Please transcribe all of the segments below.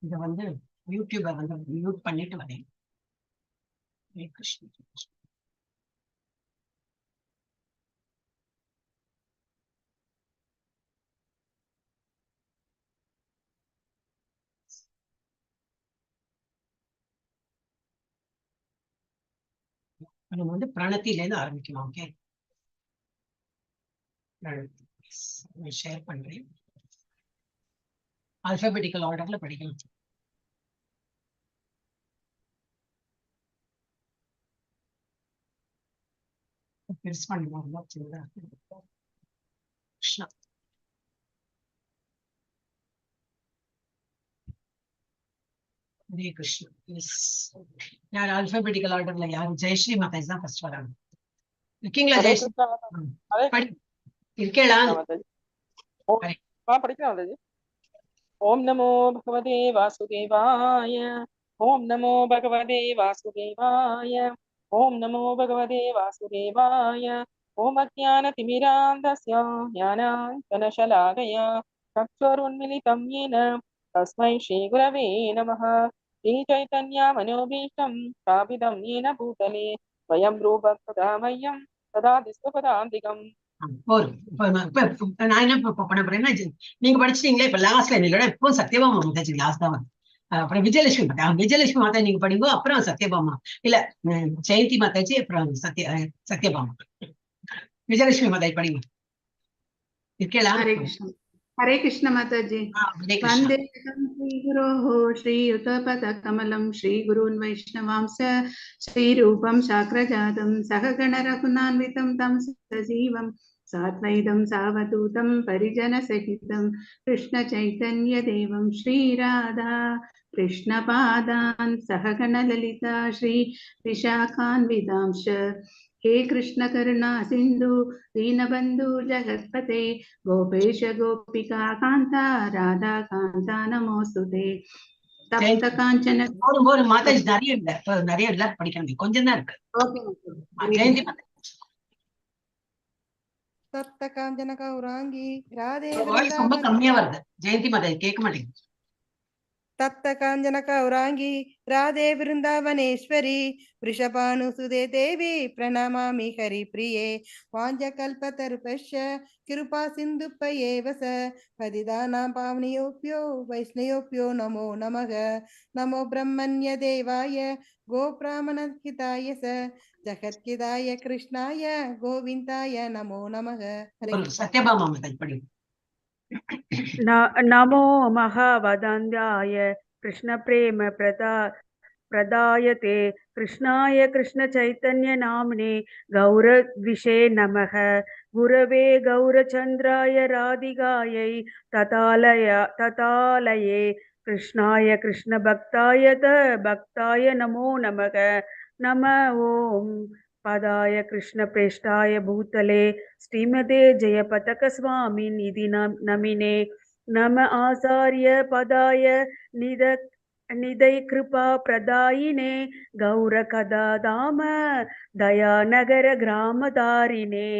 இதை வந்து யூடியூபை வந்து மியூட் பண்ணிட்டு வரேன். ஹரே கிருஷ்ண. நம்ம வந்து பிரணத்தில இருந்து ஆரம்பிக்கலாம். ஓகே, ஷேர் பண்றேன். ஆல்பபெட்டிக்கல் ஆர்டர்ல படிக்கலாம். பெருசு பண்ணுவாங்க. கிருஷ்ணா. ஹரே கிருஷ்ணா. யார் ஆல்பபெட்டிக்கல் ஆர்டர்ல யாரு? ஜெயஸ்ரீ மாதாஜி தான் ஃபர்ஸ்ட் வராங்க. இருக்கீங்களா हरे ஜெயஸ்ரீ? कृष्णा हरे படி. இருக்கேளா? माताजी हाँ पढ़िए माताजी। ओम नमो भगवते वासुदेवाय। ओम नमो भगवते वासुदेवाय। ओम नमो भगवते वासुदेवाय। ओम अज्ञानतिमिरान्धस्य ज्ञानाञ्जनशलाकया चक्षुरुन्मिलितं येन तस्मै श्रीगुरवे नमः। श्रीचैतन्यमनोभीष्टं स्थापितं येन भूतले स्वयं रूपं तदा मह्यं तदा दिष्टपदान्तिकम्। நான் என்ன பண்ண போறேன்னா, நீங்க படிச்சிட்டீங்களே, இப்ப லாஸ்ட்ல இல்ல, இப்போ சத்யபாமா மாதாஜி லாஸ்ட் தான். அப்புறம் விஜயலட்சுமி மாதா, விஜயலட்சுமி மாதா நீங்க படிங்க, அப்புறம் சத்யபாமா, இல்ல ஜெயந்தி மாதாஜி, அப்புறம் சத்யபாமா. விஜயலட்சுமி மாதாஜி படிங்க. இருக்கேளா? हरे कृष्ण माताजी। हरे कृष्ण. वंदे श्रीगुरोः श्रीयुतपदकमलं श्रीगुरून् वैष्णवांश्च श्रीरूपं शाक्रजातं सहगण रघुनान्वितं तं सजीवं साद्वैतं सावधूतं परिजनसहितं कृष्णचैतन्यदेवं श्रीराधा कृष्णपादान् सहगण ललिता श्री विशाखान्वितांश्च हे कृष्ण करुणा सिंधु दीनबंधु जगत्पते गोपेश गोपिका कांता राधा कांता नमोस्तुते तप्त कांचन மாதாஜி நிறைய இல்ல, நிறைய இல்ல, படிக்கணும், கொஞ்சம் தான் இருக்கு. ஜெயந்தி மாதாஜி. तप्त कांचन गौरांगी राधे ரொம்ப கம்மியா வருது. ஜெயந்தி மாதாஜி கேட்க மாட்டேங்குது. तप्त कांचन गौरांगी राधे वृंदावनेश्वरी वृषभानुसुते देवी प्रणमामि हरिप्रिये वाञ्छकल्पतरुभ्यश्च कृपा सिन्धुभ्येव च पतितानां पावनयोभ्यो वैष्णवेभ्यो नमो नमः। नमो ब्रह्मण्य देवाय गोब्राह्मणहिताय च जगद्गिताय कृष्णाय गोविन्दाय नमो नमः। சத்யபாமா மாதாஜி படிங்க. नमो महावदन्याय कृष्ण प्रेम प्रदायते कृष्णाय कृष्ण चैतन्य नाम्ने गौरविषे नमः। गुरवे गौरचन्द्राय राधिकायै ततालये कृष्णाय कृष्ण भक्ताय नमो नमः। नमः ओम पदाय कृष्ण प्रेष्ठाय भूतले श्रीमते जयपतक स्वामी निधि नमिने नम आचार्य पदाय निधय कृपा प्रदायिने गौर कदा दाम दयानगर ग्राम दारिणे।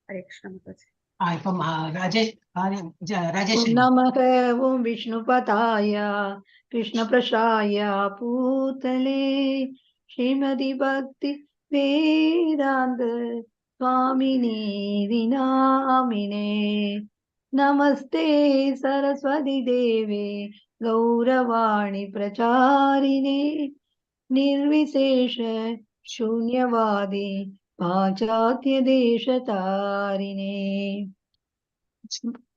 हरे कृष्ण माताजी। இப்போ ராஜேஷ். नमः ओम विष्णुपदाय कृष्ण प्रसाय पूतले श्रीमदि भक्ति वेदांत स्वामिनी नामिने नमस्ते सरस्वती देवे गौरवाणी प्रचारिणे निर्विशेष शून्यवादी पाश्चात्य देशतारिणे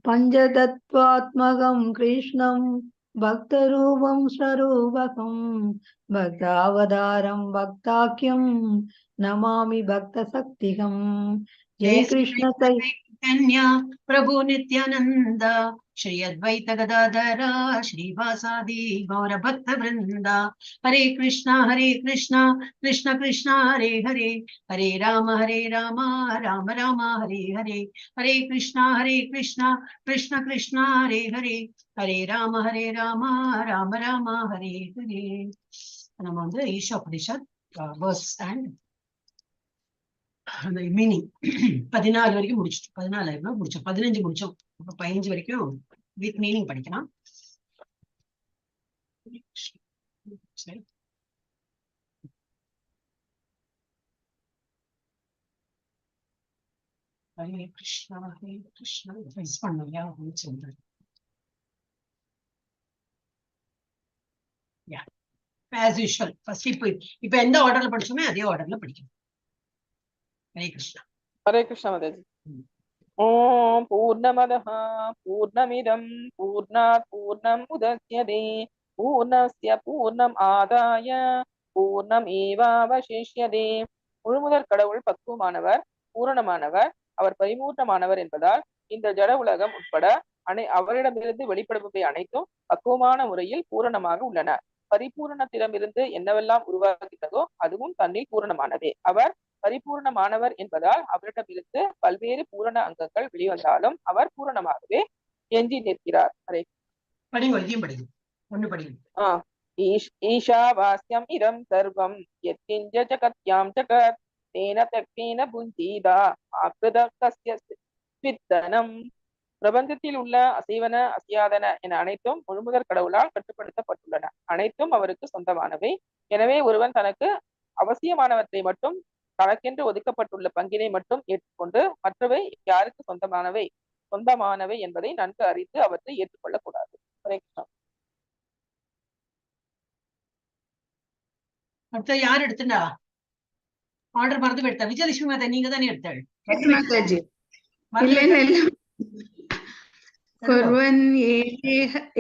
पंचतत्त्वात्मकं कृष्णं भक्तरूपं स्वरूपकं भक्तावतारं भक्ताख्यं नमामि भक्तशक्तिकं। जय कृष्ण चैतन्य प्रभु नित्यानंद श्री अद्वैत गदाधरा श्रीवासादि गौर भक्त वृंदा। हरे कृष्णा कृष्ण कृष्ण हरे हरे, हरे राम राम राम हरे हरे, हरे कृष्णा कृष्ण कृष्ण हरे हरे, हरे राम राम राम हरे हरे. நம்ம வந்து ஈஷோபனிஷத் வேர்ஸ் அண்ட் அந்த மீனிங் 14 வரைக்கும் முடிச்சிட்டோம். 14 முடிச்சோம், 15 முடிச்சோம். 15 வரைக்கும் வித் மீனிங் படிக்கலாம். சரி. ஹரே கிருஷ்ணா மிஸ் பண்ணலையா சொல்றேன். ஆஸ் யூஷுவல் ஃபர்ஸ்ட் இப்ப எந்த ஆர்டர்ல படிச்சோமே அதே ஆர்டர்ல படிக்கணும். ஹரே கிருஷ்ணா. हरे कृष्ण माताजी। ओम पूर्णमदः पूर्णमिदं पूर्णात् पूर्णम् उदच्यते पूर्णस्य पूर्णम् आदाय பூர்ணமேவாவசிஷ்யதே. முழுமுதற் கடவுள் பக்குவமானவர், பூரணமானவர், அவர் பரிபூர்ணமானவர் என்பதால் இந்த ஜட உலகம் உட்பட அவரிடமிருந்து வெளிப்படுபவை அனைத்தும் பக்குவமான முறையில் பூரணமாக உள்ளன. பரிபூரணத்திடமிருந்து என்னவெல்லாம் உருவாகின்றதோ அதுவும் தன்னில் பூரணமானதே. அவர் பரிபூர்ணமானவர் என்பதால் அவரிடமிருந்து பல்வேறு பூரண அங்கங்கள் வெளிவந்தாலும் அவர் பூரணமாகவே எஞ்சி நிற்கிறார். ஹரே ஈஷாவாஸ்யம் இதம் சர்வம் யத்கிஞ்ச ஜகத்யாம் ஜகத் தேன தக்தேன புஞ்சீதா ஆக்ருதஸ்ய ஸ்வித்தனம். பிரபஞ்சத்தில் உள்ள அசைவன அசையாதன என அனைத்தும் முழுமுதற் கடவுளால் கட்டுப்படுத்தப்பட்டுள்ளன. அனைத்தும் அவருக்கு சொந்தமானவை. எனவே ஒருவன் தனக்கு அவசியமானவற்றை மட்டும், தனக்கென்று ஒதுக்கப்பட்டுள்ள பங்கினை மட்டும் ஏற்றுக்கொண்டு மற்றவை யாருக்கு சொந்தமானவை என்பதை நன்கு அறிந்து அவற்றை ஏற்றுக்கொள்ளக் கூடாது. அடுத்த யார் எடுத்துண்டா? ஆர்டர் மறந்து எடுத்தா? விஜயலட்சுமி மாதா நீங்க தானே எடுத்தாள்? कुर्वन्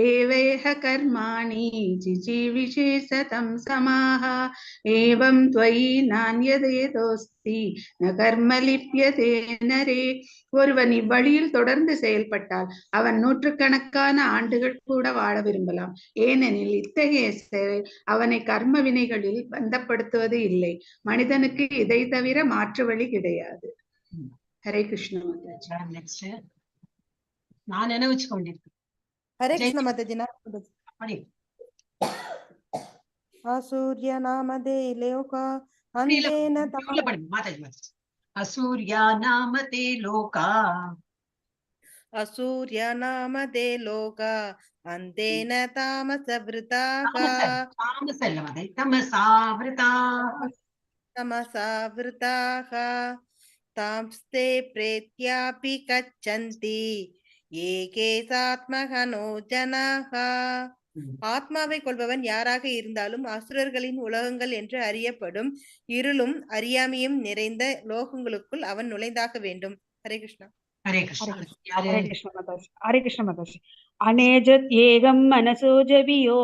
एवेह कर्माणि जिजीविषे सतं समाः एवं त्वयि नान्यदेदोस्ति न कर्म लिप्यते नरे. ஒருவன் இவ்வழியில் தொடர்ந்து செயல்பட்டால் அவன் நூற்றுக்கணக்கான ஆண்டுகள் கூட வாழ விரும்பலாம். ஏனெனில் இத்தகைய சேவை அவனை கர்ம வினைகளில் பந்தப்படுத்துவது இல்லை. மனிதனுக்கு இதை தவிர மாற்று வழி கிடையாது. ஹரே கிருஷ்ண மாதாஜி. நான் நினைவுச்சு கொண்டிருக்கேன். ஹரே கிருஷ்ண மாதாஜி. அசூர்ய நாமதே லோகா அந்தேன மாதாஜி. அசூர்யா நாமதே லோகா அசூர்ய நாமதே லோகா அந்தேன தாமசவ்ருதாஹ தமசாவ்ருதாஹ தாம்ஸ்தே பிரேத்யாபி கச்சந்தி ஏகே சாத்மகனோ ஜனஹ. ஆத்மாவை கொள்பவன் யாராக இருந்தாலும் அசுரர்களின் உலகங்கள் என்று அறியப்படும் இருளும் அறியாமையும் நிறைந்த லோகங்களுக்குள் அவன் நுழைந்தாக வேண்டும். ஹரே கிருஷ்ணா. ஹரே கிருஷ்ணா. ஹரே கிருஷ்ண மாதாஜி. ஹரே கிருஷ்ண மாதாஜி. அநேஜத் ஏகம் மனசோஜவியோ.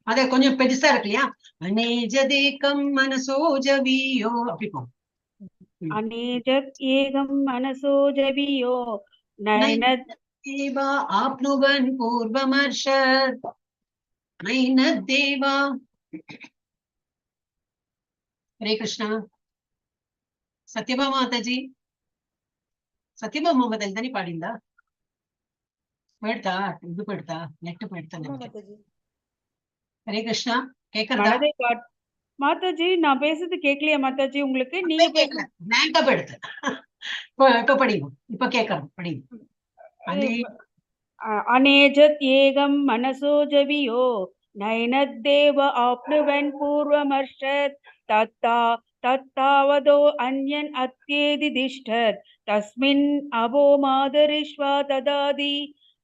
அத கொஞ்சம் பெருசா இருக்கு இல்லையா? அநேஜதேகம் மனசோஜவியோ அப்படி போ. அநேஜத் ஏகம் மனசோஜவியோ நைனதேவா ஆப்னுவன் பூர்வமர்ஷத் நைனதேவா. ஹரே கிருஷ்ணா. சத்யபாமா மாதாஜி, சத்யபாமா மாதாஜி தானே பாடிந்தா? போயிடுதா? இது போயிடுதா? நெட்டு போயிடுதா? ஹரே கிருஷ்ணா. கேக்குறதா மாதாஜி? நான் பேசுறது கேட்கலையா மாதாஜி உங்களுக்கு? நீங்க கேட்கல, பிளாங்கா போயிடுது. இப்ப படிங்க, இப்ப கேட்கறோம், படிங்க. அநேஜத் ஏகம் மனசோஜவியோ நைனதேவ ஆப்னுவன் பூர்வமர்ஷத் தத்தாவதோ அன்யன் அத்யேதி திஷ்டத் தஸ்மின் அபோ மாதரிஷ்வா ததாதி.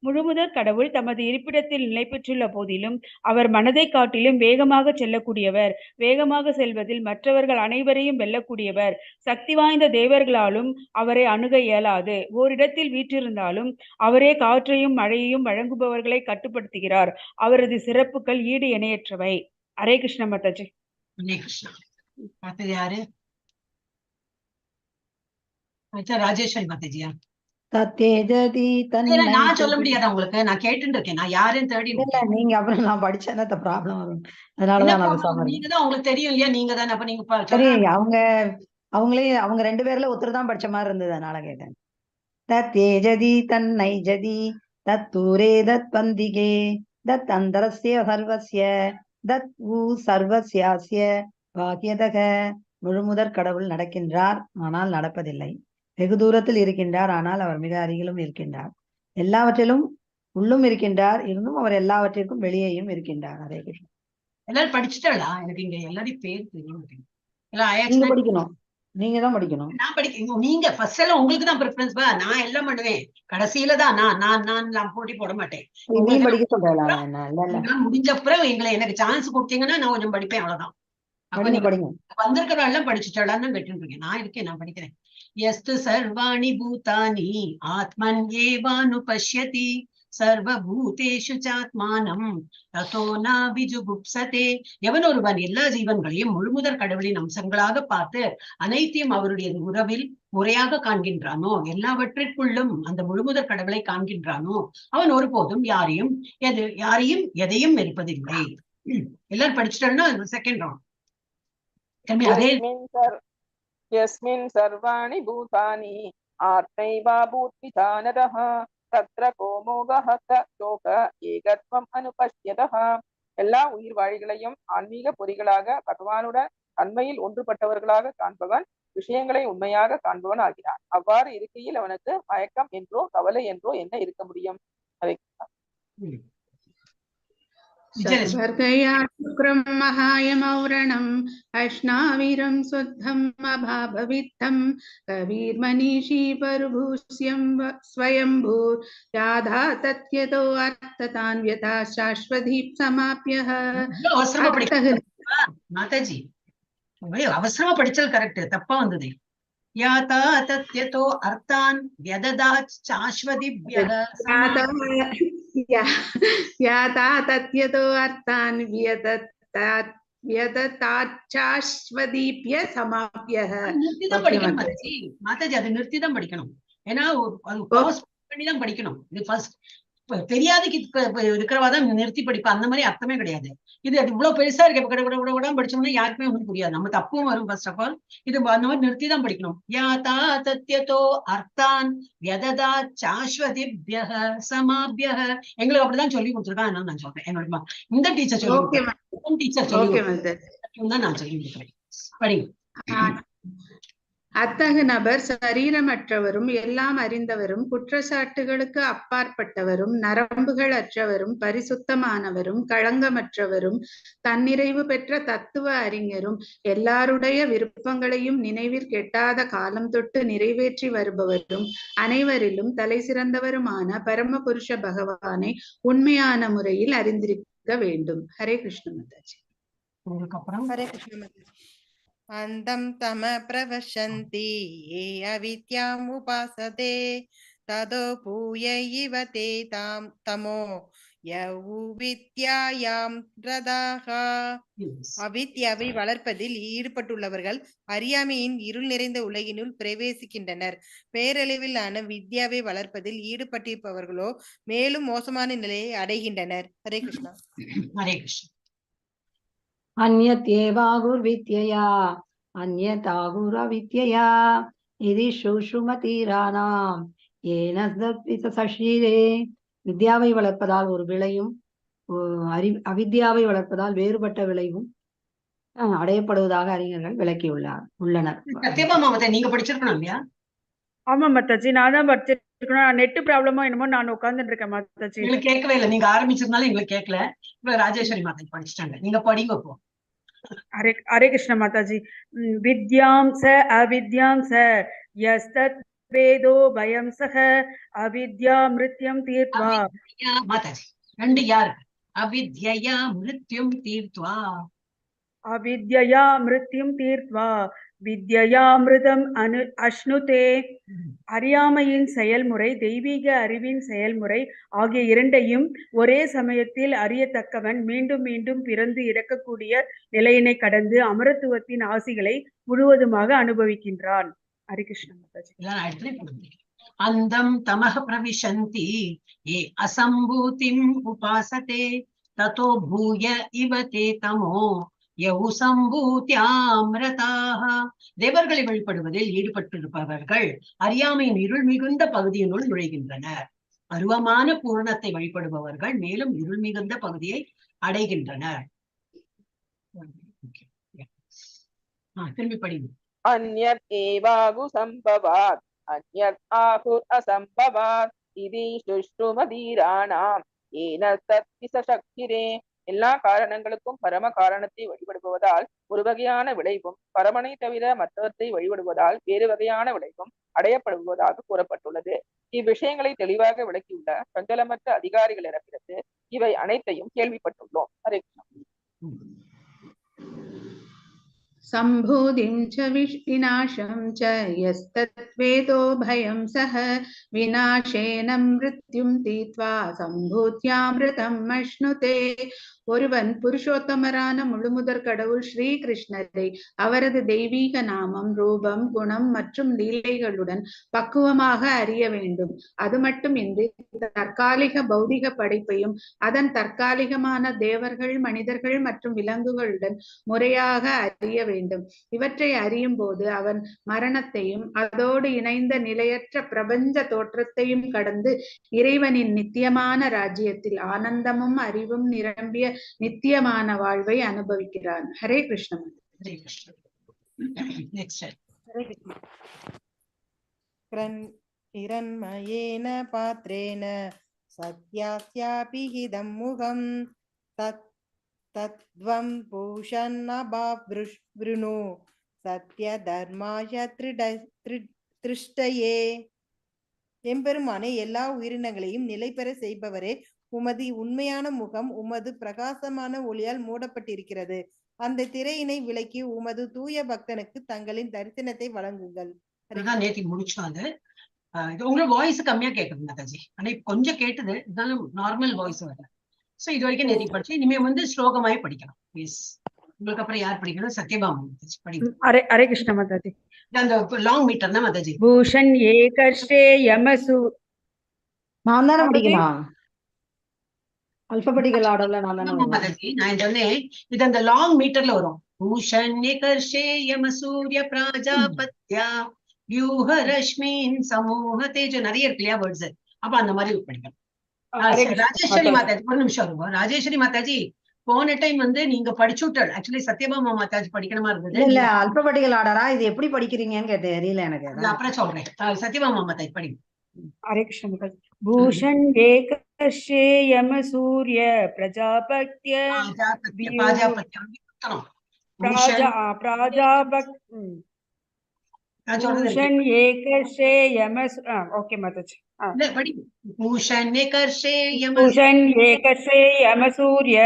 முழுமுதற் கடவுள் தமது இருப்பிடத்தில் நிலை பெற்றுள்ள போதிலும் அவர் மனதை காட்டிலும் வேகமாக செல்லக்கூடியவர். வேகமாக செல்வதில் மற்றவர்கள் அனைவரையும் வெல்லக்கூடியவர். சக்தி வாய்ந்த தேவர்களாலும் அவரை அணுக இயலாது. ஓரிடத்தில் வீற்றிருந்தாலும் அவரே காற்றையும் மழையையும் வழங்குபவர்களை கட்டுப்படுத்துகிறார். அவரது சிறப்புகள் ஈடு இணையற்றவை. ஹரே கிருஷ்ண மாதாஜி. யாரு? ராஜேஸ்வரி மாதாஜியா? நான் சொல்ல முடியாதா உங்களுக்கு? நான் கேட்டு இருக்கேன். நான் யாருன்னு தேடி நீங்க அப்புறம் நான் படிச்சேன்னா ப்ராப்ளம் வரும். அதனாலதான் நீங்க தான், உங்களுக்கு தெரியும் இல்லையா? நீங்க தானே. அப்ப நீங்க சரி, அவங்க 2 பேர்ல ஒருத்தர் தான் படிச்ச மாதிரி இருந்தது, அதனால கேட்டேன். தத்தேஜதி தன்னை ஜதி தத்தூரே தத் பந்திகே தத் அந்தரஸ்ய சர்வஸ்ய தத் ஊ சர்வஸ்யாஸ்ய பாக்கியதக. முழுமுதற் கடவுள் நடக்கின்றார், ஆனால் நடப்பதில்லை. வெகு தூரத்தில் இருக்கின்றார், ஆனால் அவர் மிக அருகிலும் இருக்கின்றார். எல்லாவற்றிலும் உள்ளும் இருக்கின்றார், இருந்தும் அவர் எல்லாவற்றிற்கும் வெளியேயும் இருக்கின்றார். ஹரே கிருஷ்ணா. எல்லாரும் படிச்சுட்டாளா? எனக்கு இங்க எல்லாரையும் பேர் தெரியும். எல்லாம் நீங்க ஆயாச்சுன்னா படிக்கணும், நீங்க தான் படிக்கணும். நான் படிக்க, நீங்க ஃபர்ஸ்ட் எல்லாம் உங்களுக்கு தான் ப்ரிஃபரன்ஸ் பா. நான் எல்லாம் பண்ணுவேன், கடைசியில தான் நான் போட்டி போட மாட்டேன். நீ உங்களுக்கு படிக்க சொல்றா என்ன? இல்ல இல்ல, நான் முடிஞ்ச அப்புறம் எங்களை எனக்கு சான்ஸ் கொடுத்தீங்கன்னா நான் கொஞ்சம் படிப்பேன், அவ்வளவுதான். அப்ப படிங்க நீங்க படிங்க. வந்திருக்கிற எல்லாம் படிச்சுட்டாளான்னு கேட்டுருக்கேன். நான் இருக்கேன், நான் படிக்கிறேன். எஸ்து சர்வாணி பூதானி ஆத்மன் ஏவானு பஷ்யதி சர்வபூதேஷு சாத்மானம் ததோ நாபிஜுகுப்சதே. எவன் ஒருவன் எல்லா ஜீவன்களையும் முழுமுதற் கடவுளின் அம்சங்களாக பார்த்து அனைத்தையும் அவருடைய உறவில் முறையாக காண்கின்றானோ, எல்லாவற்றிற்குள்ளும் அந்த முழுமுதற் கடவுளை காண்கின்றானோ, அவன் ஒருபோதும் யாரையும் எதையும் இருப்பதில்லை. எல்லாரும் படிச்சுட்டோம்னா செகண்ட் ரவுண்ட். அதே यस्मिन् सर्वाणि भूतानि आत्मैवा भूत्विजानतः तत्र को मोहः स शोक ஏகத்வம் அனுபஷ்யதः. எல்லா உயிர் வாழிகளையும் ஆன்மீக பொறிகளாக பகவானுடன் தன்மையில் ஒன்றுபட்டவர்களாக காண்பவன் விஷயங்களை உண்மையாக காண்பவன் ஆகிறான். அவ்வாறு இருக்கையில் அவனுக்கு மயக்கம் என்றோ கவலை என்றோ என்ன இருக்க முடியும்? அதை सर्वर्गया शुक्रं महायमौरणम् अश्नाविरं शुद्धम् अभाभवित्तं कविर्मनीषी परभूष्यं स्वयंभूर् याधा तत्यतो अर्थतान्व्यथा शाश्वतीं समाप्यः. மாதாஜி அவசரமா படிச்சல் கரெக்ட், தப்பா வந்தது. யாதா தத்யதோ அர்த்தான் வ்யததாத் சாஸ்வதிப்யः याता तत्यतो अर्थान् व्यदताच्छाश्वदीप्य समाप्यः. மாதாஜி அதை நிறுத்தி தான் படிக்கணும். ஏன்னா பாஸ் பண்ணி தான் படிக்கணும். இது ஃபர்ஸ்ட் தெரியாதுக்கு இருக்கிறவாதான் நிறுத்தி படிப்பா, அந்த மாதிரி அர்த்தமே கிடையாது. இது இவ்வளவு பெருசா இருக்க படிச்சோம்னா யாருக்குமே ஒன்றும் புரியாது, நம்ம தப்பும் வரும். ஃபர்ஸ்ட் ஆஃப் ஆல் இது அந்த மாதிரி நிறுத்தி தான் படிக்கணும். யாதா தத்யதோ அர்த்தான் யததா சாஸ்வதிப்யः சமாப்யः. எங்களுக்கு அப்படிதான் சொல்லி கொடுத்துருக்கான். என்ன நான் சொல்றேன், என்னோட இந்த டீச்சர் சொல்லி தான் நான் சொல்லி கொடுக்குறேன். படிங்க. அத்தகு நபர் சரீரமற்றவரும் எல்லாம் அறிந்தவரும் குற்றச்சாட்டுகளுக்கு அப்பாற்பட்டவரும் நரம்புகள் அற்றவரும் பரிசுத்தமானவரும் களங்கமற்றவரும் தன்னிறைவு பெற்ற தத்துவ அறிஞரும் எல்லாருடைய விருப்பங்களையும் நினைவிற்கெட்டாத காலம் தொட்டு நிறைவேற்றி வருபவரும் அனைவரிலும் தலை சிறந்தவருமான பரமபுருஷ பகவானை உண்மையான முறையில் அறிந்திருக்க வேண்டும். ஹரே கிருஷ்ண மாதாஜி. ஹரே கிருஷ்ண மாதாஜி. அந்தம் தம பிரவசந்தி ஏ அவித்யாம் உபாசதே ததோ பூய இவ தே தாம் தமோ யவித்யாயாம் ரதாஹ. அவித்யாவை வளர்ப்பதில் ஈடுபட்டுள்ளவர்கள் அறியாமையின் இருள் நிறைந்த உலகினுள் பிரவேசிக்கின்றனர். பேரளவிலான வித்யாவை வளர்ப்பதில் ஈடுபட்டிருப்பவர்களோ மேலும் மோசமான நிலையை அடைகின்றனர். ஹரே கிருஷ்ணா. ஹரே கிருஷ்ணா. अन्यत्येवागुर्विद्यया अन्यतागुरविद्यया इति சுஷுமதீரானாம் ஏன சரீரே. வித்யாவை வளர்ப்பதால் ஒரு விளையும் அவித்யாவை வளர்ப்பதால் வேறுபட்ட விளைவும் அடையப்படுவதாக அறிஞர்கள் உள்ளனர். சத்யபாமா நீங்க படிச்சிருக்கணும் இல்லையா? ஆமா மாதாஜி, நான் தான் படிச்சிருக்கணும். நெட் ப்ராப்ளமோ என்னமோ நான் உட்கார்ந்துட்டு இருக்கேன் மாதாஜி. எங்களுக்கு கேட்கவே இல்லை, நீங்க ஆரம்பிச்சிருந்தாலும் எங்களுக்கு கேட்கல. இப்ப ராஜேஸ்வரி மாதாஜி படிச்சுட்டாங்க, நீங்க படிங்க போ. ஹரே கிருஷ்ண மாதாஜி. வித்யாம் ச அவித்யாம் ச யஸ்தத் வேதோ பயம் சஹ அவித்யா மிருத்யம் தீர்த்வா. மாதாஜி ரெண்டு யாரு? அவித்யா மிருத்யும் தீர்த்வா. அவித்யா மிருத்யும் தீர்த்வா வித்யாமிருதம் அஷ்ணுதே. அறியாமையின் செயல்முறை தெய்வீக அறிவின் செயல்முறை ஆகிய இரண்டையும் ஒரே சமயத்தில் அறியத்தக்கவன் மீண்டும் மீண்டும் பிறந்து இறக்கக்கூடிய நிலையினை கடந்து அமரத்துவத்தின் ஆசிகளை முழுவதுமாக அனுபவிக்கின்றான். ஹரே கிருஷ்ண மாதாஜி. அந்தம் தமஹ பிரவிசந்தி ஏ அசம்பூதிம் உபாசதே ததோ பூய இவ தே தமோ தேவர்களை வழிபடுவதில் ஈடுபட்டிருப்பவர்கள் அறியாமையின் இருள் மிகுந்த பகுதியினுள் நுழைகின்றனர். அருவமான பூரணத்தை வழிபடுபவர்கள் மேலும் இருள் மிகுந்த பகுதியை அடைகின்றனர். திரும்பி படிங்க. அன்யத் ஏவாகு சம்பவாத் அன்யத் ஆகுர் அசம்பவாத் இது சுஷ்ருமதீராணாம் ஏன தத்விச சக்திரே. எல்லா காரணங்களுக்கும் பரம காரணத்தை வழிபடுவதால் ஒரு வகையான விளைவும், பரமனை தவிர மற்றவற்றை வழிபடுவதால் வேறு வகையான விளைவும் அடையப்படுவதாக கூறப்பட்டுள்ளது. இவ்விஷயங்களை தெளிவாக விளக்கியுள்ள சஞ்சலமற்ற அதிகாரிகளிடமிருந்து இவை அனைத்தையும் கேள்விப்பட்டுள்ளோம். ஹரே கிருஷ்ணா. सम्भूतिं च विनाशं च यस्तद्वेदो भयं सह विनाशेन मृत्युं तीत्वा சம்பூத்யாமிருதம் அஷ்ணுதே. ஒருவன் புருஷோத்தமரான முழுமுதற் கடவுள் ஸ்ரீ கிருஷ்ணரை அவரது தெய்வீக நாமம், ரூபம், குணம் மற்றும் லீலைகளுடன் பக்குவமாக அறிய வேண்டும். அது மட்டுமின்றி தற்காலிக பௌதிக படைப்பையும் அதன் தற்காலிகமான தேவர்கள், மனிதர்கள் மற்றும் விலங்குகளுடன் முறையாக அறிய வேண்டும். இவற்றை அறியும் போது அவன் மரணத்தையும் அதோடு இணைந்த நிலையற்ற பிரபஞ்ச தோற்றத்தையும் கடந்து இறைவனின் நித்தியமான ராஜ்யத்தில் ஆனந்தமும் அறிவும் நிரம்பிய நித்தியமான வாழ்வை அனுபவிக்கிறான். ஹரே கிருஷ்ண. ஹரே கிருஷ்ண. நெக்ஸ்ட் हिरण्मयेन पात्रेण सत्यास्यापि हिदं मुखं तत्त्वं पूषन्नभावृणु सत्यधर्माय திருஷ்டயே. எம்பெருமானே, எல்லா உயிரினங்களையும் நிலை பெற செய்பவரே, உமது உண்மையான முகம் உமது பிரகாசமான ஒளியால் மூடப்பட்டிருக்கிறது. அந்த திரையினை விலக்கி உமது தூய பக்தனுக்கு தங்களின் தரிசனத்தை வழங்குங்கள். அதுதான் நேத்தி முடிச்சோம். அது உங்களுக்கு வாய்ஸ் கம்மியா கேக்குது மாதாஜி. ஆனா கொஞ்சம் கேட்டுது, இருந்தாலும் நார்மல் வாய்ஸ் வரல. சோ இது வரைக்கும் நேத்தி படிச்சு, இனிமே வந்து ஸ்லோகமாய் படிக்கலாம். ப்ளீஸ். உங்களுக்கு அப்புறம் யார் படிக்கணும்? சத்யபாமா மாதாஜி படிக்கணும். ஹரே கிருஷ்ண மாதாஜி. அந்த லாங் மீட்டர் தான் மாதாஜி. பூஷன் ஏகர்ஷே யமசு. நான் தானே படிக்கணும். அல்பபெட்டிக்கல் ஆர்டர்ல நான் தானே மாதாஜி. நான் சொன்னேன் இது அந்த லாங் மீட்டர்ல வரும். பூஷன் ஏகர்ஷே யமசூரிய பிராஜாபத்யா வியூஹ ரஷ்மின் சமூக தேஜோ, நிறைய இருக்கு இல்லையா வேர்ட்ஸ். அப்ப அந்த மாதிரி படிக்கணும். ராஜேஸ்வரி மாதாஜி ஒரு நிமிஷம் இருக்கும். ராஜேஸ்வரி மாதாஜி போன டைம் வந்து நீங்க படிச்சு விட்டாள். ஆக்சுவலி சத்யபாமா மாதாஜி படிக்கணுமா இருந்தது. இல்ல அல்பபெட்டிக்கல் ஆர்டரா இது எப்படி படிக்கிறீங்கன்னு கேட்டு தெரியல எனக்கு. அப்புறம் சொல்றேன். சத்யபாமா மாதாஜி படிங்க. ஹரே கிருஷ்ண மாதாஜி. பூஷன் ஏகர்ஷே யமசூரிய பிரஜாபத்ய பூஷன் ஏகர்ஷே யமசு. ஓகே மாதாஜி. பூஷன் ஏகர்ஷே யமசூரிய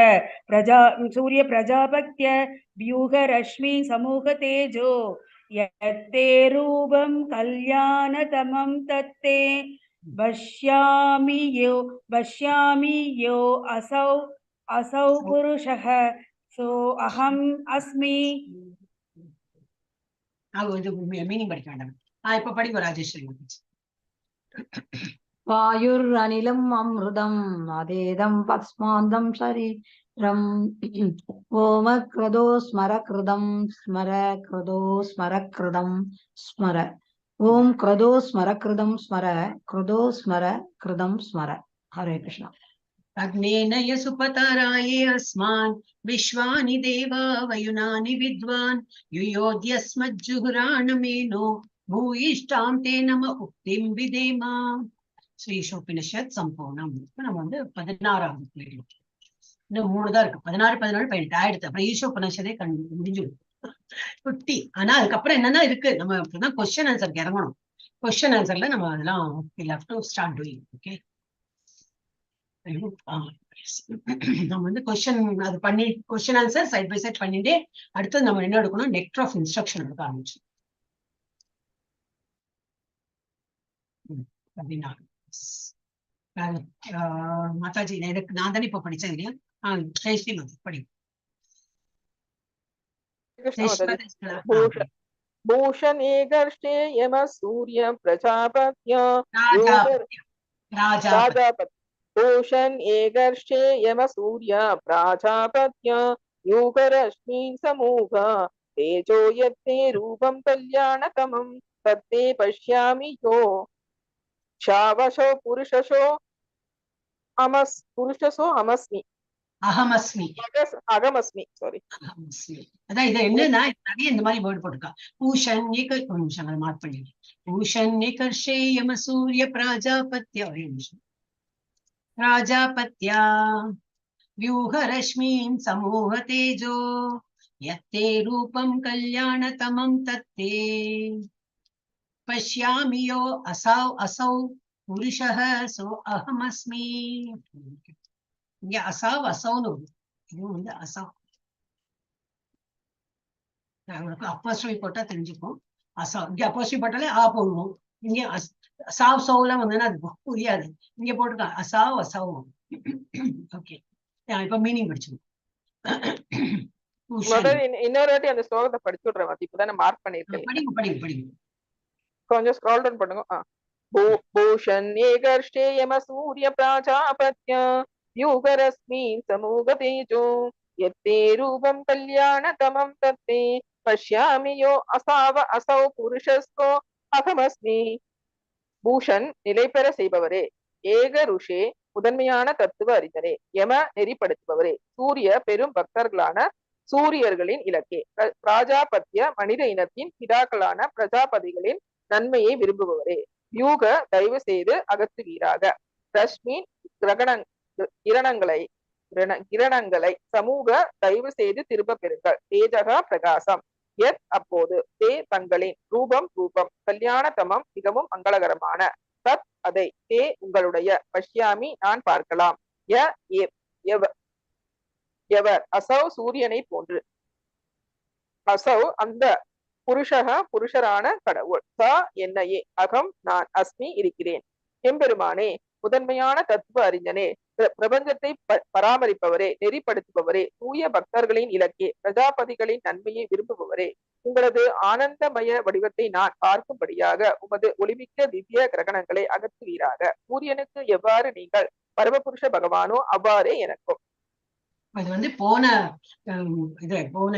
சூரிய பிரஜாபத்ய வியூக ரஷ்மி சமூக தேஜோ யத்தே ரூபம் கல்யாணதமம் தத்தே பஷ்யாமி யோ அசௌ புருஷः சோ அகம் அஸ்மி. மீனிங் படிக்க வேண்டாம். இப்ப படிங்க ராஜேஸ்வரி. வாயுர் அனிலம் அமிர்தம் அதேதம் பஸ்மாந்தம் சரீரம் ஓம கிருதோ ஸ்மர கிருதம் ஸ்மர கிருதோ ஸ்மர கிருதம் ஸ்மர ஓம் கிருதோ ஸ்மர கிருதம் ஸ்மர கிருதோ ஸ்மர கிருதம் ஸ்மர. ஹரே கிருஷ்ணா. அக்னேன யசுபதாராயே அஸ்மான் விஸ்வானி தேவா வயுனானி வித்வான் யுயோத்யஸ்மஜ்ஜுஹுராணமேனோ பூயிஷ்டாம் தே நம உக்திம் விதேமா. ஸ்ரீஷோபனிஷத் சம்பூர்ணம். நம்ம வந்து 16வது பிள்ளைகள். இன்னும் 3 தான் இருக்கு. 16, 17, 18 ஆயிடுத்து. அப்புறம் ஈஷோபனிஷதே முடிஞ்சிடும் குட்டி. ஆனா அதுக்கப்புறம் என்னன்னா இருக்கு, நம்ம இப்பதான் கொஸ்டின் ஆன்சருக்கு இறங்கணும். கொஸ்டின் ஆன்சர்ல நம்ம அதெல்லாம் ஸ்டார்ட் டூயிங். ஓகே, நம்ம வந்து கொஸ்டின் அது பண்ணி question answer side by side பண்ணிட்டு அடுத்தது நம்ம என்ன எடுக்கணும், நெக்டர் ஆஃப் இன்ஸ்ட்ரக்ஷன் எடுக்க ஆரம்பிச்சு அப்படின்னா. மாதாஜி எனக்கு நான் தானே இப்ப படிச்சேன் இல்லையா? ஜெயஸ்ரீ மாதா படி. பூஷன் ஏகர்ஷே யம சூரிய பிரஜாபத்ய பூஷன் ஏகர்ஷே யம சூரிய பிராஜாபத்ய யூகரஷ்மீன் சமூக தேஜோ யத்தே ரூபம் கல்யாணதமம் தத்தே பஷ்யாமி யோ ஷாவசோ புருஷசோ அமஸ்மி. அகமஸ்மி. அகமஸ்மி, சாரி. அகமஸ்மி. அதான் இது என்னன்னா நிறைய இந்த மாதிரி வேர்டு போட்டுருக்கா. பூஷண்யக ஒரு நிமிஷம் அதை மார்க் பண்ணிடுறேன். பூஷண்யகர்ஷே யம சூரிய பிராஜாபத்யா, ஒரே நிமிஷம். பிராஜாபத்யா व्यूहरश्मीं समूह तेजो यत्ते रूपं कल्याणतमं तत्ते पश्यामि यो असौ पुरुषः सो अहमस्मि. இங்க அசாவ் அசௌன்னு இது வந்து அசாவ் உங்களுக்கு அப்போஸ்ட்ரோபி போட்டா தெரிஞ்சுக்கும். அசாவ் இங்க அப்போஸ்ட்ரோபி போட்டாலே ஆ போடுவோம். இங்க சாவ் சௌலாம் வந்ததுன்னா அது புரியாது. இங்க போட்டுருக்காங்க அசாவ் அசௌ. ஓகே, இப்ப மீனிங் படிச்சுக்கணும். இன்னொரு வாட்டி அந்த ஸ்லோகத்தை படிச்சு விடுறேன். இப்பதானே மார்க் பண்ணிருக்கேன். படிங்க. கொஞ்சம் ஸ்க்ரால் டவுன் பண்ணுங்க. பூஷண்யேகர்ஷே யம சூரிய பிராஜாபத்ய யூகரஸ்மின் சமூக தேஜோ யத்தே ரூபம் கல்யாணதமம் தத்தே பஷ்யாமி யோ அசௌ புருஷஸ்தோ அகமஸ்மி. பூஷன் நிலை பெற செய்பவரே, ஏக ருஷே முதன்மையான தத்துவ அறிஞரே, யம நெறிப்படுத்துபவரே, சூரிய பெரும் பக்தர்களான சூரியர்களின் இலக்கே, பிராஜாபத்திய மனித இனத்தின் பிதாக்களான பிரஜாபதிகளின் நன்மையை விரும்புபவரே, யூக தயவு செய்து அகற்றுவீராக, ரஷ்மின் கிரணங்களை சமூக தயவு செய்து திரும்ப பெறுங்கள், தேஜகா பிரகாசம், எத் அப்போது, தே தங்களின், ரூபம் கல்யாணதமம் மிகவும் மங்களகரமான, தத் அதை, தே உங்களுடைய, பஷ்யாமி நான் பார்க்கலாம், எவர் அசௌ சூரியனை போன்று, அசௌ அந்த, புருஷக புருஷரான கடவுள், ச என்னையே, அகம் நான், அஸ்மி இருக்கிறேன். எம்பெருமானே, முதன்மையான தத்துவ அறிஞனே, பிரபஞ்சத்தை பராமரிப்பவரே, நெறிப்படுத்துபவரே, தூய பக்தர்களின் இலக்கே, பிரஜாபதிகளின் நன்மையை விரும்புபவரே, உங்களது ஆனந்தமய வடிவத்தை நான் பார்க்கும்படியாக உமது ஒளிமிக்க திவ்ய கிரகணங்களை அகற்றுவீராக. சூரியனுக்கு எவ்வாறு நீங்கள் பரமபுருஷ பகவானோ அவ்வாறே எனக்கும். அது வந்து போன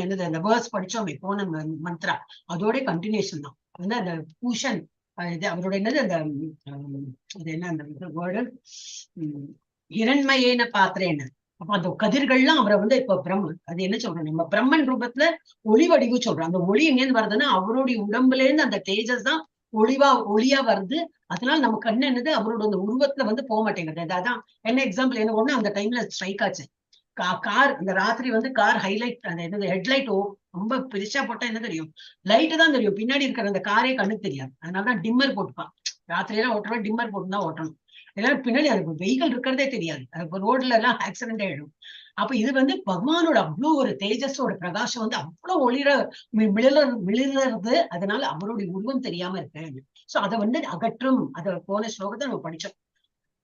என்னது அந்த வேர்ஸ் படிச்சோமே போன மந்த்ரா, அதோட கண்டினியூஷன் தான். வந்து அந்த பூஷன் இது அவரோட என்னது அந்த அது என்ன அந்த வேர்டு இரண்மையேன பாத்திரேன. அப்ப அந்த கதிர்கள்லாம் அவரை வந்து இப்ப பிரம்மன், அது என்ன சொல்றோம் நம்ம பிரம்மன் ரூபத்துல ஒளி வடிவு சொல்றோம். அந்த ஒளி எங்கேருந்து வருதுன்னா அவருடைய உடம்புல இருந்து அந்த தேஜஸ் தான் ஒளியா வருது. அதனால நம்ம கண்ணு என்னது அவரோட அந்த உருவத்துல வந்து போக மாட்டேங்குது. அதான் என்ன எக்ஸாம்பிள் என்ன ஒண்ணு அந்த டைம்ல ஸ்ட்ரைக் ஆச்சு. கார் அந்த ராத்திரி வந்து கார் ஹைலைட் அந்த என்னது ஹெட்லைட் ரொம்ப பெருசா போட்டா என்ன தெரியும், லைட்டு தான் தெரியும், பின்னாடி இருக்கிற அந்த காரே கண்ணுக்கு தெரியாது. அதனாலதான் டிம்மர் போட்டுப்பான். ராத்திரியெல்லாம் ஓட்டுறோம் டிம்மர் போட்டு தான் ஓட்டணும். எல்லாம் பின்னாடி அதுக்கு வெஹிக்கிள் இருக்கிறதே தெரியாது. அது ரோட்ல எல்லாம் ஆக்சிடென்ட் ஆயிடும். அப்ப இது வந்து பகவானோட அவ்வளவு ஒரு தேஜஸோட பிரகாசம் வந்து அவ்வளவு மிளிர்றது. அதனால அவருடைய உருவம் தெரியாம இருக்கு. சோ அதை வந்து அகற்றும். அதை போன ஸ்லோகத்தை நம்ம படிச்சோம்.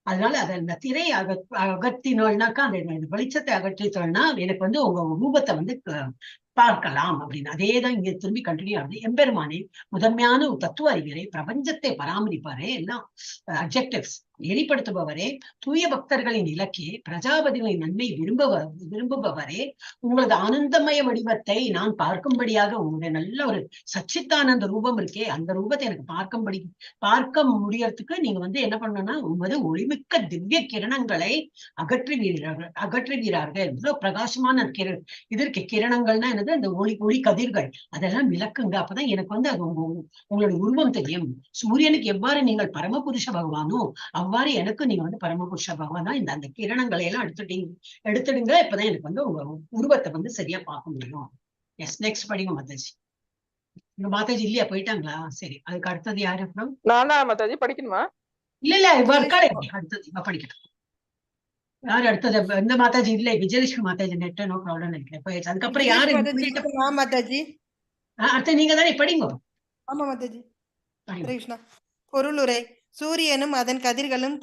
அதனால அதை அந்த திரையை அகற்றினோம்னாக்கா அந்த வெளிச்சத்தை அகற்றித்தோம்னா எனக்கு வந்து உங்க ரூபத்தை வந்து பார்க்கலாம் அப்படின்னு. அதேதான் இங்க திரும்பி கண்டினியூ ஆகுது. எம்பெருமானே, முதன்மையான ஒரு தத்துவ அறிஞரே, பிரபஞ்சத்தை பராமரிப்பாரே, எல்லாம் அட்ஜெக்டிவ்ஸ், நெறிப்படுத்துபவரே, தூய பக்தர்களின் இலக்கே, பிரஜாபதிகளின் நன்மை விரும்புபவரே, உங்களது ஆனந்தமய வடிவத்தை நான் பார்க்கும்படியாக உங்களுடைய நல்ல ஒரு சச்சித்தானந்த ரூபம் இருக்கே, அந்த ரூபத்தை எனக்கு பார்க்க முடியறதுக்கு நீங்க வந்து என்ன பண்ணணும்னா உமது ஒளிமிக்க திவ்ய கிரணங்களை அகற்றுவீரார்கள். இவ்வளவு பிரகாசமான இது இருக்கு. கிரணங்கள்னா என்னது, அந்த ஒளி கதிர்கள், அதெல்லாம் விளக்குங்க. அப்பதான் எனக்கு வந்து அது உங்களுடைய உருவம் தெரியும். சூரியனுக்கு எவ்வாறு நீங்கள் பரமபுருஷ பகவானோ அவ்வாறு எனக்கு நீங்க வந்து பரமபுருஷ பகவானா அந்த கிரணங்களை எல்லாம் எடுத்துடுங்க. இப்பதான் எனக்கு வந்து உங்க உருவத்தை வந்து சரியா பார்க்க முடியும். எஸ், நெக்ஸ்ட் படிங்க மாதாஜி. மாதாஜி இல்லையா, போயிட்டாங்களா? சரி, அதுக்கு அடுத்தது யாரு? அப்புறம் நானா மாதாஜி படிக்கணுமா? இல்ல அடுத்தது படிக்கணும். யாரு அடுத்தது? இந்த மாதாஜி இல்ல, விஜயலட்சுமி மாதாஜி நெட் நோ ப்ராப்ளம் நினைக்கிறேன். போயிடுச்சு. அதுக்கப்புறம் யாரு மாதாஜி? அடுத்த நீங்க தானே படிங்க. ஆமா மாதாஜி. கிருஷ்ணா. பொருளுரை. சூரியனும் அதன் கதிர்களும்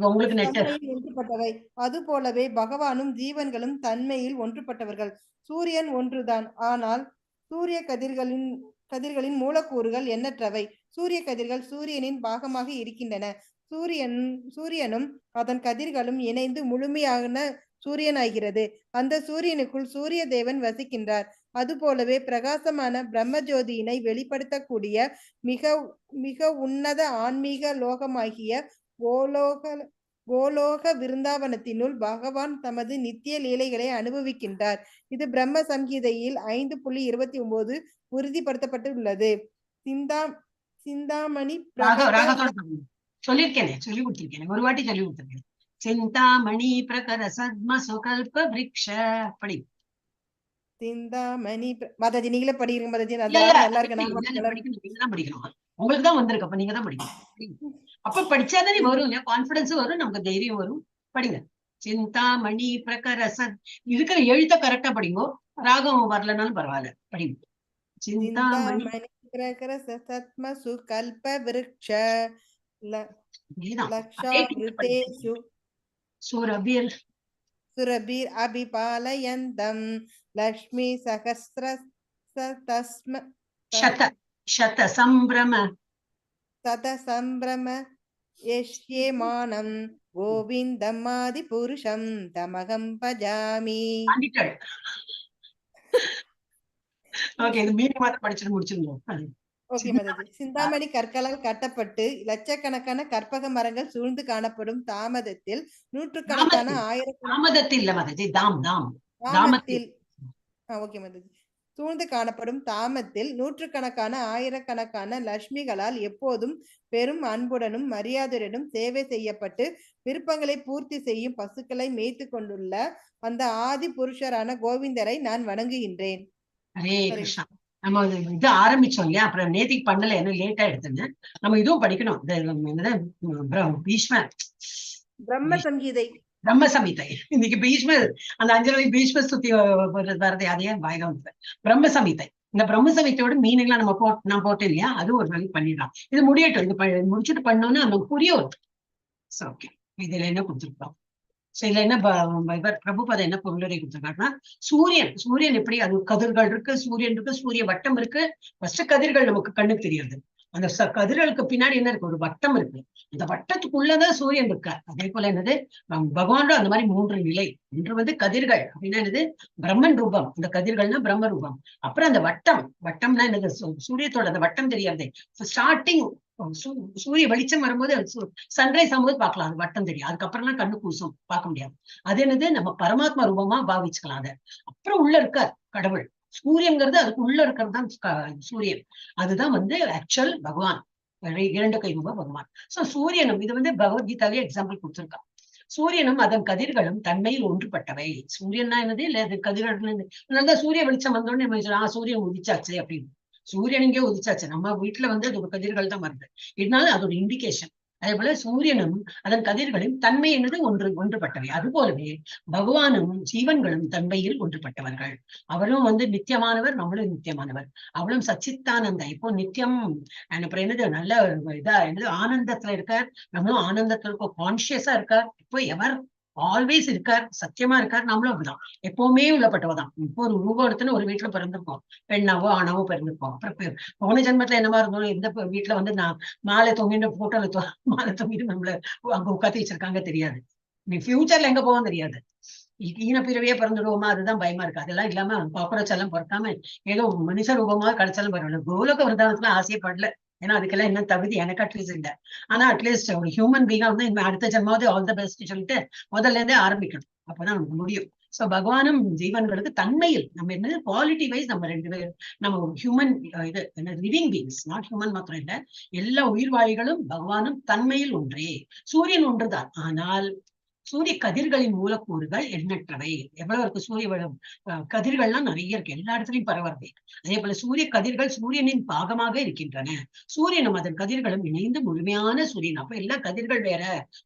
உங்களுக்கு நெட் ஒன்றுபட்டவை. அது போலவே பகவானும் ஜீவன்களும் தன்மையில் ஒன்றுபட்டவர்கள். சூரியன் ஒன்றுதான், ஆனால் சூரிய கதிர்களின் மூலக்கூறுகள் எண்ணற்றவை. சூரிய கதிர்கள் சூரியனின் பாகமாக இருக்கின்றன. சூரியனும் அதன் கதிர்களும் இணைந்து முழுமையான சூரியனாகிறது. அந்த சூரியனுக்குள் சூரிய தேவன் வசிக்கின்றார். அதுபோலவே பிரகாசமான பிரம்மஜோதியினை வெளிப்படுத்தக்கூடிய மிக மிக உன்னத ஆன்மீக லோகமாகிய கோலோக விருந்தாவனத்தினுள் பகவான் தமது நித்திய லீலைகளை அனுபவிக்கின்றார். இது பிரம்ம சம்ஹிதையில் 5.29 உறுதிப்படுத்தப்பட்டுள்ளது. சிந்தாமணி ராகத்தோட சொல்லியிருக்கேனே, சொல்லி கொடுத்திருக்கேன், ஒரு வாட்டி சொல்லி கொடுத்திருக்கேன். சிந்தாமணி பிரகர சத்ம சுகல்ப விருக்ஷ. அப்படி சிந்தாமணி மாதாஜி நீங்களே படிக்கிறீங்க மாதாஜி. நல்லா இருக்கு. நீங்க தான் படிக்கணும், உங்களுக்கு தான் வந்திருக்கு, அப்ப நீங்க தான் படிக்கணும். அப்ப படிச்சாதானே வரும், கான்பிடன்ஸும் வரும், நமக்கு தைரியம் வரும். படிங்க. சிந்தாமணி பிரகர சத், இருக்கிற எழுத்த கரெக்டா படிங்கோ, ராகம் வரலனாலும் பரவாயில்ல, படிங்க. சிந்தாமணி பிரகர சத்ம சுகல்ப விருக்ஷ சுரபிர் சுரபிர் அபிபாலயந்தம் லக்ஷ்மி சகஸ்ர சத சம்பிரம யஷ்யேமானம் கோவிந்தம் ஆதி புருஷம் தமகம் பஜாமி. ஓகே, இது மீண்டும் மாத்த படிச்சுட்டு முடிச்சிருந்தோம். ஓகே மாதாஜி. சிந்தாமணி கற்களால் கட்டப்பட்டு லட்சக்கணக்கான கற்பக மரங்கள் சூழ்ந்து காணப்படும் தாமதத்தில் நூற்றுக்கணக்கான தாமதத்தில் இல்ல மாதாஜி, தாமத்தில். ஓகே மாதாஜி. சூழ்ந்து காணப்படும் தாமத்தில் நூற்றுக்கணக்கான ஆயிரக்கணக்கான லட்சுமிகளால் எப்போதும் பெரும் அன்புடனும் மரியாதையுடனும் சேவை செய்யப்பட்டு விருப்பங்களை பூர்த்தி செய்யும் பசுக்களை மேய்த்து கொண்டுள்ள அந்த ஆதி புருஷரான கோவிந்தரை நான் வணங்குகின்றேன். ஹரே கிருஷ்ணா. நம்ம இது ஆரம்பிச்சோம் இல்லையா, அப்புறம் நேத்திக்கு பண்ணல, என்ன லேட்டா எடுத்துன்னு. நம்ம இதுவும் படிக்கணும், பிரம்ம சங்கீதை, பிரம்ம சமிதை. இன்னைக்கு பீஷ்மர் அந்த 5 நாளைக்கு பீஷ்ம ஸ்துதி வரது, அதே பாயகம். பிரம்ம சமிதை, இந்த பிரம்ம சமிதையோட மீனிங்லாம் நான் போட்டேன் இல்லையா, அது ஒரு நாளைக்கு பண்ணிடலாம். இது முடியட்டும், இது முடிச்சுட்டு பண்ணோம்னா நமக்கு புரிய வரும். ஓகே, இதுல என்ன கொடுத்துருக்கோம். இதுல என்ன பிரபுபத என்ன பொருளை கொடுத்துருக்காருன்னா, சூரியன் எப்படி, அது கதிர்கள் இருக்கு, சூரியன் இருக்கு, சூரிய வட்டம் இருக்கு. ஃபர்ஸ்ட் கதிர்கள் நமக்கு கண்ணுக்கு தெரியாது, அந்த கதிர்களுக்கு பின்னாடி என்ன இருக்கு, ஒரு வட்டம் இருக்கு. அந்த வட்டத்துக்குள்ளதான் சூரியன் இருக்கார். அதே போல என்னது, பகவானோட அந்த மாதிரி 3 நிலை. ஒன்று கதிர்கள் அப்படின்னா என்னது, பிரம்மன் ரூபம். அந்த கதிர்கள்னா பிரம்ம ரூபம். அப்புறம் அந்த வட்டம்னா என்னது, சூரியத்தோட அந்த வட்டம் தெரியாது. ஸ்டார்டிங் சூரிய வெளிச்சம் வரும்போது, சன்ரைஸ் ஆகும்போது பார்க்கலாம், அது வட்டம் தெரியும். அதுக்கப்புறம்லாம் கண்ணு கூசும், பார்க்க முடியாது. அது என்னது, நம்ம பரமாத்மா ரூபமா பாவிச்சுக்கலாம் அதை. அப்புறம் உள்ள இருக்கார் கடவுள். சூரியன்கிறது அதுக்கு உள்ள இருக்கிறது தான் சூரியன். அதுதான் ஆக்சுவல் பகவான், 2 கை ரூபா பகவான். சோ சூரியனும், இது பகவத்கீதாவே எக்ஸாம்பிள் கொடுத்திருக்கான். சூரியனும் அதன் கதிர்களும் தன்மையில் ஒன்றுபட்டவை. சூரியன்னா என்னது, இல்ல அது கதிர்கள். நல்லா சூரிய வெளிச்சம் வந்தோடனே சூரியன் உதிச்சாச்சு அப்படின்னு. சூரியன் இங்கே உதிச்சாச்சு, நம்ம வீட்டுல அது கதிர்கள் தான் வருது. இருந்தாலும் அது ஒரு இண்டிகேஷன். அதே போல சூரியனும் அதன் கதிர்களும் தன்மை என்னது ஒன்றுபட்டவை. அது போலவே பகவானும் ஜீவன்களும் தன்மையில் ஒன்றுபட்டவர்கள். அவரும் நித்தியமானவர், நம்மளும் நித்தியமானவர். அவளும் சச்சித்தானந்த, இப்போ நித்தியம். அப்புறம் என்னது, நல்ல இதா என்னது, ஆனந்தத்துல இருக்கார், நம்மளும் ஆனந்தத்துல இருக்கோம், கான்சியஸா இருக்கார். இப்போ எவர் ஆல்வேஸ் இருக்கார், சத்தியமா இருக்கார். நம்மளும் அப்படிதான், எப்பவுமே உள்ளப்பட்டவதான். இப்போ ஒரு ரூபம் எடுத்துன்னு ஒரு வீட்டுல பிறந்திருப்போம், பெண்ணாவோ ஆணாவோ பிறந்திருப்போம். அப்புறம் போன ஜென்மத்துல என்னமா இருந்தோம், எந்த வீட்டுல நான் மாலை தொங்கிட்டு போட்டோல மாலை தொங்கிட்டு நம்மள அங்க உட்காந்து வச்சிருக்காங்க தெரியாது. நீ ஃபியூச்சர்ல எங்க போவோம் தெரியாது. ஈன பிறவியே பிறந்துடுவோமா, அதுதான் பயமா இருக்கு. அதெல்லாம் இல்லாம காக்ரோச் எல்லாம் பிறக்காம ஏதோ மனுஷ ரூபமா கிடைச்சாலும் பரவாயில்ல. கோலோக விருந்தாவனத்துல ஆசையப்படல, ஏன்னா அதுக்கெல்லாம் என்ன தகுதி எனக்கு அட்லீஸ்ட் இல்லை. ஆனா அட்லீஸ்ட் ஒரு ஹியூமன் பீங்கா அடுத்த ஜென்மாவது ஆல் த பெஸ்ட் சொல்லிட்டு முதல்ல இருந்தே ஆரம்பிக்கணும், அப்பதான் நமக்கு முடியும். சோ பகவானும் ஜீவன்களுக்கு தன்மையில் நம்ம என்னது, குவாலிட்டி வைஸ் நம்ம 2 பேரும், நம்ம ஒரு ஹியூமன் இது என்ன, லிவிங் பீங்ஸ், நாட் ஹியூமன் மாத்திரம் இல்ல, எல்லா உயிர்வாழிகளும் பகவானும் தன்மையில் ஒன்றே. சூரியன் ஒன்றுதான், ஆனால் சூரிய கதிர்களின் மூலக்கூறுகள் எண்ணற்றவை. எவ்வளவு இருக்கு, சூரிய கதிர்கள்லாம் நிறைய இருக்கு, எல்லா இடத்துலயும் பரவறது. அதே போல சூரிய கதிர்கள் சூரியனின் பாகமாக இருக்கின்றன. சூரியனும் அதன் கதிர்களும் இணைந்து முழுமையான சூரியன். அப்ப எல்லா கதிர்கள் வேற,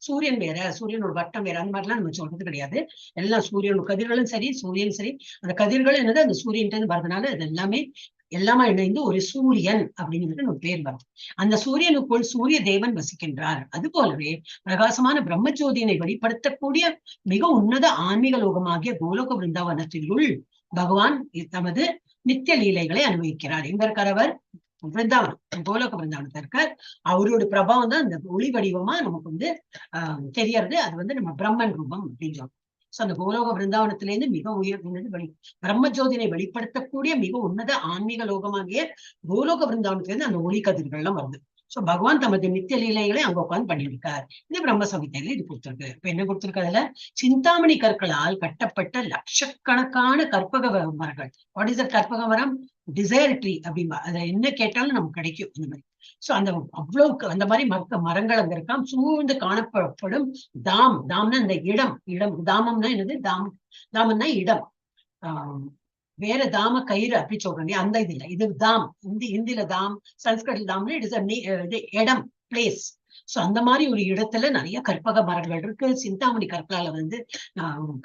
சூரியன் வேற, சூரியனோட வட்டம் வேற, அந்த மாதிரிலாம் நம்ம சொல்றது கிடையாது. எல்லாம் சூரியனோட கதிர்களும் சரி, சூரியன் சரி, அந்த கதிர்களும் என்னது, அந்த சூரியன் வரதுனால அது எல்லாமே இணைந்து ஒரு சூரியன் அப்படிங்கிறது ஒரு பேர் வரும். அந்த சூரியனுக்குள் சூரிய தேவன் வசிக்கின்றார். அது போலவே பிரகாசமான பிரம்மஜோதியினை வெளிப்படுத்தக்கூடிய மிக உன்னத ஆன்மீக லோகமாகிய கோலோக விருந்தாவனத்திலுள் பகவான் தமது நித்திய லீலைகளை அனுபவிக்கிறார். எங்க இருக்கார் அவர், விருந்தாவனம், கோலோக விருந்தாவனத்தில் இருக்கார். அவரோட பிரபாவம் தான் அந்த ஒளி வடிவமா நமக்கு தெரியறது. அது நம்ம பிரம்மன் ரூபம் அப்படின்னு சொல்றோம். சோ அந்த கோலோக விருந்தாவனத்திலேருந்து மிக உயர்ந்தது பிரம்மஜோதினை வெளிப்படுத்தக்கூடிய மிக உன்னத ஆன்மீக லோகமாகிய கோலோக விருந்தாவனத்திலேருந்து அந்த ஒளி கதிர்கள்லாம் வருது. சோ பகவான் தமது நித்திய லீலைகளை அங்க உட்கார்ந்து பண்ணியிருக்கார். இது பிரம்ம சமிதையில இது கொடுத்திருக்கு. இப்ப என்ன கொடுத்திருக்கு? அதுல சிந்தாமணி கற்களால் கட்டப்பட்ட லட்சக்கணக்கான கற்பக மரங்கள். வாட் இஸ் தட் கற்பக மரம்? டிசைர் ட்ரீ அப்படின்பா. அதை என்ன கேட்டாலும் நமக்கு கிடைக்கும் இந்த மாதிரி. சோ அந்த அவ்வளவு அந்த மாதிரி மரங்கள் அங்க இருக்காம். சூழ்ந்து காணப்படும் தாம்னா இந்த இடம். தாமம்னா என்னது? தாமம்னா இடம். வேற தாம கயிறு அப்படி சொல்றேன் அந்த இது இல்ல. இது தாம். இந்தியில தாம், சன்ஸ்கிருட்ல தாம்னா இட் இஸ் இடம், பிளேஸ். சோ அந்த மாதிரி ஒரு இடத்துல நிறைய கற்பக மரங்கள் இருக்கு. சிந்தாமணி கற்களால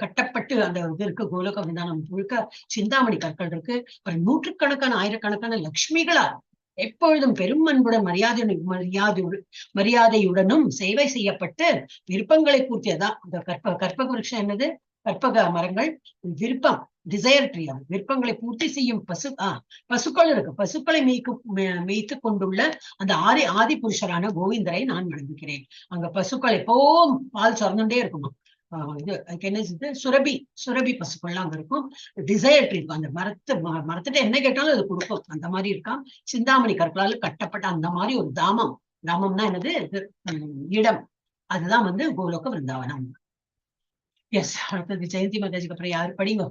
கட்டப்பட்டு அந்த இது இருக்கு. கோலோக விதானம் முழுக்க சிந்தாமணி கற்கள் இருக்கு. அப்புறம் நூற்றுக்கணக்கான ஆயிரக்கணக்கான லட்சுமிகளால் எப்பொழுதும் பெரும் அன்புடன் மரியாதையுடனும் சேவை செய்யப்பட்டு விருப்பங்களை பூர்த்தியதான். இந்த கற்பக விருட்சம் என்னது? கற்பக மரங்கள் விருப்பம், டிசைர் ட்ரீ. விருப்பங்களை பூர்த்தி செய்யும் பசுக்கள் இருக்கு. பசுக்களை மேய்த்து கொண்டுள்ள அந்த ஆதி புருஷரான கோவிந்தரை நான் வணங்குகிறேன். அங்க பசுக்கள் எப்பவும் பால் சொரந்துட்டே இருக்கணும். இது என்ன சுரபி பசுக்கள்லாம் அங்க இருக்கும். டிசைர் ட்ரீ இருக்கும். அந்த மரத்துட்டு என்ன கேட்டாலும் அது கொடுக்கும். அந்த மாதிரி இருக்கான். சிந்தாமணி கற்களால் கட்டப்பட்ட அந்த மாதிரி ஒரு தாமம்னா என்னது? இடம். அதுதான் கோலோக விருந்தாவனம். எஸ். அடுத்தது ஜெயந்தி மாதாஜிக்கு அப்புறம் யாரு படிங்க?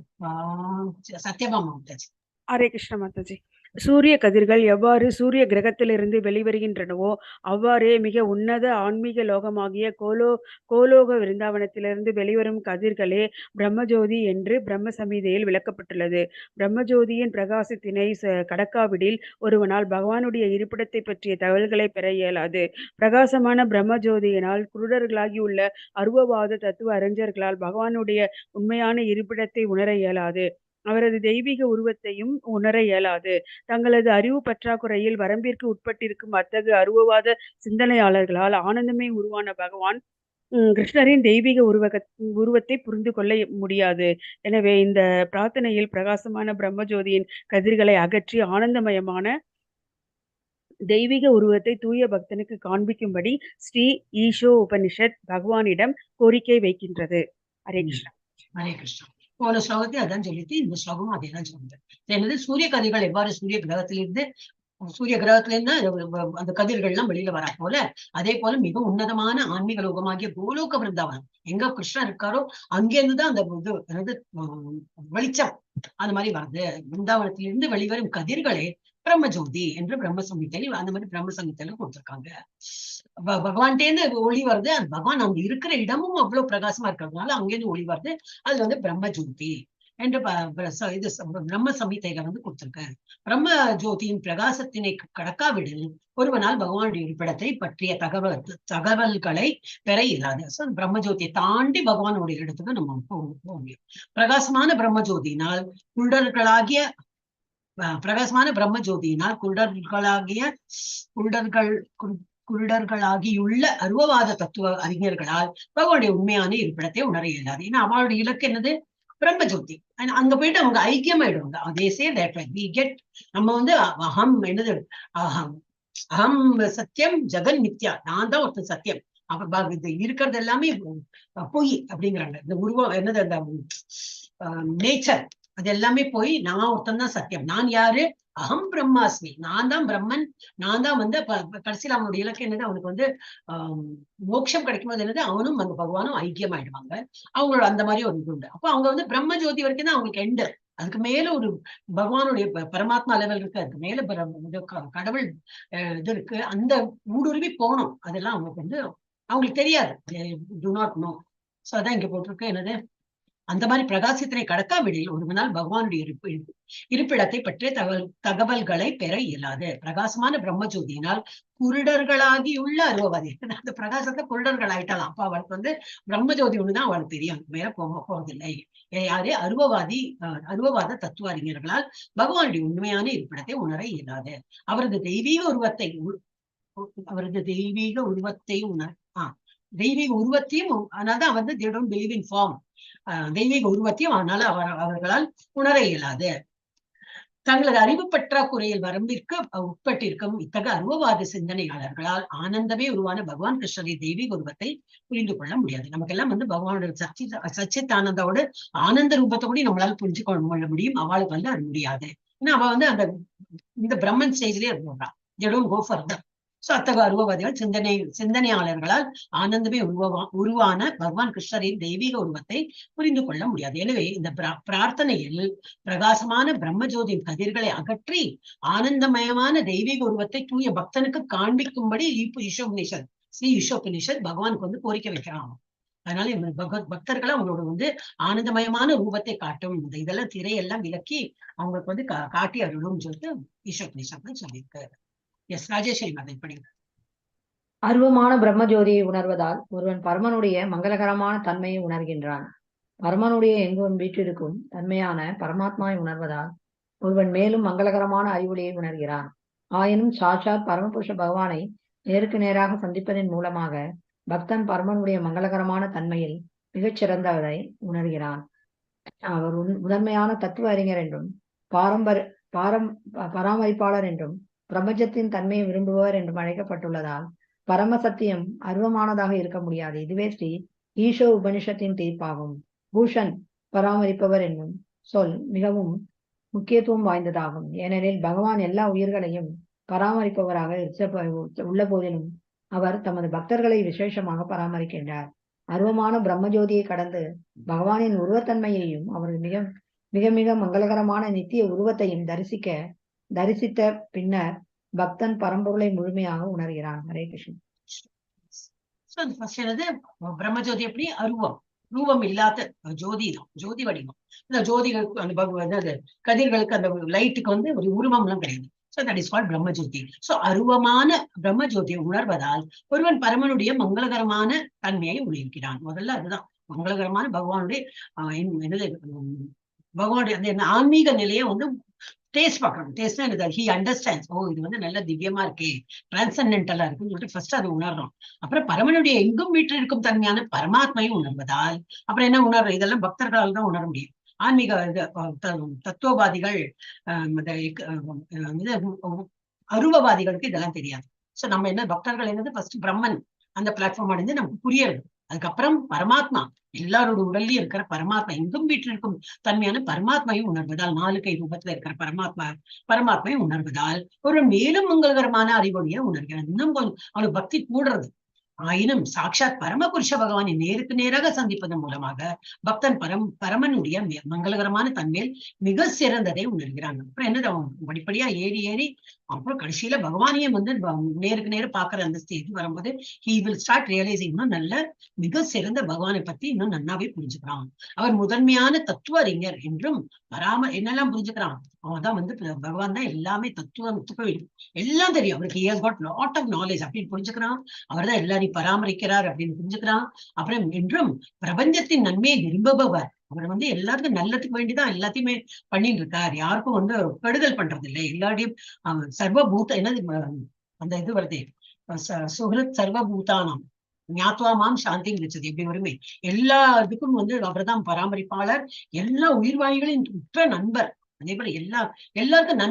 சத்யபாமா மாதாஜி. ஹரே கிருஷ்ண மாதாஜி. சூரிய கதிர்கள் எவ்வாறு சூரிய கிரகத்திலிருந்து வெளிவருகின்றனவோ அவ்வாறே மிக உன்னத ஆன்மீக லோகமாகிய கோலோக விருந்தாவனத்திலிருந்து வெளிவரும் கதிர்களே பிரம்மஜோதி என்று பிரம்ம சமீதையில் விளக்கப்பட்டுள்ளது. பிரம்மஜோதியின் பிரகாசத்தினை கடக்காவிடில் ஒருவனால் பகவானுடைய இருப்பிடத்தை பற்றிய தகவல்களை பெற இயலாது. பிரகாசமான பிரம்மஜோதியினால் குருடர்களாகி உள்ள அருவவாத தத்துவ அறிஞர்களால் பகவானுடைய உண்மையான இருப்பிடத்தை உணர இயலாது. அவரது தெய்வீக உருவத்தையும் உணர இயலாது. தங்களது அறிவு பற்றாக்குறையில் வரம்பிற்கு உட்பட்டிருக்கும் அத்தகு அருவவாத சிந்தனையாளர்களால் ஆனந்தமே உருவான பகவான் கிருஷ்ணரின் தெய்வீக உருவத்தை புரிந்து கொள்ள முடியாது. எனவே இந்த பிரார்த்தனையில் பிரகாசமான பிரம்மஜோதியின் கதிர்களை அகற்றி ஆனந்தமயமான தெய்வீக உருவத்தை தூய பக்தனுக்கு காண்பிக்கும்படி ஸ்ரீ ஈஷோ உபனிஷத் பகவானிடம் கோரிக்கை வைக்கின்றது. ஹரே கிருஷ்ணா. ஹரே கிருஷ்ணா. போன ஸ்லோகத்தை அதான் சொல்லிட்டு இந்த ஸ்லோகமும் அதே தான் சொல்லுது. என்னது? சூரிய கதிர்கள் எவ்வாறு சூரிய கிரகத்திலிருந்து அந்த கதிர்கள் எல்லாம் வெளியில வரா போல, அதே போல மிக உன்னதமான ஆன்மீக லோகமாகிய கோலோக விருந்தாவனம் எங்க கிருஷ்ணன் இருக்காரோ அங்கிருந்துதான் அந்த இது வெளிச்சம் அந்த மாதிரி வருது. விருந்தாவனத்திலிருந்து வெளிவரும் கதிர்களே பிரம்மஜோதி என்று பிரம்ம சங்கீதையில் அந்த மாதிரி பிரம்ம சங்கீதையில கொடுத்திருக்காங்க. பகவான்கிட்டேருந்து ஒளி வருது. அந்த பகவான் அங்க இருக்கிற இடமும் அவ்வளவு பிரகாசமா இருக்கிறதுனால அங்கேருந்து ஒளி வருது. அது பிரம்மஜோதி என்று இது பிரம்ம சமீதையில கொடுத்திருக்காரு. பிரம்ம ஜோதியின் பிரகாசத்தினை கடக்காவிடில் ஒருவனால் பகவானுடைய இருப்பிடத்தை பற்றிய தகவல்களை பெற இயலாது. பிரம்மஜோதியை தாண்டி பகவானுடைய இடத்துக்கு நம்ம போக முடியும். பிரகாசமான பிரம்மஜோதியினால் குருடர்களாகியுள்ள அருவவாத தத்துவ அறிஞர்களால் பகவானுடைய உண்மையான இருப்பிடத்தை உணர இயலாது. ஏன்னா அவளுடைய இலக்கு என்னது? பிரம்மஜோதி. அங்க போயிட்டு அவங்க ஐக்கியமாயிடுவாங்க. அதே சே தட் வி கெட். நம்ம அகம் என்னது? அகம் சத்தியம் ஜெகன் மித்யா. நான் தான் ஒருத்தர் சத்தியம். அப்ப இது இருக்கிறது எல்லாமே பொய் அப்படிங்கிறாங்க. இந்த உருவம் என்னது? அந்த நேச்சர் அது எல்லாமே போய் நான் ஒருத்தன் தான் சத்தியம். நான் யாரு? அகம் பிரம்மாஸ்மி. நான் தான் பிரம்மன். நான் தான் கடைசியில் அவனுடைய இலக்கு என்னது? அவனுக்கு மோட்சம் கிடைக்கும் போது என்னது? அவனும் பகவானும் ஐக்கியமாயிடுவாங்க. அவங்களோட அந்த மாதிரி ஒரு இது உண்டு. அப்போ அவங்க பிரம்ம ஜோதி வரைக்கும் தான் அவங்களுக்கு எண்டு. அதுக்கு மேல ஒரு பகவானுடைய பரமாத்மா லெவல் இருக்கு. அதுக்கு மேல கடவுள் இது இருக்கு. அந்த ஊடுருவி போகணும். அதெல்லாம் அவங்களுக்கு அவங்களுக்கு தெரியாது. To not know. சோ அதான் இங்க போட்டிருக்கு. என்னது? அந்த மாதிரி பிரகாசத்தினை கடக்காவிடில் ஒருவனால் பகவானுடைய இருப்பிடத்தை பற்றிய தகவல்களை பெற இயலாது. பிரகாசமான பிரம்மஜோதியினால் குருடர்களாகியுள்ள அருவவாதி. அந்த பிரகாசத்தை குருடர்கள் ஆயிட்டலாம். அப்ப அவளுக்கு பிரம்மஜோதி ஒண்ணுதான் அவளுக்கு தெரியும். மேல போவதில்லை. யாரு? அருவவாத தத்துவ அறிஞர்களால் பகவானுடைய உண்மையான இருப்பிடத்தை உணர இயலாது. அவரது தெய்வீக உருவத்தையும் அதனால்தான் they don't believe in form. தெய்வீக உருவத்தையும் அதனால அவர்களால் உணர இயலாது. தங்களது அறிவு பற்றாக்குறையில் வரம்பிற்கு உட்பட்டிருக்கும் இத்தகைய அருவவாத சிந்தனையாளர்களால் ஆனந்தமே உருவான பகவான் கிருஷ்ணரின் தெய்வீக உருவத்தை புரிந்து கொள்ள முடியாது. நமக்கெல்லாம் பகவானோட சச்சித்தானந்தோட ஆனந்த ரூபத்தை கூட நம்மளால புரிஞ்சு கொள்ள முடியும். அவளுக்கு அது முடியாது. ஏன்னா அவ அந்த இந்த பிரம்மன் ஸ்டேஜ்லயே இருந்துடுறான். they don't go further. So அத்தகைய அருவவாதிகள் சிந்தனையாளர்களால் ஆனந்தமே உருவான பகவான் கிருஷ்ணரின் தெய்வீக உருவத்தை புரிந்து கொள்ள முடியாது. எனவே இந்த பிரார்த்தனையில் பிரகாசமான பிரம்மஜோதியின் கதிர்களை அகற்றி ஆனந்தமயமான தெய்வீக உருவத்தை தூய பக்தனுக்கு காண்பிக்கும்படி ஈஷோபனிஷத் ஸ்ரீ ஈஷோபனிஷத் பகவானுக்கு வந்து கோரிக்கை வைக்கிறான். அதனால பக்தர்களை அவங்களோட ஆனந்தமயமான ரூபத்தை காட்டும், இதெல்லாம் திரையெல்லாம் விலக்கி அவங்களுக்கு வந்து காட்டி அருளும் சொல்லிட்டு ஈஷோபனிஷத் சொல்லியிருக்காரு. எஸ் ராஜேஸ்வரி மாதா படிங்க. அருவமான பிரம்மஜோதியை உணர்வதால் ஒருவன் பரமனுடைய மங்களகரமான தன்மையை உணர்கின்றான். பரமனுடைய எங்கும் வீற்றிருக்கும் தன்மையான பரமாத்மாவை உணர்வதால் ஒருவன் மேலும் மங்களகரமான அறிவொளியை உணர்கிறான். ஆயினும் சாட்சாத் பரமபுருஷ பகவானை நேருக்கு நேராக சந்திப்பதன் மூலமாக பக்தன் பரமனுடைய மங்களகரமான தன்மையில் மிகச்சிறந்தவரை உணர்கிறான். அவர் முதன்மையான தத்துவ அறிஞர் என்றும் பராமரிப்பாளர் என்றும் பிரபஞ்சத்தின் தன்மையை விரும்புபவர் என்றும் அழைக்கப்பட்டுள்ளதால் பரம சத்தியம் அருவமானதாக இருக்க முடியாது. இதுவே ஸ்ரீ ஈஷோ உபனிஷத்தின் தீர்ப்பாகும். பூஷன் பராமரிப்பவர் என்னும் சொல் மிகவும் முக்கியத்துவம் வாய்ந்ததாகும். ஏனெனில் பகவான் எல்லா உயிர்களையும் பராமரிப்பவராக உள்ள போதிலும் அவர் தமது பக்தர்களை விசேஷமாக பராமரிக்கின்றார். அருவமான பிரம்மஜோதியை கடந்து பகவானின் உருவத்தன்மையையும் அவரது மிக மிக மிக மங்களகரமான நித்திய உருவத்தையும் தரிசித்த பின்னர் பக்தன் பரம்பொருளை முழுமையாக உணர்கிறான். ஹரே கிருஷ்ணன். பிரம்மஜோதி எப்படி ரூபம் இல்லாத ஜோதி தான், ஜோதி வடிவம். இந்த ஜோதிகளுக்கு அந்த கதிர்களுக்கு அந்த லைட்டுக்கு வந்து ஒரு உருவம் எல்லாம் கிடையாது. So that is called Brahmajothi. So அருவமான பிரம்மஜோதியை உணர்வதால் ஒருவன் பரமனுடைய மங்களகரமான தன்மையை உணர்கிறான். முதல்ல அதுதான் மங்களகரமான பகவானுடைய அந்த ஆன்மீக நிலையை வந்து டேஸ்ட் பார்க்கணும். டேஸ்ட்னா எனக்கு ஹி அண்டர்ஸ்டாண்ட்ஸ், ஓ இது வந்து நல்ல திவ்யமா இருக்கே, டிரான்சென்டென்டலா இருக்குன்னு சொல்லிட்டு ஃபர்ஸ்ட் அதை உணர்றோம். அப்புறம் பரமனுடைய எங்கும் வீட்டில் இருக்கும் தன்மையான பரமாத்மையும் உணர்வதால் அப்புறம் என்ன உணர்றோம், இதெல்லாம் பக்தர்களால் தான் உணர முடியும். ஆன்மீக தத்துவவாதிகள் அருவவாதிகளுக்கு இதெல்லாம் தெரியாது. சோ நம்ம என்ன பக்தர்கள் என்னது ஃபர்ஸ்ட் பிரம்மன் அந்த பிளாட்ஃபார்ம் அடைந்து நமக்கு புரியுது. அதுக்கப்புறம் பரமாத்மா எல்லாரோட உடல்லயும் இருக்கிற பரமாத்மா எங்கும் வீட்டில் இருக்கும் தன்மையான பரமாத்மையும் உணர்வதால் 4 கை ரூபத்துல இருக்கிற பரமாத்மையை உணர்வதால் ஒரு மேலும் மங்களகரமான அறிவொழியை உணர்கிறான். இன்னும் அவனுக்கு பக்தி கூடுறது. ஆயினும் சாட்சாத் பரமபுருஷ பகவானை நேருக்கு நேராக சந்திப்பதன் மூலமாக பக்தன் பரமனுடைய மங்களகரமான தன்மையில் மிக சிறந்ததை உணர்கிறான். அப்புறம் என்னது அவன் படிப்படியா ஏறி அப்புறம் கடைசியில பகவானையும் வந்து நேருக்கு நேரம் பாக்குற அந்த ஸ்டேஜ் வரும்போது he will start realizing இன்னும் நல்ல மிக சிறந்த பகவானை பத்தி இன்னும் நன்னாவே புரிஞ்சுக்கிறான். அவர் முதன்மையான தத்துவ அறிஞர் என்றும் என்னெல்லாம் புரிஞ்சுக்கிறான். அவன்தான் வந்து பகவான் தான் எல்லாமே தத்துவத்துக்கு எல்லாம் தெரியும் அவருக்கு. he has got lot of knowledge அப்படின்னு புரிஞ்சுக்கிறான். அவர் தான் எல்லாரையும் பராமரிக்கிறார் அப்படின்னு புரிஞ்சுக்கிறான். அப்புறம் என்றும் பிரபஞ்சத்தின் நன்மையை விரும்புபவர். அவர் வந்து எல்லாருக்கும் நல்லதுக்கு வேண்டிதான் எல்லாத்தையுமே பண்ணிட்டு இருக்கார். யாருக்கும் வந்து கெடுதல் பண்றது இல்லை. எல்லாரையும் சர்வபூத என்னது அந்த இது வருது, சுஹிருத் சர்வபூதானாம் ஞாத்வாமாம் சாந்தி கிடைச்சது எப்படி வருமே. எல்லா இதுக்கும் வந்து அவர்தான் பராமரிப்பாளர், எல்லா உயிர்வாழிகளின் உற்ற நண்பர். அதே போல எல்லாருக்கும்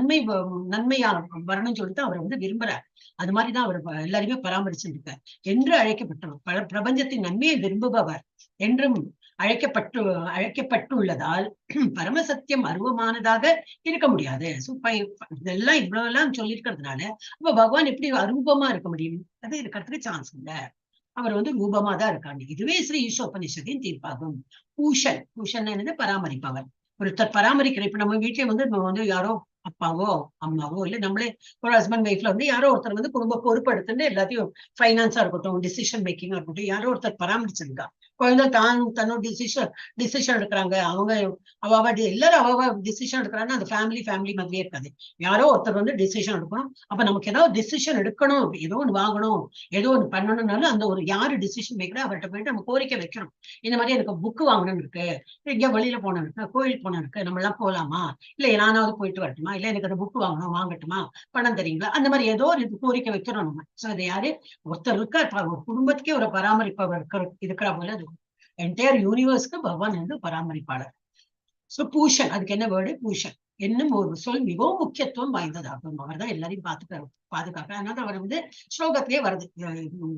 நன்மையா வரணும்னு சொல்லிட்டு அவர் வந்து விரும்புறார். அது மாதிரிதான் அவர் எல்லாருமே பராமரிச்சுருக்கார் என்று அழைக்கப்பட்டவர். பிரபஞ்சத்தின் நன்மையை விரும்புபவர் என்றும் அழைக்கப்பட்டுள்ளதால் பரமசத்தியம் அருவமானதாக இருக்க முடியாது. இதெல்லாம் இவ்வளவு எல்லாம் சொல்லியிருக்கிறதுனால அப்ப பகவான் எப்படி அரூபமா இருக்க முடியும்? அது இருக்கிறதுக்கு சான்ஸ் இல்ல. அவர் வந்து ரூபமா தான் இருக்காங்க. இதுவே ஸ்ரீ ஈஷோபனிஷத்தின் தீர்ப்பாகும். பூஷன் என்னது பராமரிப்பவர். ஒருத்தர் பராமரிக்கிற இப்ப நம்ம வீட்டுல வந்து யாரோ அப்பாவோ அம்மாவோ இல்ல நம்மளே ஒரு ஹஸ்பண்ட் ஒய்ஃப்ல வந்து யாரோ ஒருத்தர் வந்து குடும்ப பொறுப்பு எடுத்துட்டு எல்லாத்தையும் ஃபைனான்ஸா இருக்கட்டும், டிசிஷன் மேக்கிங்கா இருக்கட்டும், யாரோ ஒருத்தர் பராமரிச்சிருக்கா. குழந்தை தன்னோட டிசிஷன் எடுக்கிறாங்க. அவ எல்லாரும் டிசிஷன் எடுக்கிறாங்க. அந்த ஃபேமிலி மாதிரியே இருக்காது. யாரோ ஒருத்தர் வந்து டிசிஷன் எடுக்கணும். அப்ப நமக்கு ஏதாவது டிசிஷன் எடுக்கணும், ஏதோ ஒண்ணு வாங்கணும், ஏதோ ஒண்ணு பண்ணணும்னாலும் அந்த ஒரு யாரு டிசிஷன் மேக்கரோ அவர்கிட்ட போயிட்டு நம்ம கோரிக்கை வைக்கணும். இந்த மாதிரி எனக்கு புக்கு வாங்கணும்னு இருக்கு, எங்கேயா வெளியில போன இருக்கு, கோயிலுக்கு போன இருக்கு, நம்ம எல்லாம் போலாமா, இல்ல நானாவது போயிட்டு வரட்டுமா, இல்ல எனக்கு அந்த புக்கு வாங்கணும் வாங்கட்டுமா, பணம் தரீங்களா, அந்த மாதிரி ஏதோ ஒரு கோரிக்கை வைக்கிறோம் நம்ம. சோ அது யாரு ஒருத்தர் இருக்கா, ஒரு குடும்பத்துக்கே ஒரு பராமரிப்பவர் இருக்கிற போல அது என்டையர் யூனிவர்ஸ்க்கு பகவான் வந்து பராமரிப்பாளர். சோ பூஷன், அதுக்கு என்ன வேர்டு பூஷன் என்னும் ஒரு சொல் மிகவும் முக்கியத்துவம் வாய்ந்ததாகும். அவர் தான் எல்லாரையும் பாதுகாக்க. அதனால அவர் வந்து ஸ்லோகத்திலே வருது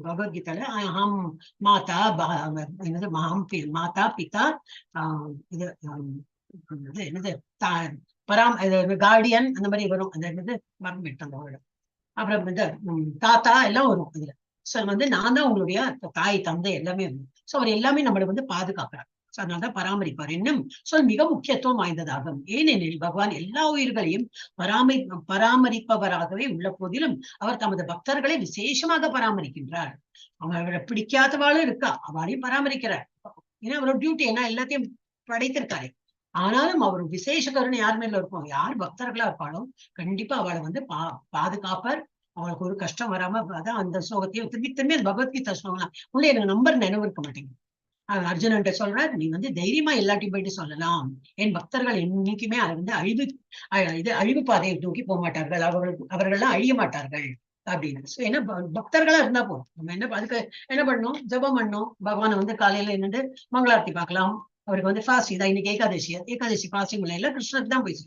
பகவத்கீதையில, அஹம் மாதா என்னது மாதா பிதா இது என்னது கார்டியன் அந்த மாதிரி வரும். அந்த என்னது மறந்துவிட்டு அந்த வேர்டு அப்புறம் இந்த தாத்தா எல்லாம் வரும் இதுல. சோ வந்து நான் தான் உங்களுடைய தாய் தந்தை எல்லாமே வரும். சோ அவர் எல்லாமே நம்மளை வந்து பாதுகாக்கிறார். சோ அதனாலதான் பராமரிப்பார் என்னும் சொல் மிக முக்கியத்துவம் வாய்ந்ததாகும். ஏனெனில் பகவான் எல்லா உயிர்களையும் பராமரிப்பவராகவே உள்ள போதிலும் அவர் தமது பக்தர்களை விசேஷமாக பராமரிக்கின்றார். அவரை பிடிக்காதவாளும் இருக்கா, அவளையும் பராமரிக்கிறார். ஏன்னா அவரோட டியூட்டி என்ன, எல்லாத்தையும் படைத்திருக்காரு. ஆனாலும் அவர் விசேஷ கருணை யார் மேல இருக்கும், யார் பக்தர்களா இருப்பாலும் கண்டிப்பா அவளை வந்து பாதுகாப்பார். அவளுக்கு ஒரு கஷ்டம் வராம. அதான் அந்த ஸ்லோகத்தையும் திரும்பி திரும்பி அந்த பகவத்கீதா ஸ்லோகம் உள்ள எனக்கு நம்பர் நினைவு இருக்க மாட்டேங்குது. அர்ஜுனன்ட்ட சொல்றார், நீ வந்து தைரியமா எல்லாத்தையும் போயிட்டு சொல்லலாம், என் பக்தர்கள் என்னைக்குமே அதை வந்து அழிவு பாதையை நோக்கி போக மாட்டார்கள், அவர்கள்லாம் அழிய மாட்டார்கள் அப்படின்னு. சோ என்ன பக்தர்களா இருந்தா போதும். நம்ம என்ன அதுக்கு என்ன பண்ணணும், ஜபம் பண்ணணும். பகவானை வந்து காலையில என்னண்டு மங்களாரத்தி பார்க்கலாம். அவருக்கு வந்து ஃபாஸ்ட் இதான் இன்னைக்கு ஏகாதசி ஃபாஸ்டிங் இல்ல, கிருஷ்ணருக்கு தான் போய்.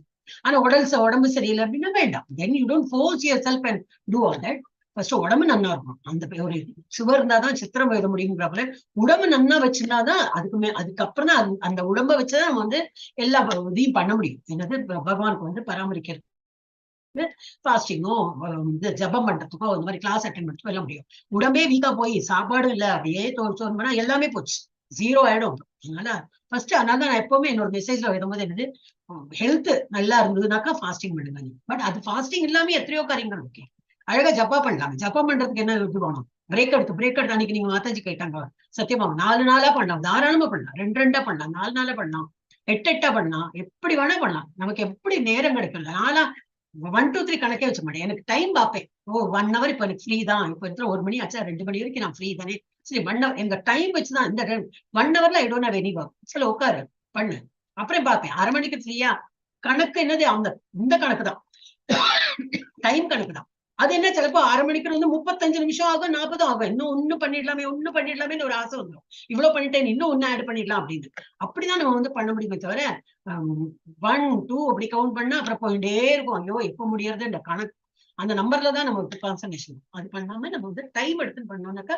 ஆனா உடம்பு சரியில்லை அப்படின்னா வேண்டாம். Then you don't force yourself and to all that. First உடம்பு நன்னா இருக்கும். அந்த ஒரு சுவர் இருந்தாதான் சித்திரம் எழுத முடியுங்கிறப்பல உடம்பு நன்னா வச்சிருந்தாதான் அதுக்கப்புறம் தான் அந்த உடம்ப வச்சுதான் நம்ம வந்து எல்லா இதையும் பண்ண முடியும். என்னது பகவானுக்கு வந்து பராமரிக்கிறது, ஃபாஸ்டிங்கோ ஜபம் பண்றதுக்கோ அந்த மாதிரி கிளாஸ் அட்டென்ட் பண்றதுக்கோ எல்லாம் முடியும். உடம்பே வீக்கா போய் சாப்பாடு இல்லை அப்படியே தோல் பண்ணா எல்லாமே போச்சு, ஜீரோ ஆயிடும். அதனால ஃபர்ஸ்ட் அதனால நான் எப்பவுமே என்னோட மெசேஜ்ல எழுதும்போது என்னது, ஹெல்த் நல்லா இருந்ததுனாக்கா ஃபாஸ்டிங் பண்ணுங்க. பட் அது ஃபாஸ்டிங் இல்லாம எத்தனையோ காரியங்கள் ஓகே. அழகா ஜப்பா பண்ணலாம். ஜப்பா பண்றதுக்கு என்ன இது வேணும், பிரேக் எடுத்து அன்னைக்கு நீங்க மாதாஜி கேட்டாங்க சத்தியமா 4 நாளா பண்ணலாம், தாராளமா பண்ணலாம், 2 பண்ணலாம், 4 நாளா பண்ணலாம், 8 பண்ணலாம், எப்படி வேணா பண்ணலாம். நமக்கு எப்படி நேரம் கிடைக்கல. நாளா 1 2 3 கணக்கே வச்ச மாட்டேன். எனக்கு டைம் பார்ப்பேன். 1 hour இப்ப எனக்கு ஃப்ரீ தான், இப்ப இருக்கிற 1 மணி ஆச்சா 2 மணி வரைக்கும் நான் ஃப்ரீ தானே, சரி 1 hour எங்க டைம் வச்சுதான். இந்த 1 hourல I don't have any work, சரி உட்காரு பண்ணு, அப்புறம் பார்ப்பேன். 1/2 மணிக்கு ஃப்ரீயா, கணக்கு என்னது இந்த கணக்கு தான், டைம் கணக்கு தான். அது என்ன சிலப்போ 1/2 மணிக்கு வந்து 35 நிமிஷம் ஆகும், 40 ஆகும். இன்னும் ஒண்ணு பண்ணிடலாமே ஒரு ஆசை வந்துடும். இவ்வளவு பண்ணிட்டேன், இன்னும் ஒண்ணு ஆட் பண்ணிடலாம் அப்படின்னு. அப்படிதான் நம்ம வந்து பண்ண முடியுமே தவிர 1 2 அப்படி கவுண்ட் பண்ணா அப்புறம் போயிட்டே இருக்கும். ஐயோ எப்ப முடியறது, இந்த கணக்கு அந்த நம்பர்ல தான் நம்ம கான்சன்ட்ரேஷன். அது பண்ணாம நம்ம வந்து டைம் எடுத்து பண்ணோம்னாக்கா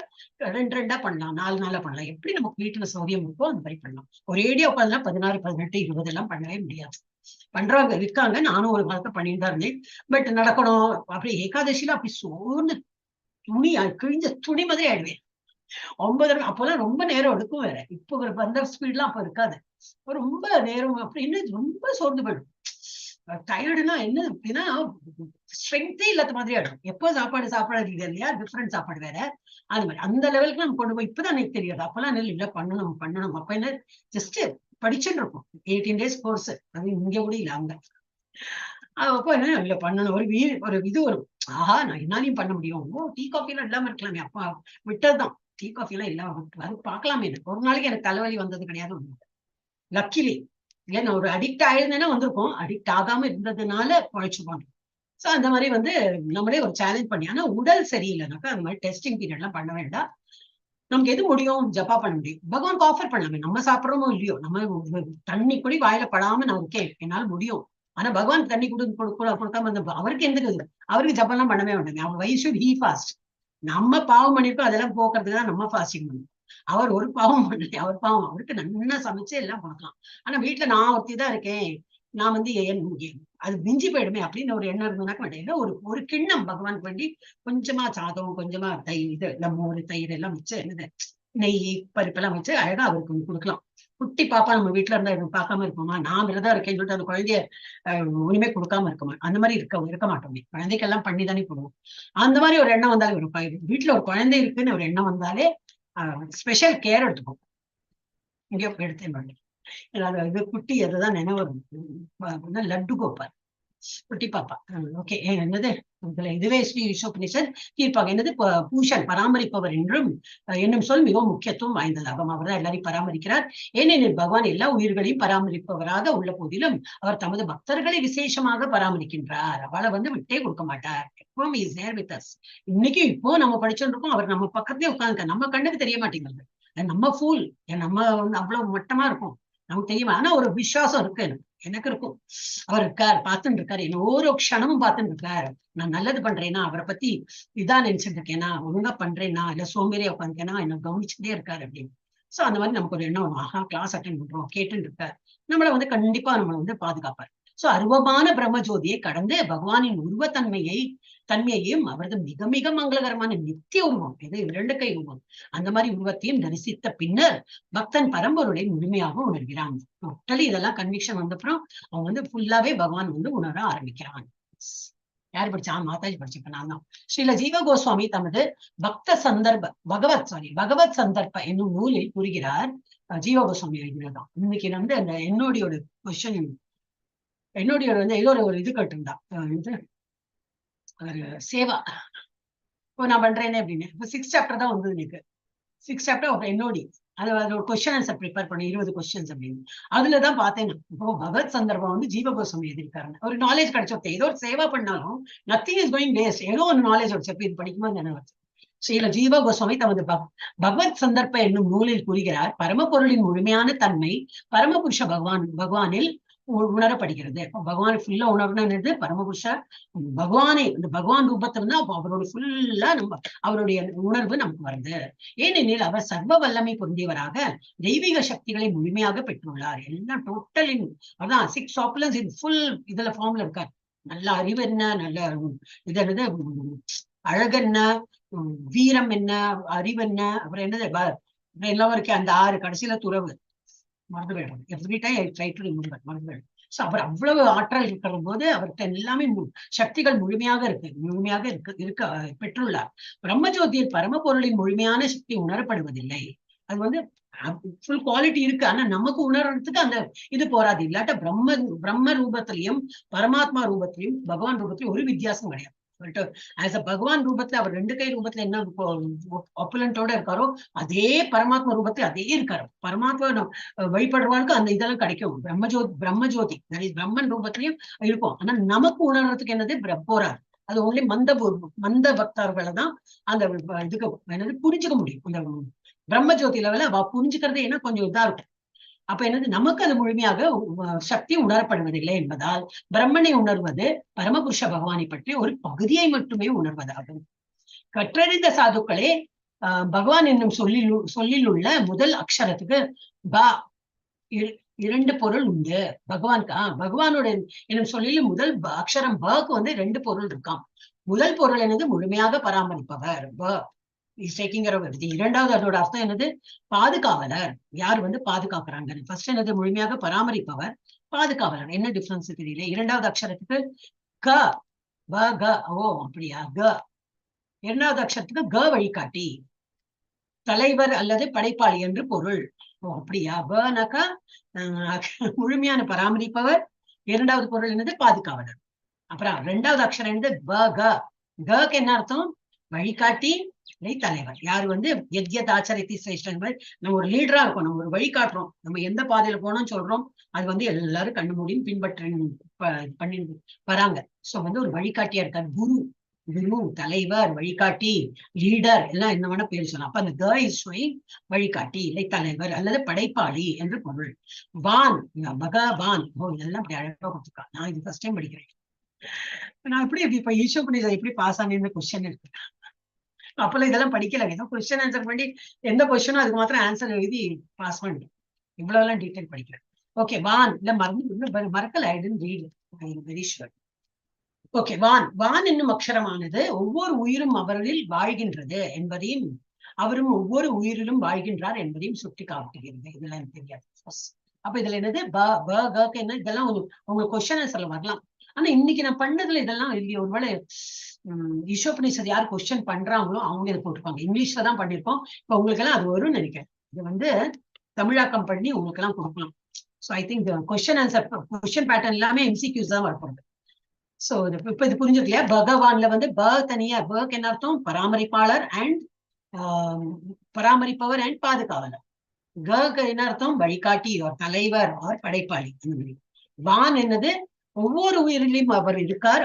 2 பண்ணலாம், 4 பண்ணலாம். எப்படி நமக்கு வீட்டுல சௌரியம் இருக்கோ அந்த மாதிரி பண்ணலாம். ஒரு ஏடியா உட்காந்துனா 16 18 20 எல்லாம் பண்ணவே முடியாது. பண்றவங்க இருக்காங்க, நானும் ஒரு காலத்தை பண்ணிட்டு தான் இருந்தேன். பட் நடக்கணும். அப்படி ஏகாதசியில அப்படி சோர்ந்து கிழிஞ்ச துணி மாதிரி ஆயிடுவேன். 9 அப்பெல்லாம் ரொம்ப நேரம் எடுக்கும் வேற. இப்போ வந்த ஸ்பீட்லாம் அப்ப இருக்காது. ரொம்ப நேரம் அப்படின்னு ரொம்ப சோர்ந்து போயிடும். டயர்டுனா என்ன அப்படின்னா ஸ்ட்ரென்த்தே இல்லாத மாதிரி ஆயிடும். எப்போ சாப்பாடு இது இல்லையா, டிஃப்ரெண்ட் சாப்பாடு வேற. அது மாதிரி அந்த லெவலுக்கு நம்ம கொண்டு போய் இப்பதான் எனக்கு தெரியாது. அப்பெல்லாம் இல்ல பண்ணணும். அப்ப என்ன ஜஸ்ட் படிச்சுட்டு இருக்கும். 18 days கோர்ஸ், அது இங்க கூட இல்ல அங்க. அப்போ என்ன இல்ல பண்ணணும், ஒரு இது வரும். ஆஹா நான் என்னாலையும் பண்ண முடியும். டீ காஃபி எல்லாம் இல்லாம இருக்கலாமே, அப்பா விட்டதுதான். டீ காஃபி எல்லாம் இல்லாம அது பார்க்கலாமே. ஒரு நாளைக்கு எனக்கு தலைவலி வந்தது கிடையாது. லக்கிலி ஏன்னா ஒரு அடிக்ட் ஆயிருந்தேன்னா வந்திருக்கும். அடிக்ட் ஆகாம இருந்ததுனால பழைச்சுப்பாங்க. சோ அந்த மாதிரி வந்து நம்மளே ஒரு சேலஞ்ச் பண்ணி, ஆனா உடல் சரியில்லைனாக்கா அந்த மாதிரி டெஸ்டிங் பீரியட் எல்லாம் பண்ண வேண்டாம். நமக்கு எது முடியும், ஜப்பா பண்ண முடியும். பகவானுக்கு ஆஃபர் பண்ணலாமே. நம்ம சாப்பிடறோமோ இல்லையோ, நம்ம தண்ணி கூட வாயில படாம நான் ஓகே என்னால முடியும். ஆனா பகவான் தண்ணி கொடுக்காம அவருக்கு எந்த அவருக்கு ஜப்பெல்லாம் பண்ணவே வேண்டாமே. அவர் வை ஷுட் ஹீ ஃபாஸ்ட். நம்ம பாவம் பண்ணிருக்கோம், அதெல்லாம் போக்குறதுக்கு தான் நம்ம ஃபாஸ்டிங் பண்ணணும். அவர் ஒரு பாவம் பண்ணல, அவர் பாவம். அவருக்கு நல்லா சமைச்சு எல்லாம் கொடுக்கலாம். ஆனா வீட்டுல நான் ஒருத்தி தான் இருக்கேன், நான் வந்து அது மிஞ்சி போயிடுமே அப்படின்னு ஒரு எண்ணம் இருந்ததுனாக்க மாட்டேன். ஒரு கிண்ணம் பகவானுக்கு வேண்டி கொஞ்சமா சாதம், கொஞ்சமா மோர் தயிர் எல்லாம் வச்சு என்னது நெய் பருப்பெல்லாம் வச்சு அழகா அவருக்கு கொடுக்கலாம். குட்டி பாப்பா நம்ம வீட்டுல இருந்தா பார்க்காம இருப்போமா, நான் விரதம் இருக்கேன்னு சொல்லிட்டு அந்த குழந்தைய ஒண்ணுமே கொடுக்காம இருக்கமா, அந்த மாதிரி இருக்க மாட்டோமே. குழந்தைக்கெல்லாம் பண்ணி தானே போடுவோம். அந்த மாதிரி ஒரு எண்ணம் வந்தாலே ஒரு வீட்டுல ஒரு குழந்தை இருக்குன்னு ஒரு எண்ணம் வந்தாலே ஸ்பெஷல் கேர் எடுத்துப்போம். இங்கே எடுத்தேன் இது குட்டி அதுதான் நினைவு லட்டு கோபால் குட்டி பாப்பா. ஓகே என்னது இதுவே ஸ்ரீ விஸ்வோபனிஷத் தீர்ப்பாக என்னது பூஷன் பராமரிப்பவர் என்னும் சொல் மிகவும் முக்கியத்துவம் வாய்ந்ததாகும். அவர் தான் எல்லாரையும் பராமரிக்கிறார். ஏனெனில் பகவான் எல்லா உயிர்களையும் பராமரிப்பவராக உள்ள போதிலும் அவர் தமது பக்தர்களை விசேஷமாக பராமரிக்கின்றார். அவளை வந்து விட்டே கொடுக்க மாட்டார். எப்பவும் இஸ் தேர் வித் அஸ். இன்னைக்கு இப்போ நம்ம படிச்சுட்டு இருக்கோம், அவர் நம்ம பக்கத்துலயே உட்காந்துக்க, நம்ம கண்ணுக்கு தெரிய மாட்டேங்குது. நம்ம ஃபூல், நம்ம வந்து அவ்வளவு மட்டமா இருக்கும், நமக்கு தெரியுமா. ஆனா ஒரு விசுவாசம் இருக்கு எனக்கு இருக்கும். அவர் இருக்கார், பார்த்துட்டு இருக்காரு, என்ன ஒரு க்ஷணமும் பார்த்துட்டு இருக்காரு. நான் நல்லது பண்றேன்னா, அவரை பத்தி இதான் நினைச்சிட்டு இருக்கேன்னா, ஒழுங்கா பண்றேன்னா, இல்ல சோம்பேறியா உட்காந்துக்கேன்னா என்ன கவனிச்சுட்டே இருக்காரு அப்படின்னு. சோ அந்த மாதிரி நமக்கு ஒரு எண்ணம், ஆஹா கிளாஸ் அட்டென்ட் பண்றோம், கேட்டுட்டு இருக்காரு, நம்மளை வந்து கண்டிப்பா நம்மளை வந்து பாதுகாப்பார். சோ அருவமான பிரம்மஜோதியை கடந்து பகவானின் உருவத்தன்மையை தன்மையையும் அவரது மிக மிக மங்களகரமான நித்திய உருவம், இது 2 கை உருவம், அந்த மாதிரி உருவத்தையும் தரிசித்த பின்னர் பக்தன் பரம்பொருளை முழுமையாக உணர்கிறான். டோட்டலி இதெல்லாம் கன்விக்ஷன் வந்தப்புறம் அவன் வந்து ஃபுல்லாவே பகவான் வந்து உணர ஆரம்பிக்கிறான். யார் படிச்சா? மாதாஜி படிச்சப்ப நான் தான். ஸ்ரீல ஜீவ கோஸ்வாமி தமது பகவத் சந்தர்ப்ப என்னும் நூலில் கூறுகிறார். ஜீவ கோஸ்வாமி எழுதினதான். இன்னைக்கு வந்து அந்த என்னுடைய கொஸ்டின், என்னுடைய வந்து ஏதோ ஒரு இது கேட்டிருந்தா, இது ஒரு சேவா இப்போ நான் பண்றேனே அப்படின்னு. இப்போ 6th சாப்டர் தான் வந்தது எனக்கு. 6th சாப்டர் என்னோடி அது ஒரு கொஸ்டின் ஆன்சர் ப்ரிப்பேர் பண்ணி 20 கொஸ்டின்ஸ் அப்படின்னு. அதுலதான் பார்த்தேன் இப்போ பகவத் சந்தர்ப்பம் வந்து ஜீவ கோஸ்வாமி எழுதியிருக்காரு. ஒரு நாலேஜ் கிடைச்சோம். ஏதோ ஒரு சேவா பண்ணாலும் நத்திங் இஸ் கோயிங் வேஸ்ட். ஏதோ ஒரு நாலேஜ் வச்சப்ப இது படிக்கும்போது என்ன வச்சு ஸ்ரீல ஜீவ கோஸ்வாமி தமது பகவத் சந்தர்ப்ப என்னும் நூலில் கூறுகிறார். பரமபொருளின் முழுமையான தன்மை பரமபுருஷ பகவானில் உணரப்படுகிறது. பகவான் ஃபுல்லா உணரணும்னு பரமபுருஷ பகவானை, இந்த பகவான் ரூபத்துல தான் அவரோட ஃபுல்லா நம்ம அவருடைய உணர்வு நமக்கு வருது. ஏனெனில் அவர் சர்வ வல்லமை பொருந்தியவராக தெய்வீக சக்திகளை முழுமையாக பெற்றுள்ளார். எல்லாம் டோட்டல் அதான் 6 ஆப்புலன்ஸ் இன் ஃபுல் இதுல ஃபார்ம்ல இருக்கார். நல்ல அறிவு என்ன, நல்ல இது என்னது அழகு என்ன, வீரம் என்ன, அறிவு என்ன, அப்புறம் என்னது எல்லாம் இருக்கு. அந்த 6 கடைசியில துறவு மறந்து போயிடும். Every time I try to remember, மறந்து போயிடும். சோ அவர் அவ்வளவு ஆற்றல் இருக்கிற போது அவர்கிட்ட எல்லாமே சக்திகள் முழுமையாக இருக்க பெற்றுள்ளார். பிரம்மஜோதியில் பரமபொருளின் முழுமையான சக்தி உணரப்படுவதில்லை. அது வந்து ஃபுல் குவாலிட்டி இருக்கு, ஆனா நமக்கு உணர்றதுக்கு அந்த இது போராது. இல்லாட்ட பிரம்ம ரூபத்திலையும் பரமாத்மா ரூபத்திலையும் பகவான் ரூபத்திலையும் ஒரு வித்தியாசம் கிடையாது. ஆஸ் அ பகவான் ரூபத்துல அவர் 2 கை ரூபத்துல என்ன ஆப்புலண்டோட இருக்காரோ அதே பரமாத்மா ரூபத்துல அதே இருக்காரு. பரமாத்மா வழிபடுறவாளுக்கு அந்த இதெல்லாம் கிடைக்கும். பிரம்மஜோதி பிரம்மன் ரூபத்திலையும் இருக்கும். ஆனா நமக்கு உணர்றதுக்கு என்னது போராது. அது ஒன்லி மந்த பக்தர்களை தான் அந்த இதுக்கு என்னது புரிஞ்சுக்க முடியும். அந்த பிரம்மஜோதி லெவல அவ புரிஞ்சுக்கிறது என்ன கொஞ்சம் இதா இருக்கும். அப்ப என்னது நமக்கு அது முழுமையாக சக்தி உணரப்படுவதில்லை என்பதால் பிரம்மனை உணர்வது பரமபுருஷ பகவானை பற்றி ஒரு பகுதியை மட்டுமே உணர்வதாகும். கற்றறிந்த சாதுக்களே பகவான் என்னும் சொல்லில் உள்ள முதல் அக்ஷரத்துக்கு பா 2 பொருள் உண்டு. பகவானோட என்னும் சொல்லில் முதல் அக்ஷரம் பாக்கு வந்து 2 பொருள் இருக்காம். முதல் பொருள் என்னது முழுமையாக பராமரிப்பவர், is taking care of everything. இரண்டாவது அதோட அர்த்தம் என்னது? பாதுகாவலர். யார் வந்து பாதுகாக்கிறாங்க. ஃபர்ஸ்ட் என்னது? முழுமையாக பராமரிப்பவர், பாதுகாவலர். என்ன டிஃபரன்ஸ் தெரியல. இரண்டாவது அக்ஷரத்துக்கு க ஓ அப்படியா க. இரண்டாவது அக்ஷரத்துக்கு க வழிகாட்டி, தலைவர் அல்லது படைப்பாளி என்று பொருள். ஓ அப்படியா. பனாக்கா முழுமையான பராமரிப்பவர். இரண்டாவது பொருள் என்னது? பாதுகாவலர். அப்புறம் 2வது அக்ஷரம் என்னது? க்கு என்ன அர்த்தம்? வழிகாட்டி, தலைவர். யாரு வந்து யத்யத் ஆச்சரித்தி சிரேஷ்டன். நம்ம ஒரு லீடரா இருக்கோம், நம்ம ஒரு வழிகாட்டுறோம், நம்ம எந்த பாதையில போனோம்னு சொல்றோம், அது வந்து எல்லாரும் கண்ணு மூடியும் பண்ணி வராங்க. சோ வந்து ஒரு வழிகாட்டியா இருக்காரு. குரு, தலைவர், வழிகாட்டி, லீடர் எல்லாம் என்ன வேணா பேர் சொல்லலாம். அப்ப அந்த வழிகாட்டி, இல்லை தலைவர் அல்லது படைப்பாளி என்று பொருள். வான், பகவான். இதெல்லாம் அப்படி அழகா கொடுத்துருக்கா. நான் இது ஃபர்ஸ்ட் டைம் படிக்கிறேன். நான் எப்படி இப்ப ஈஸ்வரன் எப்படி பாஸ் ஆனேன்னு கொஸ்டின் இருக்கு. அப்பெல்லாம் இதெல்லாம் படிக்கல. ஏதோ கொஸ்டின் ஆன்சர் பண்ணி எந்த கொஸ்டினும் அதுக்கு மாத்திரம் ஆன்சர் எழுதி பாஸ் பண்ணிட்டேன். இவ்வளவு எல்லாம் டீடைல் படிக்கிறேன். ஓகே. வான் இல்ல மறக்கல. I didn't read. I am very sure. Okay. வான் என்னும் அக்ஷரமானது ஒவ்வொரு உயிரும் அவரில் வாழ்கின்றது என்பதையும், அவரும் ஒவ்வொரு உயிரிலும் வாழ்கின்றார் என்பதையும் சுட்டி காட்டுகிறது. இதெல்லாம் எனக்கு தெரியாது. அப்ப இதுல என்னது? என்ன இதெல்லாம் உங்க கொஸ்டின் ஆன்சர்ல வரலாம். ஆனா இன்னைக்கு நான் பண்ணதுல இதெல்லாம் இல்லையா? ஒருவேளை ஈஷோபனிஷத் யார் கொஸ்டின் பண்றாங்களோ அவங்க இதை போட்டிருப்பாங்க. இங்கிலீஷ்ல தான் பண்ணிருக்கோம். இப்ப உங்களுக்கு எல்லாம் அது வரும்னு நினைக்கிறேன். இது வந்து தமிழாக்கம் பண்ணி உங்களுக்கு எல்லாம் கொடுக்கலாம். So I think question answer question pattern எல்லாமே எம்சிக்யூஸ் தான் வரப்போகுது. சோ இப்ப இது புரிஞ்சது இல்லையா? பகவான்ல வந்து தனியா பக் என்ன அர்த்தம்? பராமரிப்பாளர் அண்ட் பராமரிப்பவர் அண்ட் பாதுகாவலர். க என்ன அர்த்தம்? வழிகாட்டி ஒரு தலைவர் ஒரு படைப்பாளி. வான் என்னது? ஒவ்வொரு உயிரிலையும் அவர் இருக்கார்.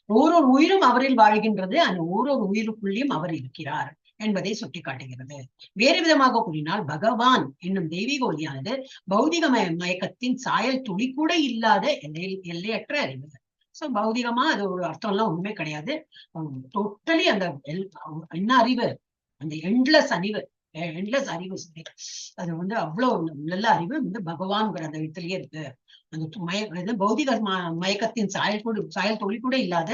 ஒவ்வொரு உயிரும் அவரில் வாழ்கின்றது. அந்த ஒவ்வொரு உயிருக்குள்ளேயும் அவர் இருக்கிறார் என்பதை சுட்டிக்காட்டுகிறது. வேறு விதமாக கூறினால் பகவான் என்னும் தெய்வீக ஒளியானது பௌதிக மயக்கத்தின் சாயல் துளி கூட இல்லாத எல்லையற்ற அறிவு. சோ பௌதிகமா அது ஒரு அர்த்தம் எல்லாம் ஒண்ணுமே கிடையாது. டோட்டலி அந்த என்ன அறிவு? அந்த எண்ட்லெஸ் அறிவு. எண்ட்லெஸ் அறிவு சொல்லி அது வந்து அவ்வளவு நல்ல அறிவு வந்து பகவான்ங்கிற அந்த இடத்துலயே இருக்கு. அந்த பௌதிக மயக்கத்தின் சாயல் துளி கூட இல்லாத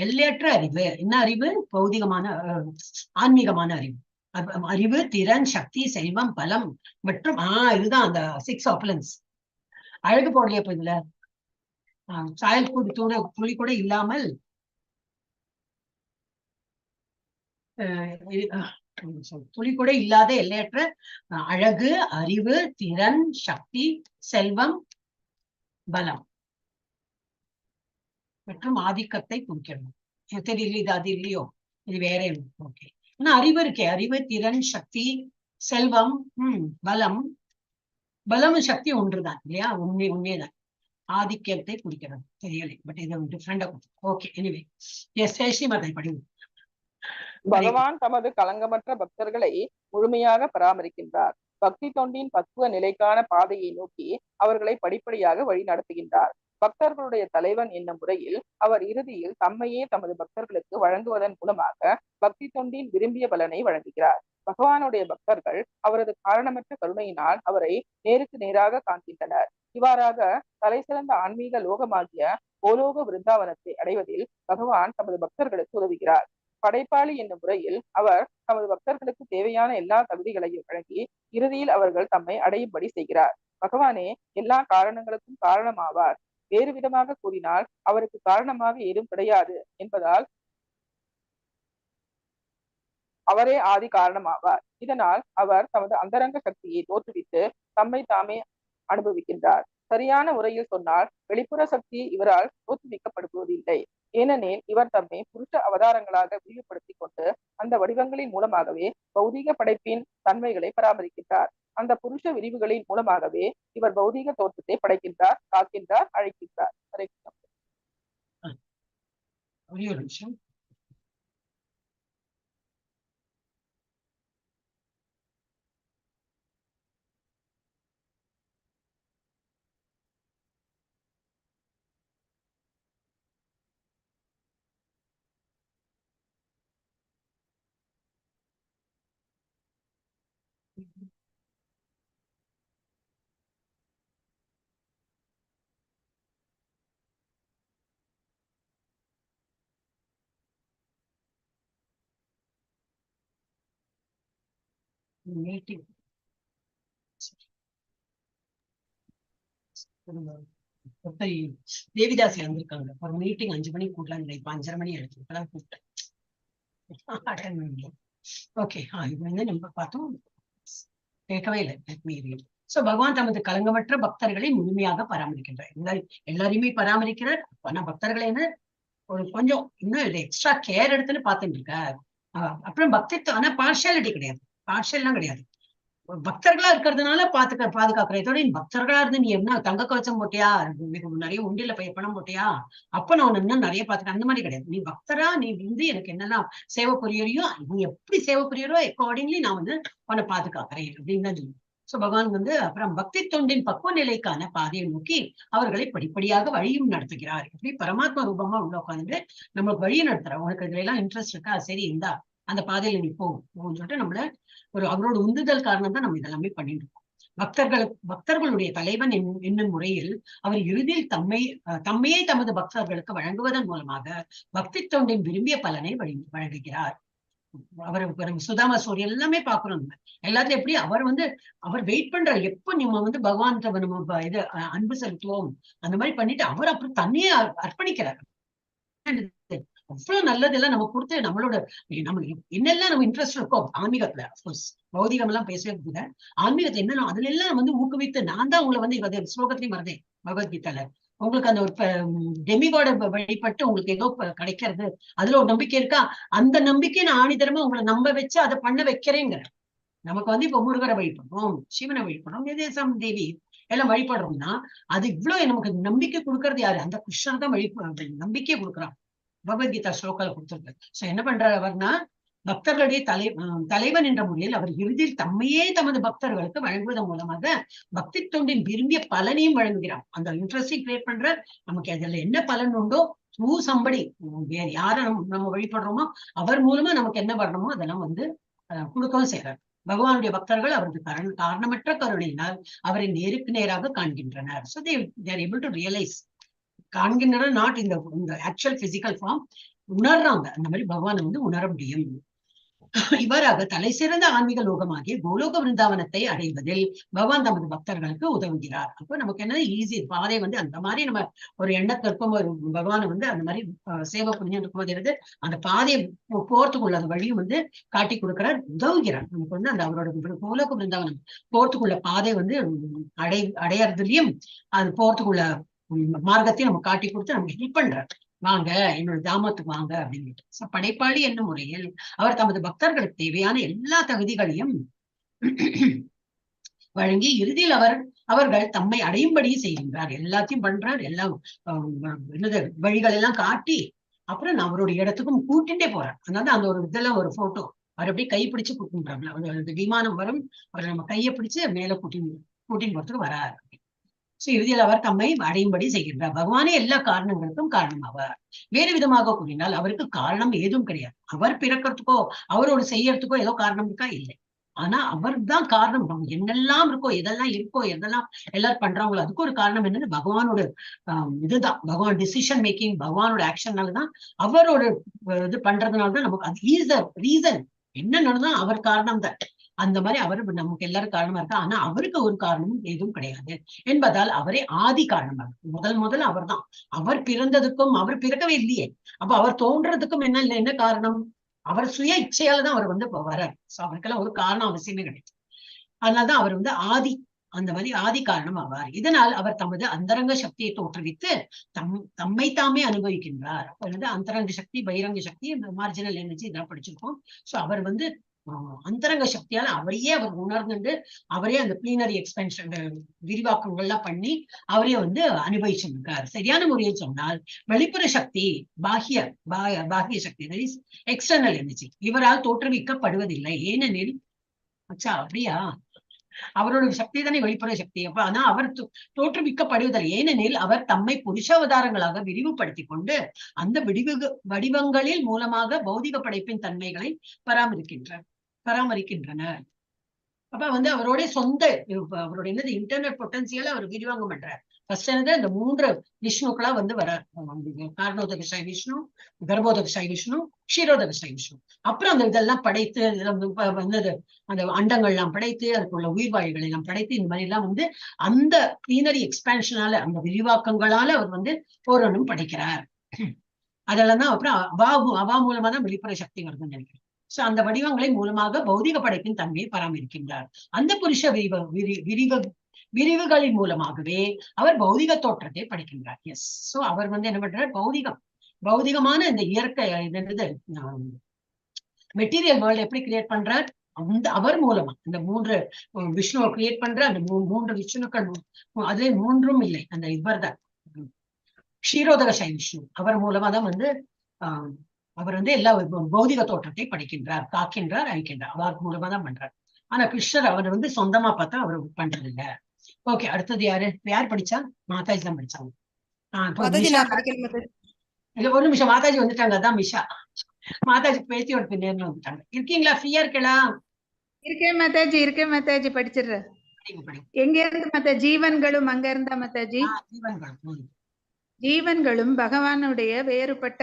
எல்லையற்ற அறிவு. என்ன அறிவு? பௌதிகமான ஆன்மீகமான அறிவு. அறிவு, திறன், சக்தி, செல்வம், பலம் மற்றும் இதுதான் அந்த 6 ஆப்பலன்ஸ். அழகு போடலையே இப்ப இதுல சாயல் துளி கூட இல்லாமல் துளி கூட இல்லாத எல்லையற்ற அழகு, அறிவு, திறன், சக்தி, செல்வம், பலம் மற்றும் ஆதிக்கத்தை குறிக்கணும். தெரியல, இது அது இல்லையோ, இது வேற. ஓகே, ஆனா அறிவு இருக்கே, அறிவு, திறன், சக்தி, செல்வம், பலம். பலமும் சக்தி ஒன்றுதான் இல்லையா? உண்மைதான். ஆதிக்கத்தை குறிக்கிறது. தெரியலை, பட் இது டிஃப்ரெண்டா. ஓகே, எனிவே எஸ் ஸ்ரீமதி படிவு. பகவான் தமது களங்கமற்ற பக்தர்களை முழுமையாக பராமரிக்கின்றார். பக்தி தொண்டின் பக்குவ நிலைக்கான பாதையை நோக்கி அவர்களை படிப்படியாக வழி நடத்துகின்றார். பக்தர்களுடைய தலைவன் என்னும் முறையில் அவர் இறுதியில் தம்மையே தமது பக்தர்களுக்கு வழங்குவதன் மூலமாக பக்தி தொண்டின் விரும்பிய பலனை வழங்குகிறார். பகவானுடைய பக்தர்கள் அவரது காரணமற்ற கருணையினால் அவரை நேருக்கு நேராக காண்கின்றனர். இவ்வாறாக தலை சிறந்த ஆன்மீக லோகமாகிய கோலோக விருந்தாவனத்தை அடைவதில் பகவான் தமது பக்தர்களுக்கு உதவுகிறார். படைப்பாளி என்னும் முறையில் அவர் தமது பக்தர்களுக்கு தேவையான எல்லா தகுதிகளையும் வழங்கி இறுதியில் அவர்கள் தம்மை அடையும்படி செய்கிறார். பகவானே எல்லா காரணங்களுக்கும் காரணமாவார். வேறு விதமாக கூறினால் அவருக்கு காரணமாக ஏதும் கிடையாது என்பதால் அவரே ஆதி காரணமாவார். இதனால் அவர் தமது அந்தரங்க சக்தியை தோற்றுவித்து தம்மை தாமே அனுபவிக்கின்றார். சரியான முறையில் சொன்னால் வெளிப்புற சக்தி இவரால் தோற்றுவிக்கப்படுவதில்லை. ஏனெனில் இவர் தம்மை புருஷ அவதாரங்களாக விரிவுபடுத்திக் கொண்டு அந்த வடிவங்களின் மூலமாகவே பௌதிக படைப்பின் தன்மைகளை பராமரிக்கின்றார். அந்த புருஷ விரிவுகளின் மூலமாகவே இவர் பௌதிக தோற்றத்தை படைக்கின்றார், காக்கின்றார், அழைக்கின்றார். ஒரே ஒரு நிமிஷம். மீட்டிங் தேவிதாசி வந்திருக்காங்க. ஒரு மீட்டிங் 5 மணிக்கு கூட்டலாம். இப்ப 5:30 மணி ஆயிடுச்சு. இப்பதான் கூப்பிட்டேன். ஓகே, இது வந்து நம்ம பார்த்தோம், கேட்கவே இல்லை. சோ பகவான் தமது கலங்கமற்ற பக்தர்களை முழுமையாக பராமரிக்கின்றார். எல்லாரையுமே பராமரிக்கிறார். ஆனா பக்தர்களை ஒரு கொஞ்சம் இன்னும் எக்ஸ்ட்ரா கேர் எடுத்துன்னு பார்த்துட்டு இருக்கார். அப்புறம் பக்தித்துவம், ஆனா பார்ஷியாலிட்டி கிடையாது, பார்ஷியல்லாம் கிடையாது. பக்தர்களா இருக்கிறதுனால பாதுகாக்கிற. இதோட பக்தர்களா இருந்து நீ என்ன தங்க கவச்சம் போட்டியா, நிறைய உண்டியில பணம் போட்டியா, அப்ப நான் இன்னும் நிறைய பாத்துக்க, அந்த மாதிரி கிடையாது. நீ பக்தரா, நீ வந்து எனக்கு என்னெல்லாம் சேவை புரியறியோ, நீ எப்படி சேவை புரியறோ அக்கார்டிங்லி நான் வந்து உன்னை பாதுகாக்கிறேன் அப்படின்னு தான் சொல்லுவேன். சோ பகவான் வந்து அப்புறம் பக்தி தொண்டின் பக்குவ நிலைக்கான பாதையை நோக்கி அவர்களை படிப்படியாக வழியும் நடத்துகிறார். இப்படி பரமாத்மா ரூபமா உள்ள உட்காந்துட்டு நம்மளுக்கு வழியை நடத்துறார். உனக்கு இதுல எல்லாம் இன்ட்ரெஸ்ட் இருக்கா, சரி இந்தா அந்த பாதையில நீ போன்னு சொல்லிட்டு நம்மள அவரோட உந்துதல் காரணம் தான் நம்ம இதெல்லாமே பண்ணிட்டு இருக்கோம். பக்தர்களுடைய தலைவன் என்னும் முறையில் அவர் இறுதியில் தம்மையே தமது பக்தர்களுக்கு வழங்குவதன் மூலமாக பக்தி தொண்டின் விரும்பிய பலனை வழங்குகிறார். அவர் சுதாமா ஸ்டோரி எல்லாமே பாக்குறோம். எல்லாத்தையும் எப்படி அவர் வெயிட் பண்றாரு, எப்ப நம்ம வந்து பகவான் நம்ம இது அன்பு செலுத்துவோம் அந்த மாதிரி பண்ணிட்டு அவர் அப்புறம் தன்னையே அர்ப்பணிக்கிறார். அவ்வளவு நல்லதெல்லாம் நம்ம கொடுத்து நம்மளோட என்னெல்லாம் நம்ம இன்ட்ரெஸ்ட் இருக்கோ ஆன்மீகத்துல, அப்கோர்ஸ் பௌதிகம் எல்லாம் பேசவே கூட ஆன்மீகத்தை என்னென்ன அதுல எல்லாம் வந்து ஊக்குவித்து, நான் தான் உங்களை வந்து ஸ்லோகத்திலையும் வருதேன் பகவத்கீதால, உங்களுக்கு அந்த ஒரு டெமிகாட வழிபட்டு உங்களுக்கு ஏதோ கிடைக்கிறது அதுல ஒரு நம்பிக்கை இருக்கா, அந்த நம்பிக்கை நான் ஆணிதரமா உங்களை நம்ப வச்சு அதை பண்ண வைக்கிறேங்கிற. நமக்கு வந்து இப்ப முருகரை வழிபடுறோம், சிவனை வழிபடுறோம், எதேசம் தேவி எல்லாம் வழிபடுறோம்னா அது இவ்வளவு நமக்கு நம்பிக்கை கொடுக்கறது யாரு? அந்த கிருஷ்ணன் தான் நம்பிக்கை கொடுக்குறான். பகவத்கீதா ஸ்லோகால கொடுத்திருக்காரு. சோ என்ன பண்றாரு அவர்னா, பக்தர்களுடைய தலைவன் என்ற முறையில் அவர் இறுதியில் தம்மையே தமது பக்தர்களுக்கு வழங்குவதன் மூலமாக பக்தி தொண்டின் விரும்பிய பலனையும் வழங்குகிறார். அந்த இன்ட்ரெஸ்டிங் கிரியேட் பண்ற, நமக்கு அதுல என்ன பலன் உண்டோ சம்படி வேற யார நம்ம வழிபடுறோமோ அவர் மூலமா நமக்கு என்ன வரணுமோ அதெல்லாம் வந்து கொடுக்கவும் செய்யறாரு. பகவானுடைய பக்தர்கள் அவரது காரணமற்ற கருணையினால் அவரை நேருக்கு நேராக காண்கின்றனர். So they are able to realize, காண்கின்றனர் நாட் இந்த ஆக்சுவல் பிசிக்கல் ஃபார்ம், உணர்றாங்க. அந்த மாதிரி பகவானை வந்து உணர முடியும். இவ்வாறாக தலை சிறந்த ஆன்மீக லோகமாகிய கோலோக விருந்தாவனத்தை அடைவதில் பகவான் தமது பக்தர்களுக்கு உதவுகிறார். அப்போ நமக்கு என்ன ஈஸி பாதை வந்து அந்த மாதிரி நம்ம ஒரு எண்ணத்தை இருக்கும் ஒரு பகவானை வந்து அந்த மாதிரி சேவை புரிஞ்சு இருக்கும்போது அந்த பாதையை போறதுக்குள்ள அந்த வழியும் வந்து காட்டி கொடுக்கிறார், உதவுகிறார். நமக்கு வந்து அந்த அவரோட கோலோக விருந்தாவனம் போறதுக்குள்ள பாதை வந்து அடையறதுலயும் அது போறதுக்குள்ள மார்க்கத்தையும் நம்ம காட்டி கொடுத்து நமக்கு ஹெல்ப் பண்றார். வாங்க என்னோட தாமத்துக்கு வாங்க அப்படின்னு. படைப்பாளி என்னும் முறையில் அவர் தமது பக்தர்களுக்கு தேவையான எல்லா தகுதிகளையும் வழங்கி இறுதியில் அவர்கள் தம்மை அடையும்படி செய்கின்றார். எல்லாத்தையும் பண்றார், எல்லாம் என்னது வழிகள் எல்லாம் காட்டி அப்புறம் நான் அவருடைய இடத்துக்கும் கூட்டிகிட்டே போறார். அதனால அந்த ஒரு இதெல்லாம் ஒரு போட்டோ அவர் அப்படியே கை பிடிச்சு கூட்டின்றாங்க. விமானம் வரும், அவரை நம்ம கையை பிடிச்சு மேல கூட்டின்னு போறதுக்கு வராரு. இறுதியில் அவர் தம்மை அடையும்படி செய்கின்றார். பகவானே எல்லா காரணங்களுக்கும் காரணமாவார். வேறு விதமாக கூறினால் அவருக்கு காரணம் ஏதும் கிடையாது. அவர் பிறக்கிறதுக்கோ அவரோட செய்யறதுக்கோ ஏதோ காரணம் இருக்கா? இல்லை. ஆனா அவர் தான் காரணம். நம்ம என்னெல்லாம் இருக்கோ, எதெல்லாம் இருக்கோ, எதெல்லாம் எல்லாரும் பண்றாங்களோ அதுக்கு ஒரு காரணம் என்னன்னு பகவானோட இதுதான். பகவான் டிசிஷன் மேக்கிங், பகவானோட ஆக்ஷன்னாலதான், அவரோட இது பண்றதுனாலதான் நமக்கு அது இஸ் த ரீசன். என்ன நடந்தா அவர் காரணம் தான். அந்த மாதிரி அவர் நமக்கு எல்லாரும் காரணமா இருக்கா. ஆனா அவருக்கு ஒரு காரணமும் எதுவும் கிடையாது என்பதால் அவரே ஆதி காரணமாக. முதல்ல அவர் தான். அவர் பிறந்ததுக்கும் அவர் பிறக்கவே இல்லையே. அப்ப அவர் தோன்றதுக்கும் என்ன காரணம்? அவர் சுய இச்சையாலதான் அவர் வந்து வர்றார். அவருக்கெல்லாம் ஒரு காரணம் அவசியமே கிடையாது. அதனாலதான் அவர் வந்து ஆதி, அந்த மாதிரி ஆதி காரணம் ஆவார். இதனால் அவர் தமது அந்தரங்க சக்தியை தோற்றுவித்து தம்மை தாமே அனுபவிக்கின்றார். அப்ப வந்து அந்தரங்க சக்தி, பகிரங்க சக்தி, மார்ஜினல் எனர்ஜி இதெல்லாம் படிச்சிருக்கோம். சோ அவர் வந்து அந்தரங்க சக்தியால அவரையே அவர் உணர்ந்துட்டு அவரே அந்த பிளீனரி எக்ஸ்பென்ஷன் விரிவாக்கங்கள்லாம் பண்ணி அவரே வந்து அனுபவிச்சிருக்கார். சரியான முறையில் சொன்னால் வெளிப்புற சக்தி, பாகிய சக்தி, எக்ஸ்டர்னல் எனர்ஜி இவரால் தோற்றுவிக்கப்படுவதில்லை. ஏனெனில் அப்படியா, அவரோட சக்தி தானே வெளிப்புற சக்தி. அப்ப ஆனா அவர் தோற்றுவிக்கப்படுவதில்லை. ஏனெனில் அவர் தம்மை புருஷ அவதாரங்களாக விரிவுபடுத்தி கொண்டு அந்த வடிவங்களில் மூலமாக பௌதிக படைப்பின் தன்மைகளை பராமரிக்கின்றனர். அப்ப வந்து அவரோட சொந்த அவரோட என்னது இன்டர்னல் பொட்டன்சியல் அவர் விரிவாங்கம் பண்றார். ஃபர்ஸ்ட் என்னது இந்த 3 விஷ்ணுக்களா வந்து வர்றார். காரணோதகசாய் விஷ்ணு, கர்ப்போதகசாய் விஷ்ணு, க்ஷீரோதகசாய் விஷ்ணு. அப்புறம் அந்த இதெல்லாம் படைத்து வந்தது அந்த அண்டங்கள்லாம் படைத்து அதுக்குள்ள உயிர்வாயுகள் எல்லாம் படைத்து இந்த மாதிரி எல்லாம் வந்து அந்த பிளீனரி எக்ஸ்பான்ஷனால அந்த விரிவாக்கங்களால அவர் வந்து ஓரொன்னும் படைக்கிறார். அதெல்லாம் தான் அப்புறம் அவா மூலமா தான் வெளிப்புற சக்தி வருதுன்னு நினைக்கிறேன். சோ அந்த வடிவங்களை மூலமாக பௌதிக படைப்பின் தன்மையை பராமரிக்கின்றார். அந்த புருஷ விரிவுகளின் மூலமாகவே அவர் பௌதிக தோற்றத்தை படைக்கின்றார். எஸ். சோ அவர் வந்து என்ன பண்றார்? பௌதிகமான இந்த இயற்கை என்னது மெட்டீரியல் வேர்ல்டு எப்படி கிரியேட் பண்றார்? அந்த அவர் மூலமா இந்த 3 விஷ்ணுவை கிரியேட் பண்ற அந்த 3 விஷ்ணுக்கள், அது 3ம் இல்லை, அந்த இவர்தான் க்ஷீரோதகசாய் விஷ்ணு. அவர் மூலமா தான் வந்து அவர் வந்து எல்லா பௌதிக தோற்றத்தை படைக்கின்றார், காக்கின்றார், அழிக்கின்றார். அவர் மூலமா தான் பண்றார். ஆனா கிருஷ்ணர் அவர் வந்து சொந்தமா பார்த்தா அவர் பண்றது இல்ல. ஓகே, அடுத்தது யார் படிச்சா? மாதாஜி தான் படிச்சாங்க. இல்ல ஒரு நிமிஷம், மாதாஜி வந்துட்டாங்க. அதான் மிஷா. மாதாஜி பேத்தியோட பின்னேர்ல வந்துட்டாங்க. இருக்கீங்களா? ஃப்ரீயா இருக்கலாம்? இருக்கேன் மாதாஜி படிச்சிடுறேன். எங்க இருந்து மாதா? ஜீவன்களும் அங்க இருந்தா மாதாஜி? ஜீவன்களும் ஜீவன்களும் பகவானுடைய வேறுபட்ட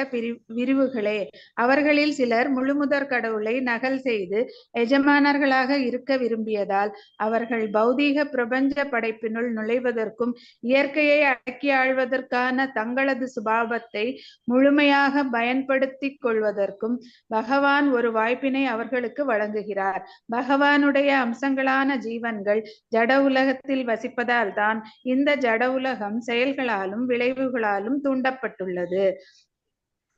விரிவுகளே. அவர்களில் சிலர் முழுமுதற் கடவுளை நகல் செய்து எஜமானர்களாக இருக்க விரும்பியதால் அவர்கள் பௌதீக பிரபஞ்ச படைப்பினுள் நுழைவதற்கும் இயற்கையை அடக்கி ஆழ்வதற்கான தங்களது சுபாவத்தை முழுமையாக பயன்படுத்திக் கொள்வதற்கும் பகவான் ஒரு வாய்ப்பினை அவர்களுக்கு வழங்குகிறார். பகவானுடைய அம்சங்களான ஜீவன்கள் ஜட உலகத்தில் வசிப்பதால் தான் இந்த ஜட உலகம் செயல்களாலும் விளைவுகளாலும் தூண்டப்பட்டுள்ளது.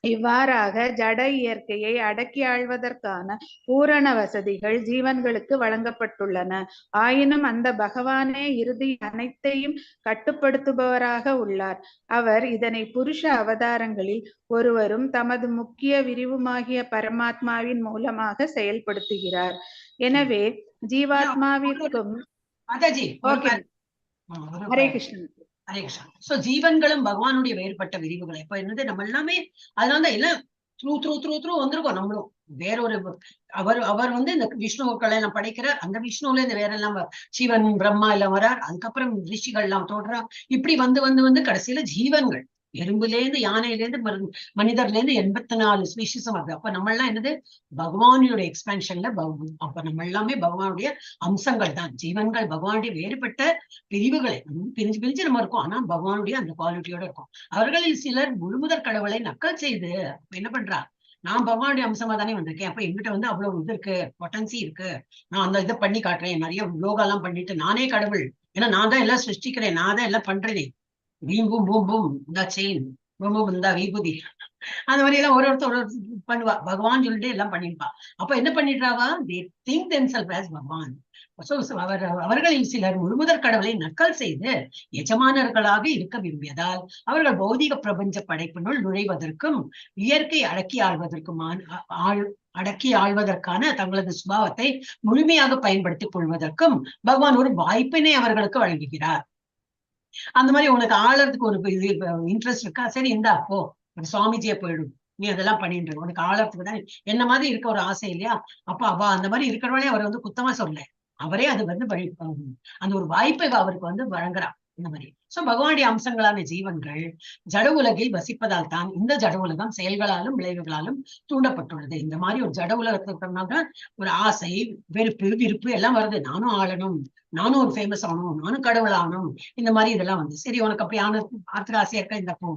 இவ்வாறாக ஜட இயற்கையை அடக்கி ஆழ்வதற்கான பூரண வசதிகள் ஜீவன்களுக்கு வழங்கப்பட்டுள்ளன. ஆயினும் அந்த பகவானே இறுதி அனைத்தையும் கட்டுப்படுத்துபவராக உள்ளார். அவர் இதனை புருஷ அவதாரங்களில் ஒருவரும் தமது முக்கிய விரிவுமாகிய பரமாத்மாவின் மூலமாக செயல்படுத்துகிறார். எனவே ஜீவாத்மாவிற்கும் ஹரே கிருஷ்ணன். ஹரே கிருஷ்ணா. சோ ஜீவன்களும் பகவானுடைய வேறுபட்ட விரிவுகளை இப்ப என்னது நம்ம எல்லாமே அதனாலதான் எல்லாம் த்ரூ வந்திருக்கோம் நம்மளும். வேற ஒரு அவர் வந்து இந்த விஷ்ணுக்களை எல்லாம் படைக்கிறார். அந்த விஷ்ணுல இந்த வேற எல்லாம் சிவன் பிரம்மா எல்லாம் வரார். அதுக்கப்புறம் ரிஷிகள் எல்லாம் தோன்றா. இப்படி வந்து கடைசியில ஜீவன்கள் எறும்புல இருந்து யானையில இருந்து மனிதர்ல இருந்து 84 ஸ்பீஷிஸும் வருது. அப்ப நம்ம எல்லாம் என்னது பகவானுடைய எக்ஸ்பென்ஷன்ல அப்ப நம்ம எல்லாமே பகவானுடைய அம்சங்கள் தான். ஜீவன்கள் பகவானுடைய வேறுபட்ட பிரிவுகளை பிரிஞ்சு நம்ம இருக்கோம். ஆனா பகவானுடைய அந்த குவாலிட்டியோட இருக்கும். அவர்களில் சிலர் முழுமுதற் கடவுளை நக்கல் செய்து என்ன பண்றா, நான் பகவானுடைய அம்சமா தானே வந்திருக்கேன், அப்ப எங்கிட்ட வந்து அவ்வளவு இது இருக்கு, பொட்டன்சி இருக்கு, நான் அந்த இதை பண்ணி காட்டுறேன், நிறைய யோகா எல்லாம் பண்ணிட்டு நானே கடவுள், ஏன்னா நான் தான் எல்லாம் சிருஷ்டிக்கிறேன், நான் தான் எல்லாம் பண்றேனே, பூம் பூம் பூம் பூம் இந்த செயின் பூம் பூம் இந்த விபூதி, அந்த மாதிரி எல்லாம் ஒரு பண்ணுவா. பகவான் சொல்லிட்டு எல்லாம் பண்ணிருப்பா. அப்ப என்ன பண்ணிடுறாவா, they think themselves as பகவான். அவர்களில் சிலர் முழுமுதற் கடவுளை நக்கல் செய்து எஜமானர்களாக இருக்க விரும்பியதால் அவர்கள் பௌதிக பிரபஞ்ச படைப்பினுள் நுழைவதற்கும் இயற்கை அடக்கி ஆள்வதற்கான தங்களது சுபாவத்தை முழுமையாக பயன்படுத்திக் கொள்வதற்கும் பகவான் ஒரு வாய்ப்பினை அவர்களுக்கு வழங்குகிறார். அந்த மாதிரி உனக்கு ஆளறதுக்கு ஒரு இன்ட்ரெஸ்ட் இருக்கா, சரி இந்தா போ, சுவாமிஜியை போயிடும், நீ அதெல்லாம் பண்ணிட்டு உனக்கு ஆளறதுக்கு தான் என்ன மாதிரி இருக்க ஒரு ஆசை இல்லையா. அப்ப அவ அந்த மாதிரி இருக்கிறவளே அவர் வந்து குத்தமா சொல்ல, அவரே அது வந்து அந்த ஒரு வாய்ப்பை அவருக்கு வந்து வழங்குறான் இந்த மாதிரி. சோ பகவானுடைய அம்சங்களான ஜீவன்கள் ஜட உலகில் வசிப்பதால் தான் இந்த ஜட உலகம் செயல்களாலும் விளைவுகளாலும் தூண்டப்பட்டுள்ளது. இந்த மாதிரி ஒரு ஜட உலகத்துக்கு ஒரு ஆசை, வெறுப்பு, விருப்பு எல்லாம் வருது. நானும் ஆளணும், நானும் ஒரு ஃபேமஸ் ஆகணும், நானும் கடவுள் ஆகணும், இந்த மாதிரி இதெல்லாம் வந்து சரி உனக்கு அப்படி ஆத்திர ஆசையா இருக்க, இந்த போ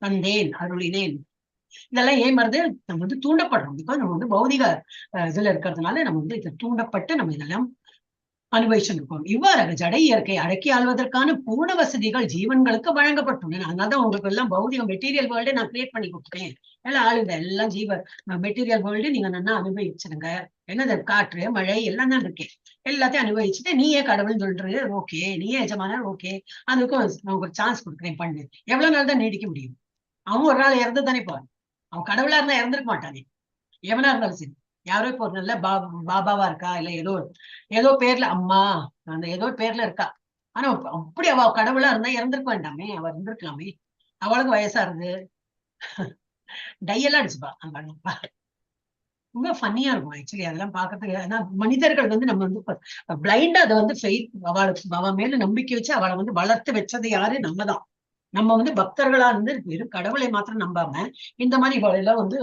தந்தேன் அருளினேன், இதெல்லாம் ஏன் வருது, நம்ம வந்து தூண்டப்படுறோம். பிகாஸ் நம்ம வந்து பௌதிக இதுல இருக்கிறதுனால நம்ம வந்து இதை தூண்டப்பட்டு நம்ம இதெல்லாம் அனுபவிச்சிருக்கோம். இவ்வாறாக ஜட இயற்கை அடக்கி ஆள்வதற்கான பூர்ண வசதிகள் ஜீவன்களுக்கு வழங்கப்பட்டுள்ளன. அதனாலதான் உங்களுக்கு எல்லாம் பௌதிக மெட்டீரியல் வேர்ல்டு நான் கிரியேட் பண்ணி கொடுத்துட்டேன், எல்லாம் ஆளுங்க எல்லாம் மெட்டீரியல் வேர்ல்டு நீங்க நல்லா அனுபவிச்சிருங்க, என்னது காற்று மழை எல்லாம் தான் இருக்கேன், எல்லாத்தையும் அனுபவிச்சுட்டு நீயே கடவுள் சொல்றது ஓகே, நீயே எஜமான ஓகே, அதுக்கும் நான் ஒரு சான்ஸ் கொடுக்குறேன் பண்ணு. எவ்வளவு நாள் தான் நீடிக்க முடியும்? அவன் ஒரு நாள் இறந்து தானே போவான். அவன் கடவுளா இருந்தா இறந்துருக்க மாட்டானே, எவனா இருந்தாலும் சரி. யாரோ இப்போ ஒரு நல்ல பாபாவா இருக்கா, இல்ல ஏதோ பேர்ல அம்மா அந்த ஏதோ பேர்ல இருக்கா, ஆனா அப்படி அவ கடவுளா இருந்தா இறந்துருக்க வேண்டாமே, அவ இருந்திருக்கலாமே. அவளுக்கு வயசா இருந்து டையெல்லாம் அடிச்சுப்பா. அங்க ரொம்ப ஃபன்னியா இருக்கும் ஆக்சுவலி அதெல்லாம் பாக்கிறதுக்கு. ஆனா மனிதர்கள் வந்து நம்ம வந்து பிளைண்டா அதை வந்து அவ மேல நம்பிக்கை வச்சு அவளை வந்து வளர்த்து வச்சது யாரு, நம்மதான். நம்ம வந்து பக்தர்களா இருந்து வெறும் கடவுளை மாத்திரம் நம்பாம இந்த மாதிரி இவளெல்லாம் வந்து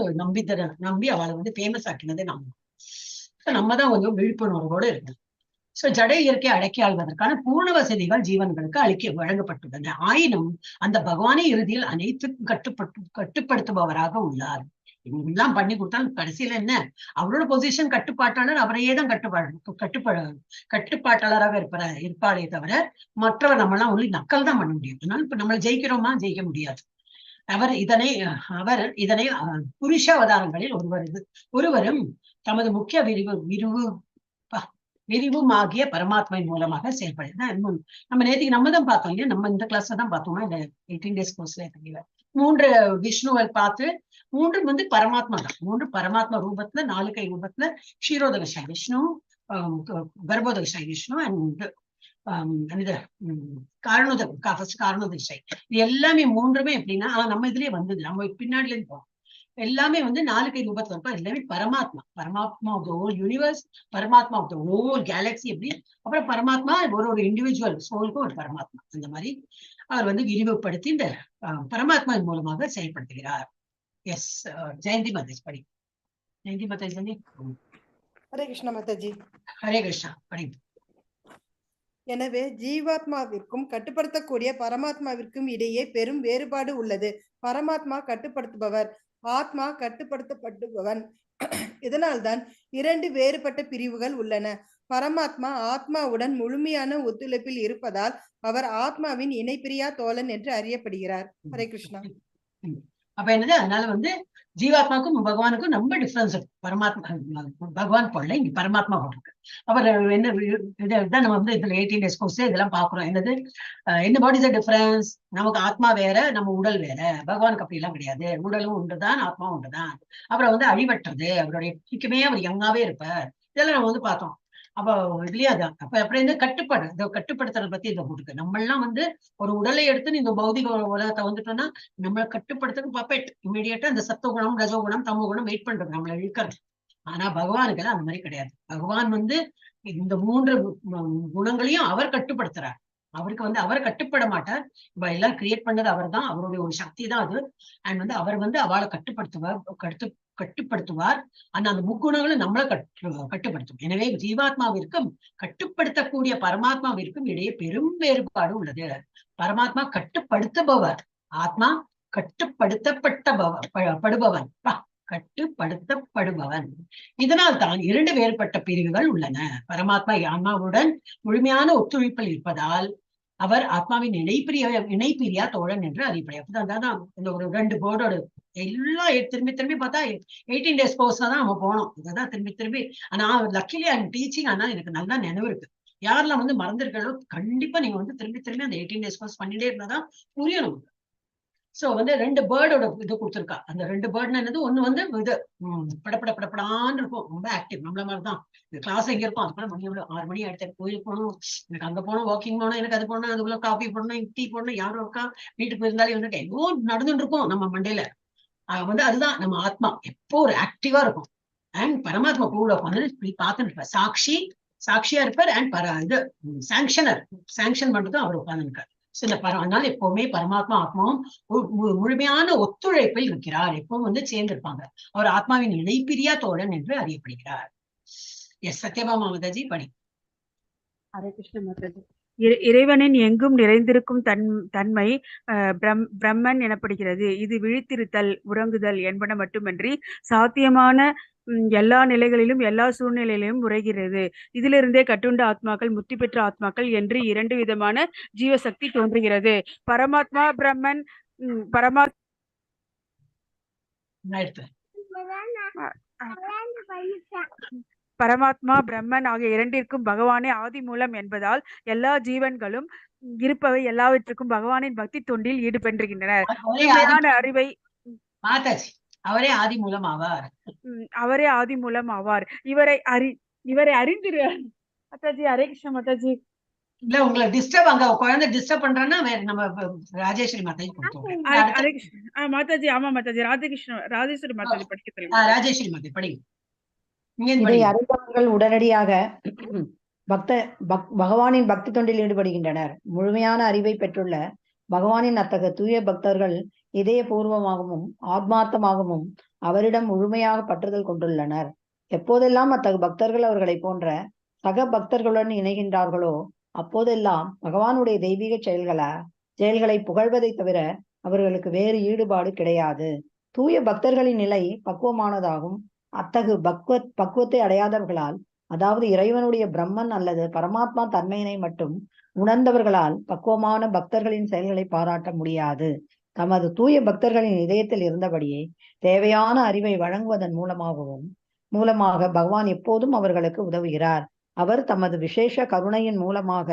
நம்பி அவளை வந்து ஃபேமஸ் ஆக்கினதே நம்மதான் கொஞ்சம் விழிப்புணர்வோடு இருக்கு. சோ ஜட இயற்கை அடக்கி ஆள்வதற்கான பூர்ண வசதிகள் ஜீவன்களுக்கு வழங்கப்பட்டுள்ளன. ஆயினும் அந்த பகவானே இறுதியில் அனைத்துக்கும் கட்டுப்படுத்துபவராக உள்ளார். எல்லாம் பண்ணி கொடுத்தாலும் கடைசியில என்ன, அவரோட பொசிஷன் கட்டுப்பாட்டாளர், அவரையே தான் கட்டுப்பாட்டாளராக இருப்பாரே தவிர மற்றவர் நம்மளாம் ஒன்லி நக்கல் தான் பண்ண முடியும். அதனால இப்ப நம்மளை ஜெயிக்கிறோமா, ஜெயிக்க முடியாது. அவர் இதனை புருஷ அவதாரங்களில் ஒருவரும் தமது முக்கிய விரிவும் ஆகிய பரமாத்மாவின் மூலமாக செயல்படுது. நம்ம நேற்றுக்கு நம்ம தான் பார்த்தோம் இல்லையா, நம்ம இந்த கிளாஸ்ல தான் பார்த்தோமா, இந்த 18 days கோர்ஸ்ல தெரியல. 3 விஷ்ணுவை பார்த்து 3 வந்து பரமாத்மா தான். 3 பரமாத்மா ரூபத்துல 4 கை ரூபத்துல க்ஷீரோதகசாய் விஷ்ணு, கர்ப்போதகசாய் விஷ்ணு அண்ட் காரணோதகசாய். இது எல்லாமே 3மே எப்படின்னா நம்ம இதுலயே வந்தது, நம்ம பின்னாடில இருந்து போவோம். எல்லாமே வந்து 4 கை ரூபத்துல இருக்கும். எல்லாமே பரமாத்மா ஆஃப் த ஹோல் யூனிவர்ஸ், பரமாத்மா ஆஃப் த ஹோல் கேலக்சி. எப்படி அப்புறம் பரமாத்மா ஒரு இண்டிவிஜுவல் சோலுக்கும் ஒரு பரமாத்மா. அந்த மாதிரி அவர் வந்து விரிவுபடுத்தி இந்த பரமாத்மாவின் மூலமாக செயல்படுத்துகிறார். எஸ், ஜெயந்தி மாதாஜி படி. ஜெயந்தி மாதாஜி. ஹரே கிருஷ்ணா மாதாஜி. ஹரே கிருஷ்ணா படி. எனவே ஜீவாத்மாவிற்கும் கட்டுப்படுத்தக்கூடிய பரமாத்மாவிற்கும் இடையே பெரும் வேறுபாடு உள்ளது. பரமாத்மா கட்டுப்படுத்துபவர், ஆத்மா கட்டுப்படுத்தப்படுபவன். இதனால்தான் 2 வேறுபட்ட பிரிவுகள் உள்ளன. பரமாத்மா ஆத்மாவுடன் முழுமையான ஒத்துழைப்பில் இருப்பதால் அவர் ஆத்மாவின் இணைப்பிரியா தோழன் என்று அறியப்படுகிறார். ஹரே கிருஷ்ணா. அப்ப என்னது, அதனால வந்து ஜீவாத்மாக்கும் பகவானுக்கும் ரொம்ப டிஃபரன்ஸ் இருக்கு. பகவான் போடல, இங்க பரமாத்மா போட்டிருக்கு. அவர் என்ன இதுதான் நம்ம வந்து இதுல 18 days கோர்ஸ் இதெல்லாம் பாக்குறோம். என்னது என்ன வாட் இஸ் த டிஃபரன்ஸ்? நமக்கு ஆத்மா வேற, நம்ம உடல் வேற. பகவானுக்கு அப்படி எல்லாம் கிடையாது. உடலும் உண்டுதான், ஆத்மாவும் உண்டுதான். அப்புறம் வந்து அழிவற்றது, அவருடைய எப்பவுமே அவர் யங்காவே இருப்பார். இதெல்லாம் நம்ம வந்து பார்த்தோம். அப்ப இல்லையா அதான் அப்ப அப்புறம் இந்த கட்டுப்பாடு இந்த கட்டுப்படுத்துறத பத்தி இதை போட்டுருக்கு. நம்ம எல்லாம் வந்து ஒரு உடலை எடுத்து இந்த பௌதிக உலகத்தை வந்துட்டோம்னா நம்மளை கட்டுப்படுத்துறது பப்பெட் இமீடியட்டா இந்த சத்துவ குணம் ரஜோ குணம் தமோ குணம் வெயிட் பண்றது நம்மளை இழுக்கிறது. ஆனா பகவானுக்கெல்லாம் அந்த மாதிரி கிடையாது. பகவான் வந்து இந்த 3 குணங்களையும் அவர் கட்டுப்படுத்துறார். அவருக்கு வந்து அவர் கட்டுப்பட மாட்டார். இப்ப எல்லாம் கிரியேட் பண்ணது அவர் தான், அவருடைய ஒரு சக்தி தான் அது. அண்ட் வந்து அவர் வந்து அவளை கட்டுப்படுத்துவார். ஆனா அந்த முக்குணங்களும் நம்மளை கட்டுப்படுத்தும். எனவே ஜீவாத்மாவிற்கும் கட்டுப்படுத்தக்கூடிய பரமாத்மாவிற்கும் இடையே பெரும் வேறுபாடு உள்ளது. பரமாத்மா கட்டுப்படுத்துபவர், ஆத்மா கட்டுப்படுத்தப்படுபவன். கட்டுப்படுத்தப்படுபவன். இதனால் தான் 2 வேறுபட்ட பிரிவுகள் உள்ளன. பரமாத்மா ஆன்மாவுடன் முழுமையான ஒத்துழைப்பில் இருப்பதால் அவர் ஆத்மாவின் இணைப்பிரியா தோழன் என்று அறியப்படுகிறார். அதான் இந்த ஒரு 2 போர்டோட எல்லாம் திரும்பி பார்த்தா 18 days கோர்ஸ்ல தான் நம்ம போனோம். இதான் திரும்பி ஆனா லக்கிலி ஐம் டீச்சிங். ஆனா எனக்கு நல்லா நினைவு இருக்கு. யாரெல்லாம் வந்து மறந்துருக்கோ கண்டிப்பா நீங்க வந்து திரும்பி அந்த 18 days கோர்ஸ் பண்ணிட்டே இருந்தாதான் புரியும் நமக்கு. சோ வந்து 2 பேர்டோட இது கொடுத்துருக்கா. அந்த 2 பேர்ட்னா என்னது, ஒண்ணு வந்து இது படப்படான்னு இருக்கும், ரொம்ப ஆக்டிவ், நம்மள மாதிரிதான். கிளாஸ் எங்க இருக்கும், அதுக்குள்ள மணி எவ்வளவு 6 மணி ஆயிடுச்சு, கோயிலுக்கு போகணும், எனக்கு அங்க போகணும், வாக்கிங் போகணும், எனக்கு அது போகணும், அதுக்குள்ள காஃபி போடணும், டீ போடணும், யாரும் இருக்கா, வீட்டுக்கு போயிருந்தாலும் வந்துட்டு எவ்வளோ நடந்துட்டு இருக்கும் நம்ம மண்டையில. வந்து அதுதான் நம்ம ஆத்மா எப்போ ஒரு ஆக்டிவா இருக்கும். அண்ட் பரமாத்மா கூட உட்காந்து பார்த்துட்டு இருப்பார். சாட்சியா இருப்பார். அண்ட் இது சாங்ஷன் பண்றதும் அவர் உட்கார்ந்து இருக்கார். அதனால எப்பவுமே பரமாத்மா ஆத்மாவும் முழுமையான ஒத்துழைப்பில் இருக்கிறார். எப்பவும் வந்து சேர்ந்திருப்பாங்க. அவர் ஆத்மாவின் இணைப்பிரியா தோழன் என்று அறியப்படுகிறார். எஸ் சத்யபாமா மாதாஜி படி. ஹரே கிருஷ்ண மாதாஜி. இறைவனின் எங்கும் நிறைந்திருக்கும் தன்மை பிரம்மன் எனப்படுகிறது. இது விழித்திருத்தல், உறங்குதல் என்பன மட்டுமின்றி சாத்தியமான எல்லா நிலைகளிலும் எல்லா சூழ்நிலையிலும் உரைகிறது. இதிலிருந்தே கட்டுண்ட ஆத்மாக்கள், முக்தி பெற்ற ஆத்மாக்கள் என்று 2 விதமான ஜீவசக்தி தோன்றுகிறது. பரமாத்மா பிரம்மன் பரமாத்மா பிரம்மன் ஆகிய 2ற்கும் பகவானே ஆதி மூலம் என்பதால் எல்லா ஜீவன்களும் இருப்பவை எல்லாவற்றுக்கும் பகவானின் பக்தி தொண்டில் ஈடுபடுகின்றனர். அறிவை அவரே ஆதி மூலம் ஆவார். அவரே ஆதி மூலம் ஆவார். இவரை அறிந்திரு மாதாஜி. ஹரே கிருஷ்ண மாதாஜி. இல்ல உங்களை டிஸ்டர்ப், அங்க குழந்தை டிஸ்டர்ப் பண்றேன்னா நம்ம ராஜேஸ்வரி மாதாஜி மாதாஜி. ஆமா மாதாஜி. ராஜேஸ்வரி மாதாஜி படிக்க. ராஜேஸ்வரி மாதாஜி படி. இதை அறிந்தவர்கள் உடனடியாக பகவானின் பக்தி தொண்டில் ஈடுபடுகின்றனர். முழுமையான அறிவை பெற்றுள்ள பகவானின் அத்தகைய தூய பக்தர்கள் இதயபூர்வமாகவும் ஆத்மார்த்தமாகவும் அவரிடம் முழுமையாக பற்றுதல் கொண்டுள்ளனர். எப்போதெல்லாம் அத்தகைய பக்தர்கள் அவர்களை போன்ற சக பக்தர்களுடன் இணைகின்றார்களோ அப்போதெல்லாம் பகவானுடைய தெய்வீக செயல்களை புகழ்வதை தவிர அவர்களுக்கு வேறு ஈடுபாடு கிடையாது. தூய பக்தர்களின் நிலை பக்குவமானதாகும். அத்தகு பக்குவத்தை அடையாதவர்களால், அதாவது இறைவனுடைய பிரம்மன் அல்லது பரமாத்மா தன்மையினை மட்டும் உணர்ந்தவர்களால் பக்குவமான பக்தர்களின் செயல்களை பாராட்ட முடியாது. தமது தூய பக்தர்களின் இதயத்தில் இருந்தபடியே தேவையான அறிவை வழங்குவதன் மூலமாக பகவான் எப்போதும் அவர்களுக்கு உதவுகிறார். அவர் தமது விசேஷ கருணையின் மூலமாக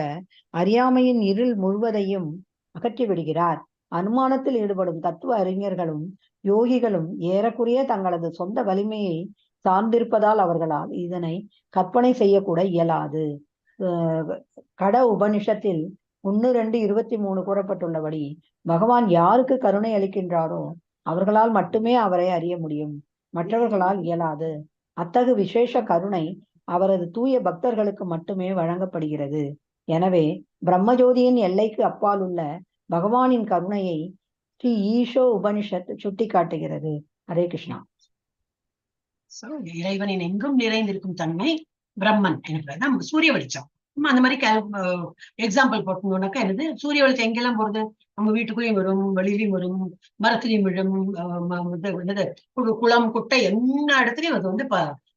அறியாமையின் இருள் முழுவதையும் அகற்றி விடுகிறார். அனுமானத்தில் ஈடுபடும் தத்துவ அறிஞர்களும் யோகிகளும் ஏறக்குறைய தங்களது சொந்த வலிமையை சார்ந்திருப்பதால் அவர்களால் இதனை கற்பனை செய்யக்கூட இயலாது. கட உபனிஷத்தில் 1:2:23 கூறப்பட்டுள்ளபடி பகவான் யாருக்கு கருணை அளிக்கின்றாரோ அவர்களால் மட்டுமே அவரை அறிய முடியும், மற்றவர்களால் இயலாது. அத்தகு விசேஷ கருணை அவரது தூய பக்தர்களுக்கு மட்டுமே வழங்கப்படுகிறது. எனவே பிரம்மஜோதியின் எல்லைக்கு அப்பால் உள்ள பகவானின் கருணையை ஸ்ரீ ஈஷோ உபனிஷத் சுட்டி காட்டுகிறது. ஹரே கிருஷ்ணா. இறைவனின் எங்கும் நிறைந்திருக்கும் தன்மை பிரம்மன் எனக்கு சூரிய வெளிச்சம். அந்த மாதிரி எக்ஸாம்பிள் போட்டோம்னாக்கா என்னது, சூரிய வெளிச்சம் எங்கெல்லாம் போறது, நம்ம வீட்டுக்குள்ளேயும் வரும், வெளியிலையும் வரும், மரத்துலையும் விழும், குளம் குட்டை எல்லா இடத்துலயும் அது வந்து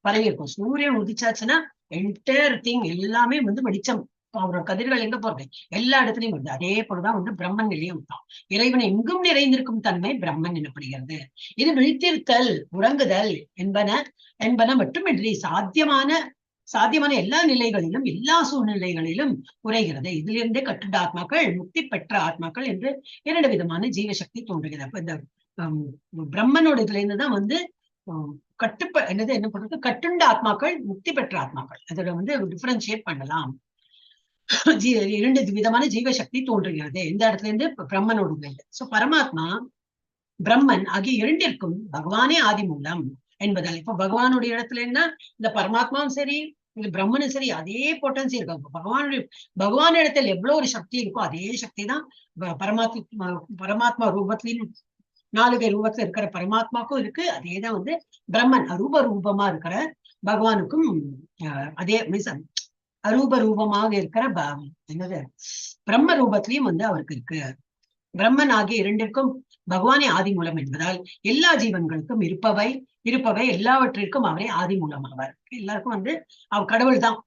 பரவி இருக்கும். சூரியன் உதிச்சாச்சுன்னா என்டையர் திங் எல்லாமே வந்து வெளிச்சம், அவரோட கதிர்கள் எங்க போறது எல்லா இடத்துலயும் வருது. அதே போலதான் வந்து பிரம்மன் நிலையம் தான். இறைவன் எங்கும் நிறைந்திருக்கும் தன்மை பிரம்மன் எனப்படுகிறது. இது விழித்திருத்தல், உறங்குதல் என்பன மட்டுமின்றி சாத்தியமான எல்லா நிலைகளிலும் எல்லா சூழ்நிலைகளிலும் குறைகிறது. இதிலிருந்தே கட்டுண்ட ஆத்மாக்கள், முக்தி பெற்ற ஆத்மாக்கள் என்று 2 விதமான ஜீவசக்தி தோன்றுகிறது. அப்ப இந்த பிரம்மனோட இதுல இருந்துதான் வந்து என்ன பண்றது, கட்டுண்ட ஆத்மாக்கள், முக்தி பெற்ற ஆத்மாக்கள், அதோட வந்து டிஃபரன்ஷியேட் பண்ணலாம். இரண்டு விதமான ஜீவசக்தி தோன்றுகிறது இந்த இடத்துல இருந்து பிரம்மனோடு. சோ பரமாத்மா பிரம்மன் ஆகிய இரண்டிற்கும் பகவானே ஆதி மூலம் என்பதால், இப்ப பகவானுடைய இடத்துல என்ன, இந்த பரமாத்மாவும் சரி இல்ல பிரம்மனும் சரி அதே பொட்டன்சி இருக்கு. பகவான் இடத்துல எவ்வளவு ஒரு சக்தி இருக்கோ அதே சக்தி தான் பரமாத்மா ரூபத்திலும் 4 பேர் ரூபத்துல இருக்கிற பரமாத்மாக்கும் இருக்கு. அதேதான் வந்து பிரம்மன் அரூப ரூபமா இருக்கிற பகவானுக்கும் அதே மீன்ஸ் அரூப ரூபமாக இருக்கிற என்னது பிரம்ம ரூபத்திலையும் வந்து அவருக்கு இருக்கு. பிரம்மன் ஆகிய இரண்டிற்கும் பகவானே ஆதி மூலம் என்பதால் எல்லா ஜீவன்களுக்கும் இருப்பவை எல்லாவற்றிற்கும் அவரே ஆதி மூலமாவார். எல்லாருக்கும் வந்து அவர் கடவுள் தான்.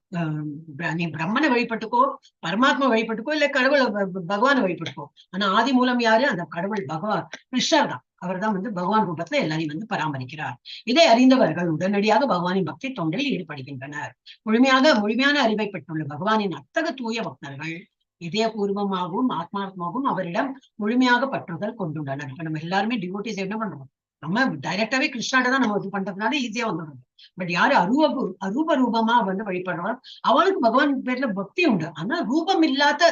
நீ பிரம்மனை வழிபட்டுக்கோ, பரமாத்மா வழிபட்டுக்கோ, இல்ல கடவுளை பகவானை வழிபட்டுக்கோ, ஆனா ஆதி மூலம் யாரு, அந்த கடவுள் பகவான் கிருஷ்ணர் தான். அவர் தான் வந்து பகவான் ரூபத்துல எல்லாரையும் வந்து பராமரிக்கிறார். இதை அறிந்தவர்கள் உடனடியாக பகவானின் பக்தி தொண்டில் ஈடுபடுகின்றனர். முழுமையான அறிவை பெற்றுள்ள பகவானின் அத்தக தூய பக்தர்கள் இதயபூர்வமாகவும் ஆத்மார்த்தமாகவும் அவரிடம் முழுமையாக பற்றுதல் கொண்டுள்ளனர். இப்ப நம்ம எல்லாருமே டிவோட்டிஸ் என்ன பண்றோம், நம்ம டைரக்டாவே கிருஷ்ணாட்ட தான் நம்ம இது பண்றதுனால ஈஸியா வந்துடுறோம். பட் யாரு அரூப ரூபமா வந்து வழிபடுறோம், அவனுக்கு பகவான் பேர்ல பக்தி உண்டு. ஆனா ரூபம் இல்லாத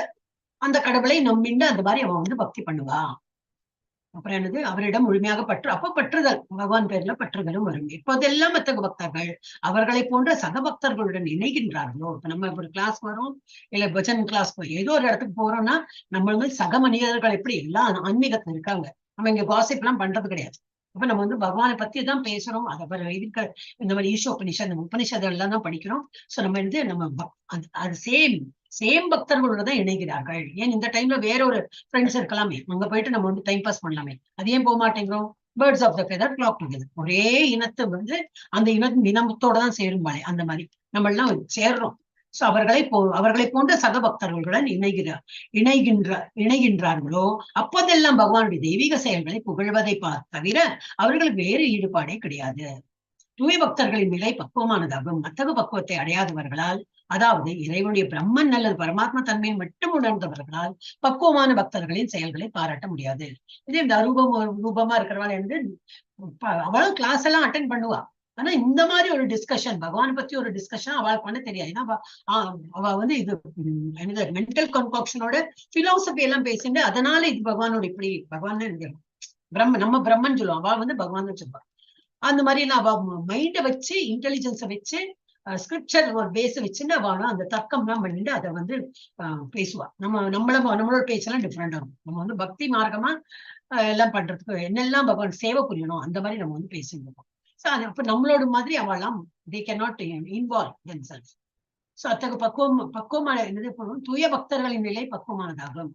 அந்த கடவுளை நம்பிண்டு அந்த மாதிரி அவன் வந்து பக்தி பண்ணுவான். அப்புறம் என்னது, அவரிடம் முழுமையாக பற்றுதல், பகவான் பேர்ல பற்றுதலும் வரும். இப்போதெல்லாம் மற்ற பக்தர்கள் அவர்களை போன்ற சக பக்தர்களுடன் இணைகின்றார்களோ, இப்ப நம்ம ஒரு கிளாஸ் வரோம், இல்ல பஜன் கிளாஸ் ஏதோ ஒரு இடத்துக்கு போறோம்னா நம்ம வந்து சக மனிதர்கள் எப்படி எல்லாம் ஆன்மீகத்துல இருக்காங்க, நம்ம இங்க காசிப் எல்லாம் பண்றது கிடையாது. அப்ப நம்ம வந்து பகவானை பத்தி தான் பேசுறோம். அதை இருக்க இந்த மாதிரி உபனிஷதம் எல்லாம் தான் படிக்கிறோம். சோ நம்ம வந்து நம்ம அது சேம் பக்தர்களோட தான் இணைகிறார்கள். ஏன் இந்த டைம்ல வேற ஒரு ஃப்ரெண்ட்ஸ் இருக்கலாமே, அங்க போயிட்டு நம்ம வந்து டைம் பாஸ் பண்ணலாமே, அது ஏன் போக மாட்டேங்கிறோம்? Birds of the feather flock together. ஒரே இனத்தை வந்து அந்த இனத்தோட தான் சேரும்பாளே, அந்த மாதிரி நம்ம எல்லாம் சேர்றோம். சோ அவர்களை போன்ற சக பக்தர்களுடன் இணைகின்றார்களோ அப்போதெல்லாம் பகவானுடைய தெய்வீக செயல்களை புகழ்வதை தவிர அவர்களுக்கு வேறு ஈடுபாடே கிடையாது. தூய பக்தர்களின் நிலை பக்குவமானதாகும். அத்தகு பக்குவத்தை அடையாதவர்களால், அதாவது இறைவனுடைய பிரம்மன் அல்லது பரமாத்மா தன்மையை மட்டும் உணர்ந்தவர்களால் பக்குவமான பக்தர்களின் செயல்களை பாராட்ட முடியாது. இதே இந்த ரூபமா இருக்கிறவாள் வந்து அவளும் கிளாஸ் எல்லாம் அட்டென்ட் பண்ணுவா. ஆனா இந்த மாதிரி ஒரு டிஸ்கஷன், பகவானை பத்தி ஒரு டிஸ்கஷன் அவள் பண்ண தெரியாது. ஏன்னா அவ வந்து இது மென்டல் கன்காக்ஷனோட பிலாசபி எல்லாம் பேசிட்டு, அதனால இது பகவானோட இப்படி பகவான் நம்ம பிரம்மன் சொல்லுவான், அவள் வந்து பகவான் தான் சொல்லுவான். அந்த மாதிரி எல்லாம் அவ மைண்ட வச்சு, இன்டெலிஜென்ஸை வச்சு, ஸ்கிரிப்சர் ஒரு பேஸ வச்சுட்டு அவள் அந்த தர்க்கம் எல்லாம் பண்ணிட்டு அதை வந்து பேசுவா. நம்மளோட பேச்செல்லாம் டிஃப்ரெண்டா இருக்கும். நம்ம வந்து பக்தி மார்க்கமா எல்லாம் பண்றதுக்கு என்னெல்லாம் பகவான் சேவை புரியணும் அந்த மாதிரி நம்ம வந்து பேசிட்டு இருக்கோம். சோ அது அப்ப நம்மளோட மாதிரி அவெல்லாம் they cannot involve themselves. So அத்தகு பக்குவமான என்னது தூய பக்தர்களின் நிலை பக்குவமானதாகும்.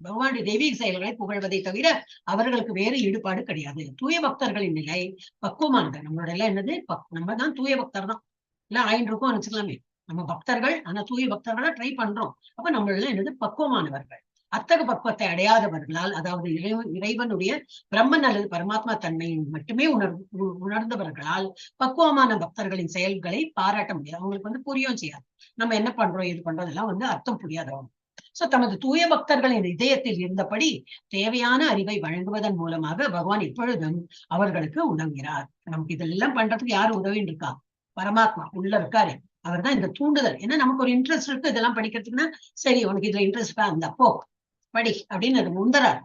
பகவானுடைய தெய்வீக செயல்களை புகழ்வதை தவிர அவர்களுக்கு வேறு ஈடுபாடு கிடையாது. தூய பக்தர்களின் நிலை பக்குவமானது. நம்மளோட எல்லாம் என்னது, நம்ம தான் தூய பக்தர் தான். எல்லாம் ஆயிரம் வச்சுக்கலாமே, நம்ம பக்தர்கள், ஆனா தூய பக்தர்களா ட்ரை பண்றோம். அப்ப நம்மள என்னது பக்குவமானவர்கள். அத்தகு பக்குவத்தை அடையாதவர்களால், அதாவது இறைவனுடைய பிரம்மன் அல்லது பரமாத்மா தன்மையை மட்டுமே உணர்ந்தவர்களால் பக்குவமான பக்தர்களின் செயல்களை பாராட்ட முடியாது. அவங்களுக்கு வந்து புரியும் செய்யாது. நம்ம என்ன பண்றோம் இது பண்றோம் எல்லாம் வந்து அர்த்தம் புரியாதவங்க. சோ தமது தூய பக்தர்களின் இதயத்தில் இருந்தபடி தேவையான அறிவை வழங்குவதன் மூலமாக பகவான் எப்பொழுதும் அவர்களுக்கு உதவுகிறார். நமக்கு இதெல்லாம் பண்றதுக்கு யாரு உதவின்னு இருக்கா? பரமாத்மா உள்ள இருக்காரு. அவர் தான் இந்த தூண்டுதல். ஏன்னா நமக்கு ஒரு இன்ட்ரெஸ்ட் இருக்கு இதெல்லாம் படிக்கிறதுக்குன்னா, சரி உனக்கு இதுல இன்ட்ரெஸ்ட் அந்த அப்போ படி அப்படின்னு அது முந்தரார்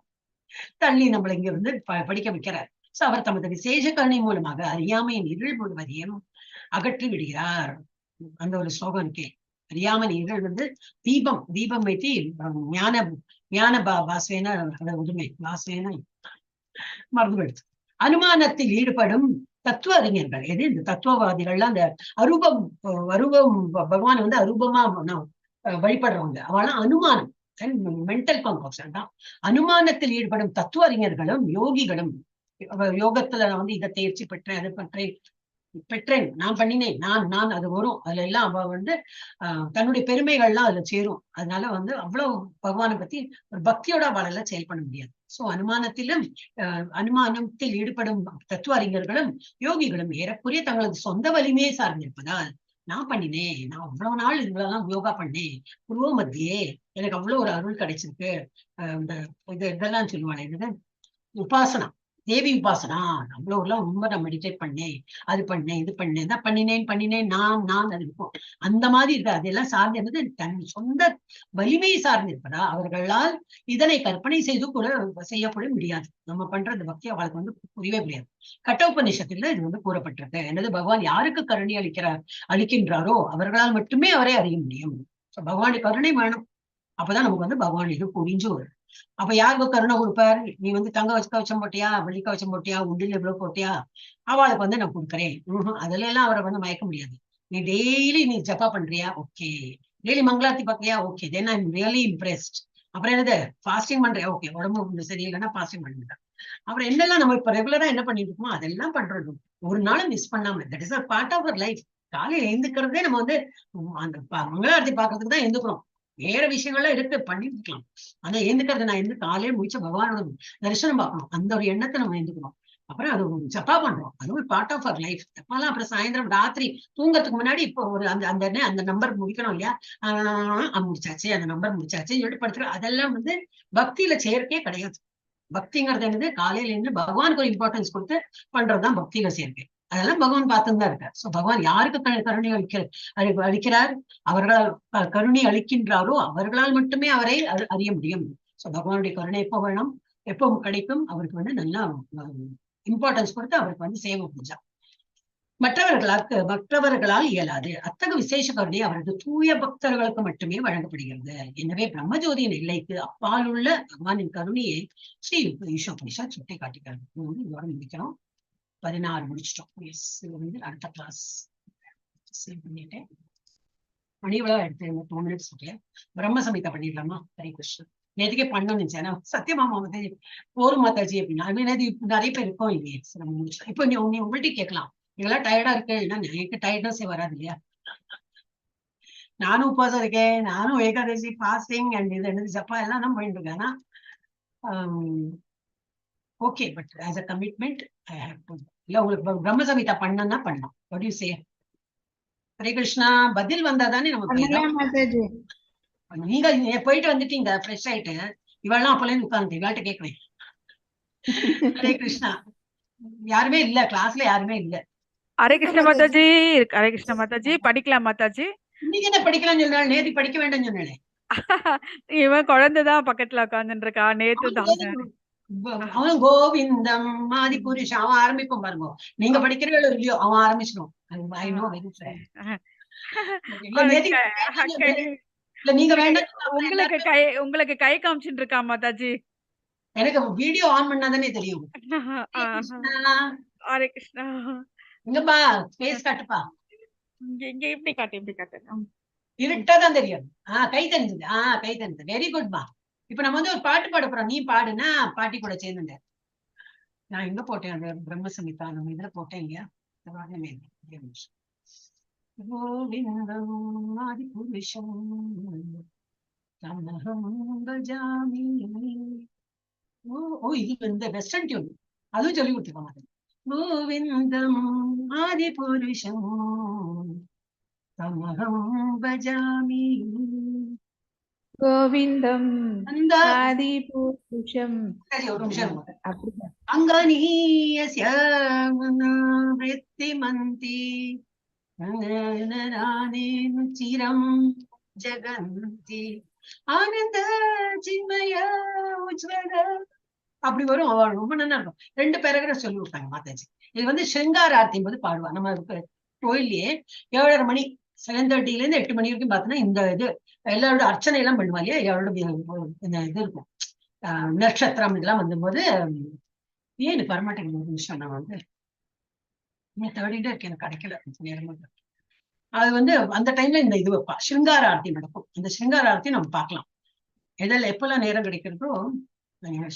தள்ளி நம்மள இங்க வந்து படிக்க வைக்கிறார். சோ அவர் தமது விசேஷ கருணை மூலமாக அறியாமையின் இருள் முழுவதையும் அகற்றி விடுகிறார். அந்த ஒரு ஸ்லோகம் இருக்கே, அறியாமல் இருள் வந்து தீபம் வைத்து ஞான பாஸ்வேன உதுமை பாஸ்வேன மறந்து போயிடுச்சு. அனுமானத்தில் ஈடுபடும் தத்துவ அறிஞர்கள், எது இந்த தத்துவவாதிகள்லாம் அந்த அரூபம் பகவான் வந்து அரூபமா வழிபடுறவங்க, அவெல்லாம் அனுமானம் மென்டல் கான்காக்ஷன் தான். அனுமானத்தில் ஈடுபடும் தத்துவ அறிஞர்களும் யோகிகளும், யோகத்துல வந்து இதை தேர்ச்சி பெற்றேன், அதை பெற்றேன், நான் பண்ணினேன், நான் அது வரும், அதுல எல்லாம் அவ வந்து தன்னுடைய பெருமைகள்லாம் அதுல சேரும். அதனால வந்து அவ்வளவு பகவானை பத்தி ஒரு பக்தியோட அவளால செயல்பட முடியாது. சோ அனுமானத்தில் ஈடுபடும் தத்துவ அறிஞர்களும் யோகிகளும் ஏறக்குறைய தங்களது சொந்த வலிமையை சார்ந்திருப்பதால், நான் பண்ணினேன், நான் அவ்வளவு நாள் இவ்வளவுதான் யோகா பண்ணேன், புருவ மத்தியே எனக்கு அவ்வளவு ஒரு அருள் கிடைச்சிருக்கு, இந்த இதெல்லாம் சொல்லுவாங்க, என்னது உபாசனா, தேவி உபாசனா நம்மள ஊர்ல ரொம்ப நான் மெடிடேட் பண்ணேன், அது பண்ணேன், இது பண்ணேன், தான் பண்ணினேன் நான் அது இருக்கும். அந்த மாதிரி இருக்கு. அதெல்லாம் சார்ந்து இருந்தது தன் சொந்த வலிமையை சார்ந்து இருப்பதா அவர்களால் இதனை கற்பனை செய்து கூட செய்யக்கூட முடியாது. நம்ம பண்ற அந்த பக்தி அவளுக்கு வந்து புரியவே முடியாது. கட்டோபநிஷத்துல இது வந்து கூறப்பட்டிருக்கு. என்னது பகவான் யாருக்கு கருணை அளிக்கின்றாரோ அவர்களால் மட்டுமே அவரை அறிய முடியும். பகவானுடைய கருணை வேணும். அப்பதான் நமக்கு வந்து பகவான் இது புரிஞ்சு வரும். அப்ப யாருக்கு கருணை கொடுப்பார்? நீ வந்து தங்க வச்சு கவச்சம் போட்டியா, வெள்ளி கவச்சம் போட்டியா, உண்டில் எவ்வளவு போட்டியா, அவளுக்கு வந்து நான் கொடுக்குறேன். அதுல எல்லாம் அவரை வந்து மயக்க முடியாது. நீ டெய்லி நீ ஜப்பா பண்றியா? ஓகே. டெய்லி மங்களாத்தி பாக்குறியா? Okay. Then I am really impressed. அப்புறம் என்னது ஃபாஸ்டிங் பண்றியா? ஓகே. உடம்பு சரியில்லைன்னா ஃபாஸ்டிங் பண்ணிட்டேன். அப்புறம் என்னெல்லாம் நம்ம இப்ப ரெகுலரா என்ன பண்ணிட்டு இருக்கோமோ அதெல்லாம் பண்றது. ஒரு நாளும் மிஸ் பண்ணாம. That is a part of our life. காலையில எழுந்துக்கிறதே நம்ம வந்து அந்த மங்களாரத்தி பாக்குறதுக்கு தான் எழுந்துக்கிறோம். வேற விஷயங்கள்லாம் இருக்கு பண்ணிட்டு இருக்கலாம். ஆனா எழுந்துக்கிறது நான் எழுந்து காலையில முடிச்ச பகவானோட தரிசனம் பார்க்கணும். அந்த ஒரு எண்ணத்தை நம்ம எழுந்துக்கணும். அப்புறம் அது ஜப்பா பண்றோம். அது ஒரு பார்ட் ஆஃப் அவர் லைஃப். ஜப்பாலாம் அப்புறம் சாயந்தரம் ராத்திரி தூங்கறதுக்கு முன்னாடி இப்போ ஒரு அந்த அந்த அந்த நம்பர் முடிக்கணும் இல்லையா? முடிச்சாச்சு, அந்த நம்பர் முடிச்சாச்சு சொல்லிட்டு படுத்துக்கிறோம். அதெல்லாம் வந்து பக்தியில சேர்க்கே கிடையாது. பக்திங்கிறது என்னது? காலையில இருந்து பகவானுக்கு ஒரு இம்பார்ட்டன்ஸ் கொடுத்து பண்றதுதான் பக்தியில சேர்க்கை. அதெல்லாம் பகவான் பார்த்துதான் இருக்கார். சோ பகவான் யாருக்கு கருணை அளிக்கிறார், அவர்களால் கருணை அளிக்கின்றாரோ அவர்களால் மட்டுமே அவரை அறிய முடியும். சோ பகவானுடைய கருணை எப்போ வேணும், எப்போ கிடைக்கும்? அவருக்கு வந்து நல்லா இம்பார்ட்டன்ஸ் கொடுத்து அவருக்கு வந்து சேவை புரிஞ்சா. மற்றவர்களால் இயலாது. அத்தகைய விசேஷ கருணை அவரது தூய பக்தர்களுக்கு மட்டுமே வழங்கப்படுகிறது. எனவே பிரம்மஜோதியின் எல்லைக்கு அப்பால் உள்ள பகவானின் கருணையை ஸ்ரீ ஈஷோபனிஷத் சுட்டி காட்டுகிறது. இதோட முடிக்கிறோம். 16 முடிச்சிட்டோம். எஸ், இது வந்து அடுத்த கிளாஸ் சேவ் பண்ணிட்டேன். மணிவளா எடுத்து 2 மினிட்ஸ் பிரம்ம சமிதா பண்ணிடலாமா? ஹரே கிருஷ்ணன். நேற்றுக்கே பண்ணணும்னு நினைச்சேன். சத்தியமாமா வந்து போர் மாதாஜி அப்படின்னா நிறைய பேர் இருக்கோம் இல்லையே. நம்ம முடிச்சோம். இப்போ நீ உங்கள்கிட்ட கேட்கலாம், நீங்களாம் டயர்டா இருக்கு. எனக்கு டயர்ட்னஸே வராது இல்லையா? நானும் உபவாசம் இருக்கேன், நானும் ஏகாதசி ஃபாஸ்டிங் அண்ட் இது என்னது ஜப்பா எல்லாம் தான் போயிட்டு இருக்கேன். ஆனா okay, but as a commitment I have to. இல்ல உங்களுக்கு பிரம்ம சமிதா பண்ணா பண்ணலாம். What you say? Hare Krishna. பதில் வந்தா தானே நமக்கு. நீங்க போயிட்டு வந்துட்டீங்க ஃப்ரெஷ் ஆயிட்டு. இவெல்லாம் அப்பல இருந்து உட்கார்ந்து இவாட்ட கேட்கிறேன். ஹரே கிருஷ்ணா. யாருமே இல்ல கிளாஸ்ல, யாருமே இல்ல. ஹரே கிருஷ்ண மாதாஜி. ஹரே கிருஷ்ண மாதாஜி. படிக்கலாம் மாதாஜி. இன்னைக்கு என்ன படிக்கலாம்னு சொன்னாலும் நேற்று படிக்க வேண்டாம்னு சொன்னேன். இவன் குழந்தைதான் பக்கத்துல உட்காந்துட்டு இருக்கா. நேத்து தான் அவன் கோவிந்தம் ஆதி புருஷன் அவன் ஆரம்பிக்கும் பாருங்க. நீங்க படிக்கிறீங்களோ இல்லையோ அவன் ஆரம்பிச்சிடும். I know very sir. நீங்க வேண்டாம். உங்களுக்கு கை காமிச்சுட்டு இருக்கா மாதாஜி. எனக்கு வீடியோ ஆன் பண்ணாதானே தெரியும். ஹரே கிருஷ்ணா. இங்கப்பா ஃபேஸ் காட்டுப்பா. இங்க இப்படி காட்டு. இருட்டாதான் தெரியும். கை தெரிஞ்சது. கை தெரிஞ்சது. வெரி குட்மா. இப்ப நம்ம வந்து ஒரு பாட்டு பாட போறோம். நீ பாடுனா பாட்டி கூட சேர்ந்துங்க. நான் எங்க போட்டேன்? அந்த பிரம்ம சமிதா நம்ம இதுல போட்டேன் இல்லையா? கோவிந்தம் ஆதி புருஷம் இது இந்த வெஸ்டர்ன் டியூன். அதுவும் சொல்லி கொடுத்துருப்பாங்க. கோவிந்தம் ஆதி புருஷம் தமஹம் பஜாமி. கோவிந்தம் ஆதி புருஷம். சரி, ஒரு நிமிஷம். அங்கனீயஸ்ய விருத்திமந்தி சிரம் ஜெகந்தி ஆனந்த சின்மய உஜ்வல. அப்படி வரும். அவள் ரொம்ப நல்லா இருக்கும். 2 பேராக சொல்லி விட்டாங்க மாதாஜி. இது வந்து சிருங்கார ஆர்த்தியும் போது பாடுவா. நம்ம கோயிலே 7:30 மணி 7:30 இருந்து 8 மணி வரைக்கும் பார்த்தோன்னா இந்த இது எல்லாரோட அர்ச்சனை எல்லாம் பண்ணுவா இல்லையா? எல்லாரோட இது இருக்கும். நட்சத்திரம் இதெல்லாம் வந்தபோது எனக்கு வரமாட்டேங்குது. ஒரு நிமிஷம் நான் வந்து தேடிட்டே இருக்கேன். எனக்கு கிடைக்கல நேரம். அது வந்து அந்த டைம்ல இந்த இது வைப்பா. சிருங்கார ஆர்த்தி நடக்கும். இந்த சிருங்கார ஆர்த்தி நம்ம பார்க்கலாம். எதில் எப்பெல்லாம் நேரம் கிடைக்கிறதோ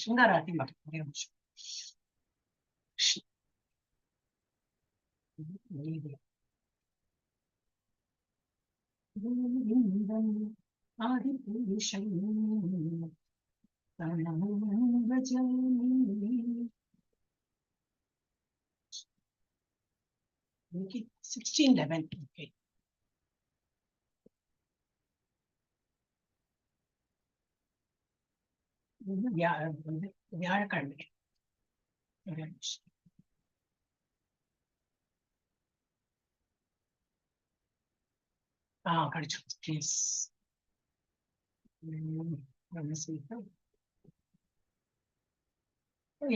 சிருங்கார ஆர்த்தி பார்க்கலாம். ஒரே நிமிஷம். ஆதி புருஷம் Okay, 16:11. Okay. வியாழக்கிழமை கிடைச்சு. எஸ்.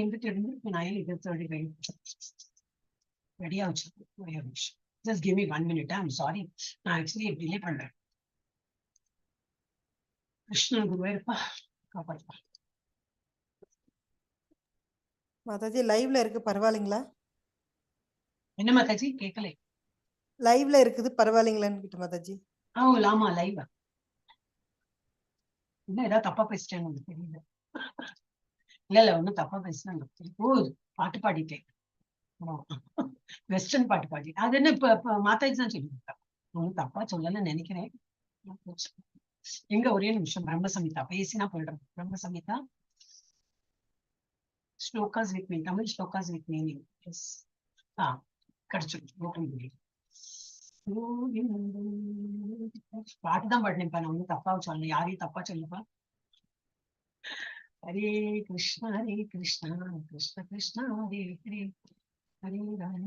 எங்கிட்ட இருந்து நான் இது 35 ரெடியா வச்சிருக்கேன். Just give me 1 minute. I'm sorry, நான் ஆக்சுவலி டிலே பண்றேன். கிருஷ்ணன் குருவாயிருப்பா காப்பாற்றுப்பா. மாதாஜி லைவ்ல இருக்கு, பரவாயில்லைங்களா? என்ன மாதாஜி கேட்கல? லைவ்ல இருக்குது, பரவாயில்லைங்களான்னு கிட்ட மாதாஜி. ஆமா லைவா? என்ன ஏதாவது தப்பா பேசிட்டேன்னு உங்களுக்கு தெரியல. இல்ல ஒன்னும் தப்பா பேசினாங்க. ஓ, பாட்டு பாடிட்டேன். வெஸ்டர்ன் பாட்டு பாடிட்டேன். அது என்ன இப்ப மாதாஜி தான் சொல்லி கொடுத்தா. ஒன்னும் தப்பா சொல்லலன்னு நினைக்கிறேன். எங்க ஒரே நிமிஷம். பிரம்ம சமிதா பேசினா போயிடுறோம். Brahma Samhita slokas with meaning, Tamil slokas with meaning. Yes. கிடைச்சிடும். பாட்டு தான் பாடினேன்ப்பா, நான் ஒன்னும் தப்பா சொல்லல, யாரையும் தப்பா சொல்லப்பா. ஹரே கிருஷ்ணா கிருஷ்ண கிருஷ்ணா ஹரே ஹரே ஹரே ராம.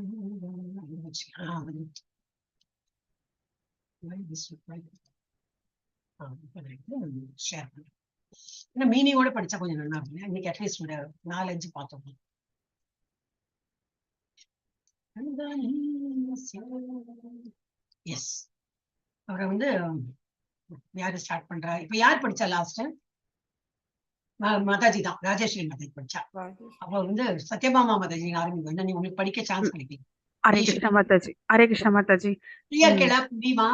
ஷேர் பண்ணேன். ஏன்னா மீனிங்கோட படிச்சா கொஞ்சம் நல்லா இருக்கும். இன்னைக்கு அட்லீஸ்ட் ஒரு 4-5 பார்த்தோம். எஸ். அவரை வந்து யாரு ஸ்டார்ட் பண்றா? இப்ப யார் படிச்சா லாஸ்ட்? மாதாஜி தான், ராஜேஸ்வரி மாதாஜி படிச்சா. அப்ப வந்து சத்யபாமா மாதாஜி ஆரம்பிக்கும். என்ன, நீ உங்களுக்கு படிக்க சான்ஸ் கிடைக்கும். ஹரே கிருஷ்ணா மாதாஜி. ஹரே கிருஷ்ணா மாதாஜி. ஃப்ரீயா இருக்கேடா புரியுமா?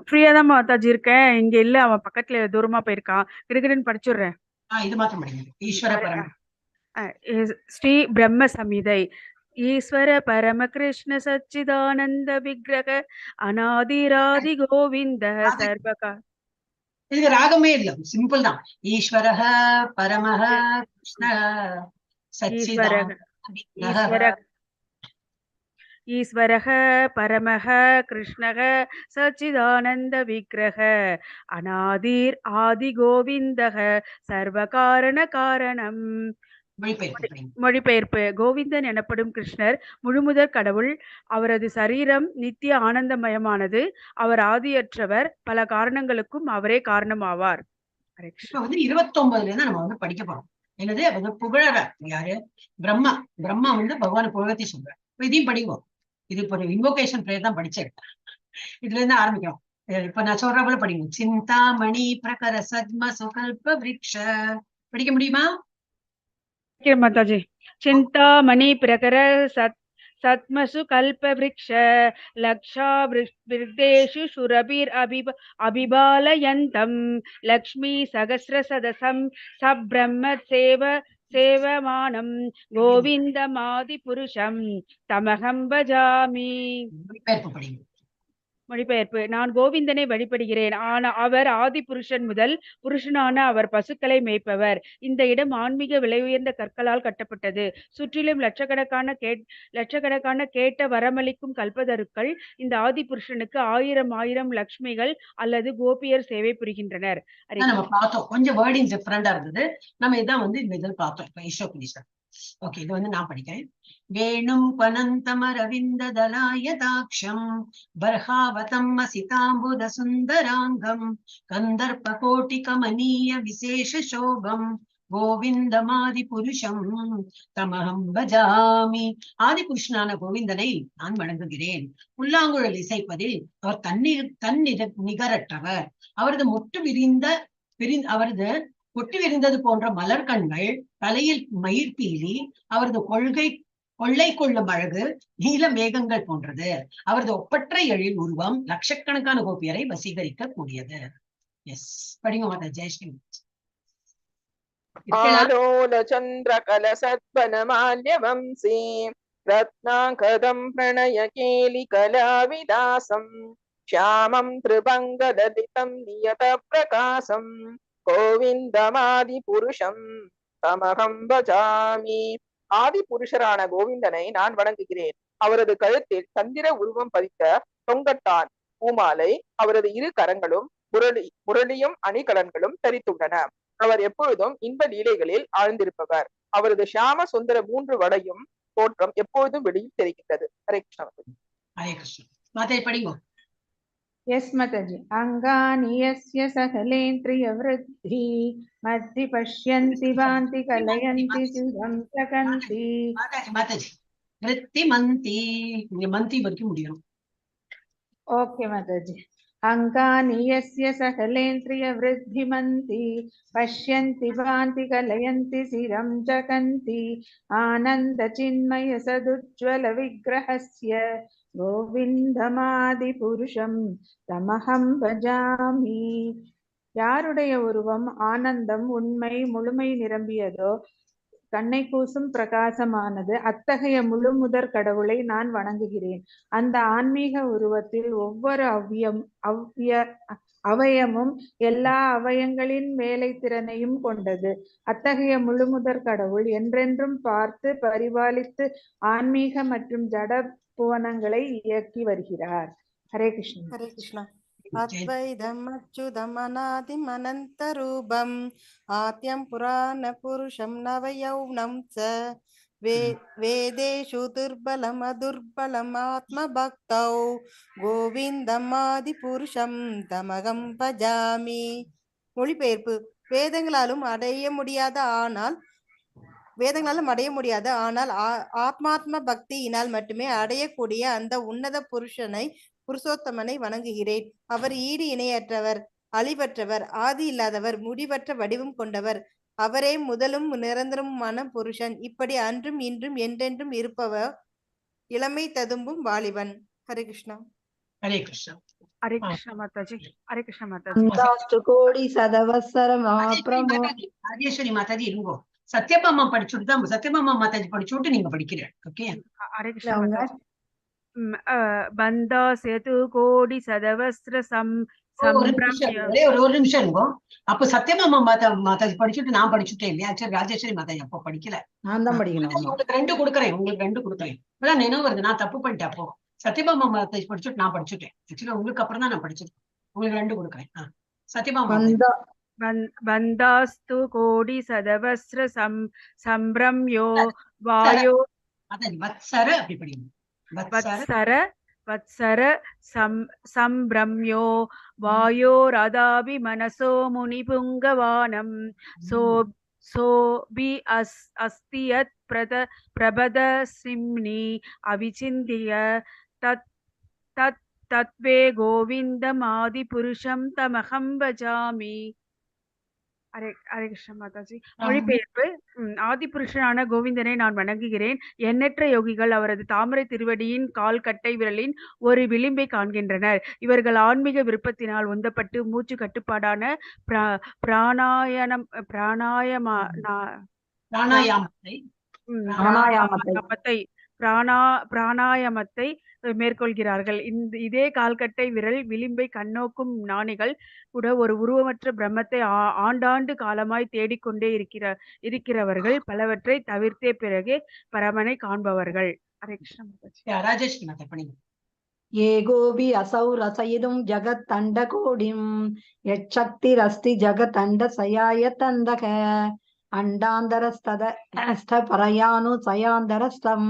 ஃப்ரீயா தான் மாதாஜி இருக்கேன். இங்க இல்ல, அவன் பக்கத்துல தூரமா போயிருக்கான். கிடுகிடுன்னு படிச்சுடுறேன். இது மாத்திரம் படிங்க. ஈஸ்வர பரம் ஸ்ரீ பிரம்ம சமிதை. ஈஸ்வர பரம கிருஷ்ண சச்சிதானந்த விக்கிரக அநாதிராதி கோவிந்த சர்வகா. இதுக்கு ராகமே இல்ல, சிம்பிள் தான். ஈஸ்வரஹ பரமஹ கிருஷ்ண சச்சிதானந்த ஈஸ்வரக பரமஹ கிருஷ்ணக சச்சிதானந்த விக்கிரக அநாதிர் ஆதி கோவிந்தக சர்வகாரண காரணம். மொழிபெயர்ப்பு. கோவிந்தன் எனப்படும் கிருஷ்ணர் முழுமுதற் கடவுள். அவரது சரீரம் நித்திய ஆனந்தமயமானது. அவர் ஆதியற்றவர். பல காரணங்களுக்கும் அவரே காரணமாவார். இப்ப வந்து 29ல இருந்து நம்ம வந்து படிக்க போறோம். என்னது புகழற யாரு? பிரம்மா. பிரம்மா வந்து பகவான புகழத்தி சொல்றார். இதையும் படிவோம். இது இப்ப ஒரு இன்வோகேஷன் பிரேயர் தான் படிச்சேன். இதுல இருந்து ஆரம்பிக்கிறோம். இப்ப நான் சொல்ற போல படிக்கணும். சிந்தாமணி பிரகர சத்ம சுகல்ப விருக்ஷ. படிக்க முடியுமா மாதாஜி? சிந்தாமணி பிரகர சத்மசு கல்ப விருக்ஷ லக்ஷா விருத்தேஷு சுரபிர் அபிபாலயந்தம் லக்ஷ்மி சகஸ்ர சதசம் சப்ரம்ம சேவமானம் கோவிந்தமாதி புருஷம் தமகம் பஜாமி. மொழிபெயர்ப்பு. நான் கோவிந்தனை வழிபடுகிறேன். அவர் ஆதி புருஷன் முதல் புருஷனான அவர் பசுக்களை மேய்ப்பவர். இந்த இடம் ஆன்மீக விலை உயர்ந்த கற்களால் கட்டப்பட்டது. சுற்றிலும் லட்சக்கணக்கான கேட்ட வரமளிக்கும் கல்பதருக்கள் இந்த ஆதி புருஷனுக்கு 1000 லக்ஷ்மிகள் அல்லது கோபியர் சேவை புரிகின்றனர். நம்ம பார்த்தோம். கொஞ்சம் வேர்டிங் டிஃபரெண்டா இருந்தது. நம்ம இதான் வந்து இந்த இதில் பார்த்தோம். இப்ப ஈஸ்வரபுரீஸ்வர். ஓகே, இது வந்து நான் படிக்கிறேன். வேணும் பனந்தமரவிந்த தலாயதாக்ஷம் பர்ஹாவதம் அசிதாம்புத சுந்தராங்கம் கந்தர்ப்ப கோட்டி கமனீய விசேஷ சோபம் கோவிந்தமாதி புருஷம் தமகம் பஜாமி. ஆதி புருஷனான கோவிந்தனை நான் வணங்குகிறேன். புல்லாங்குழல் இசைப்பதில் அவர் நிகரற்றவர். அவரது ஒட்டு விரிந்தது போன்ற மலர்கண்கள், தலையில் மயிர்பீலி, அவரது கொள்ளை கொள்ளும் அழகு நீல மேகங்கள் போன்றது. அவரது ஒப்பற்ற எழில் உருவம் லட்சக்கணக்கான கோபியரை வசீகரிக்க கூடியது. எஸ், படிங்க மாதா. ஜெயஸ்ரீ. ஆலோல சந்திர கலசத்வன மால்ய வம்சி ரத்னாங்கதம் பிரணய கேலி கலாவிதாசம் ஷியாமம் திரிபங்கதலிதம் நியத பிரகாசம் கோவிந்தமாதி புருஷம் தமகம் பஜாமி. ஆதி புருஷரான கோவிந்தனை நான் வணங்குகிறேன். அவரது கழுத்தில் சந்திர உருவம் பதித்த தொங்கட்டான் பூமாலை, அவரது இரு கரங்களும் முரளியும் அணிகலன்களும் தரித்துள்ளன. அவர் எப்பொழுதும் இன்ப லீலைகளில் ஆழ்ந்திருப்பவர். அவரது ஷியாம சுந்தர 3 வடையும் தோற்றம் எப்பொழுதும் வெளியில் தெரிகின்றது. ஹரே கிருஷ்ணா. ஹரே கிருஷ்ணா. மாதா படிங்க. यस् माताजी अङ्गानि यस्य सकलेन्द्रियवृद्धि मद्धि पश्यन्ति भान्ति कलयन्ति शिवं जगन्ति. மாதாஜி விருத்தி மந்தி, இங்க மந்தி வரைக்கும் முடியும். ओके माताजी अङ्गानि यस्य सकलेन्द्रियवृद्धिमन्ति पश्यन्ति भान्ति कलयन्ति शिरं जगन्ति आनन्दचिन्मय सदुज्ज्वलविग्रहस्य கோவிந்தமாதிபுருஷம் தமஹம் பஜாமி. யாருடைய உருவம் ஆனந்தம் உண்மை முழுமை நிரம்பியதோ, கண்ணை கூசும் பிரகாசமானது, அத்தகைய முழு முதற் கடவுளை நான் வணங்குகிறேன். அந்த ஆன்மீக உருவத்தில் ஒவ்வொரு அவயமும் எல்லா அவயங்களின் வேலை திறனையும் கொண்டது. அத்தகைய முழுமுதற் கடவுள் என்றென்றும் பார்த்து பரிபாலித்து ஆன்மீக மற்றும் ஜட புவனங்களை இயக்கி வருகிறார். ஹரே கிருஷ்ணா. ஹரே கிருஷ்ணா. அத்வைதம் அச்சுதம் அநாதிம் அனந்தரூபம் ஆத்யம் புராண புருஷம் நவயௌனம் ச வேதேஷு துர்பலம் அதுர்பலம் ஆத்ம பக்தௌ கோவிந்தம் ஆதி புருஷம் தமகம் பஜாமி. மொழிபெயர்ப்பு. வேதங்களாலும் அடைய முடியாத ஆனால் ஆத்மாத்ம பக்தியினால் மட்டுமே அடையக்கூடிய அந்த உன்னத புருஷோத்தமனை வணங்குகிறேன். அவர் ஈடு இணையற்றவர், அழிவற்றவர், ஆதி இல்லாதவர், முடிவற்ற வடிவம் கொண்டவர். அவரே முதலும் நிரந்தரமுமான புருஷன். இப்படி அன்றும் இன்றும் என்றென்றும் இருப்பவர், இளமை ததும்பும் வாலிபன். ஹரே கிருஷ்ணா. ஹரே கிருஷ்ணா. ஹரே கிருஷ்ணா மாதாஜி. ஹரே கிருஷ்ணா மாதாஜி. அந்தாஷ்டு கோடி சதவத்சர மகாபிரபு. ராஜேஸ்வரி மாதாஜி இருங்கோ. சத்யபாமா படிச்சுட்டு தான், சத்யபாமா மாதாஜி படிச்சுட்டு நீங்க படிக்கிறேன். ஓகே. ஹரே கிருஷ்ணா மாதாஜி. பந்தா சேது கோடி சதவஸ்ர ஒரே ஒரு நிமிஷம் இருங்கோ. அப்ப சத்யபாமா மாதாஜி படிச்சுட்டு நான் படிச்சுட்டேன் இல்லையா? சரி, ராஜேஸ்வரி மாதாஜி அப்போ படிக்கல. நான் தான் படிக்கணும். உங்களுக்கு 2 கொடுக்குறேன். இப்பதான் நினைவு வருது, நான் தப்பு பண்ணிட்டேன். அப்போ சத்யபாமா மாதாஜி படிச்சுட்டு நான் படிச்சுட்டேன். ஆக்சுவலா உங்களுக்கு அப்புறம் தான் நான் படிச்சிருக்கேன். உங்களுக்கு 2 கொடுக்குறேன். சத்யபாமா பந்தாஸ்து கோடி சதவஸ்ர சம்பிரம்யோ வாயோ வத்சர அப்படி படிக்கணும். வத்சர சம்பிரம்யோ வாயோரதாபி மனசோ முனிபுங்கவானம் சோபி அஸ்தியத் பிரபத சிம்னி அவிசிந்திய தத்வே கோவிந்தம் ஆதி புருஷம் தமகம் பஜாமி. ஹரே கிருஷ்ண மாதாஜி. மொழிபெயர்ப்பு. ஆதிபுருஷனான கோவிந்தனை நான் வணங்குகிறேன். எண்ணற்ற யோகிகள் அவரது தாமரை திருவடியின் கால் கட்டை விரலின் ஒரு விளிம்பை காண்கின்றனர். இவர்கள் ஆன்மீக விருப்பத்தினால் உந்தப்பட்டு மூச்சு கட்டுப்பாடான பிராணாயாமத்தை மேற்கொள்கிறார்கள். இதே கால்கட்டை விரல் விளிம்பை கண்ணோக்கும் ஞானிகள் கூட ஒரு உருவமற்ற பிரம்மத்தை ஆண்டாண்டு காலமாய் தேடிக்கொண்டே இருக்கிறவர்கள், பலவற்றை தவிர்த்தே பிறகு பரமனை காண்பவர்கள். ஹரே கிருஷ்ணா. ஏகோபி அசௌ ரசயிதும் ஜகத் தண்ட கோடிம் யச்சக்தி ரஸ்தி ஜகத் அண்ட சயாய தந்தக அண்டாந்தரஸ்த பரயானு சயாந்தரஸ்தம்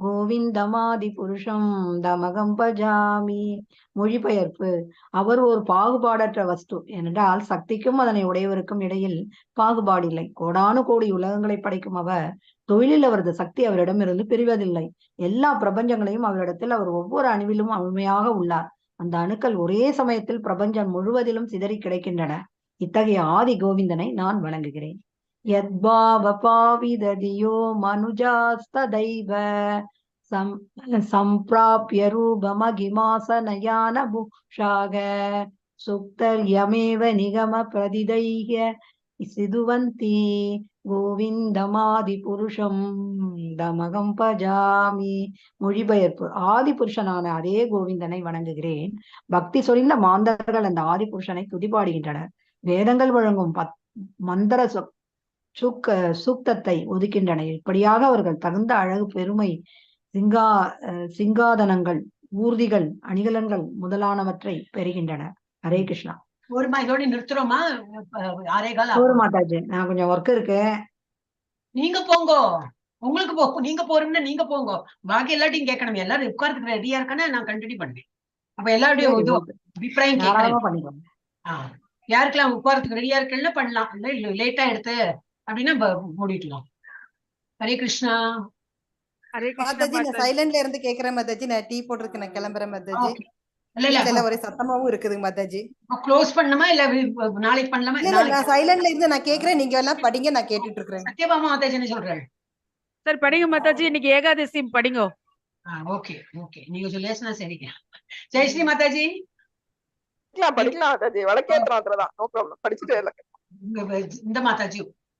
கோவிந்தமாதி புருஷம் தமகம் பஜாமி. மொழிபெயர்ப்பு. அவர் ஒரு பாகுபாடற்ற வஸ்து. ஏனென்றால் சக்திக்கும் அதனை உடையவருக்கும் இடையில் பாகுபாடில்லை. கோடானு கோடி உலகங்களை படைக்கும் அவர் தொழிலில் அவரது சக்தி அவரிடமிருந்து பிரிவதில்லை. எல்லா பிரபஞ்சங்களையும் அவரிடத்தில் அவர் ஒவ்வொரு அணுவிலும் முழுமையாக உள்ளார். அந்த அணுக்கள் ஒரே சமயத்தில் பிரபஞ்சம் முழுவதிலும் சிதறி கிடைக்கின்றன. இத்தகைய ஆதி கோவிந்தனை நான் வணங்குகிறேன். யத்பாவபாவிததியோ மனுஜாஸ்ததைவ சம்பிராப்ய ரூபமகிமாசனயான புஷாக சுக்தர்யமேவ நிகம பிரதிதைஹ சிதுவந்தி கோவிந்தமாதி புருஷம் தமகம் பஜாமி. மொழிபெயர்ப்பு. ஆதி புருஷனான அதே கோவிந்தனை வணங்குகிறேன். பக்தி சொரிந்த மாந்தர்கள் அந்த ஆதி புருஷனை துதிபாடுகின்றனர். வேதங்கள் வழங்கும் மந்திர சூக்தத்தை ஒதுக்கின்றன. இப்படியாக அவர்கள் தகுந்த அழகு, பெருமை, சிங்காதனங்கள், ஊர்திகள், அணிகலன்கள் முதலானவற்றை பெறுகின்றனர். ஹரே கிருஷ்ணா. இதோட நிறுத்துறோமா? மாதாஜி, நான் கொஞ்சம் ஒர்க் இருக்கு. நீங்க போங்கோ, உங்களுக்கு நீங்க போறீங்கன்னா நீங்க போங்க, பாக்கி எல்லாத்தையும் கேட்கணும். எல்லாரும் உட்கார்ந்துக்கு ரெடியா இருக்கானே நான் கண்டினியூ பண்ணுவேன். அப்ப எல்லாருடைய சரி, இது okay. அபிப்பிராயம் கேட்கறேன். தாராளமா பண்ணிக்கோங்க. யாருக்கெல்லாம் உட்கார்றதுக்கு ரெடியா இருக்குன்னா பண்ணலாம், இல்ல லேட்டா எடுத்து அப்படின்னா மூடிக்கலாம். ஹரே கிருஷ்ணா. ஹரே கிருஷ்ணா மாதாஜி, நான் மாதாஜி. சைலண்ட்ல இருந்து கேக்குறேன் மாதாஜி. நான் டீ போட்டிருக்கு, நான் கிளம்புறேன் மாதாஜி. ஓகே. இல்ல வீட்ல எல்லாம் ஒரே சத்தமாவும் இருக்குதுங்க மாதாஜி. க்ளோஸ் பண்ணணுமா இல்ல நாளைக்கு பண்ணலாமா? இல்ல நாளைக்கு நான் சைலண்ட்ல இருந்து நான் கேக்குறேன், நீங்க எல்லாம் படிங்க, நான் கேட்டுட்டு இருக்கிறேன். சத்யபாமா மாதாஜி என்ன சொல்றாரு? சார் படிங்க மாதாஜி, இன்னைக்கு ஏகாதசி படிங்க. ஓகே ஓகே, நீங்க சொல்லேசுனா சரிங்க. ஜெயஸ்ரீ மாதாஜி. படிக்கலாம் மாதாஜி, வழக்கேற்றதான், நோ ப்ராப்ளம், படிச்சுட்டே இல்ல. இந்த மாதாஜி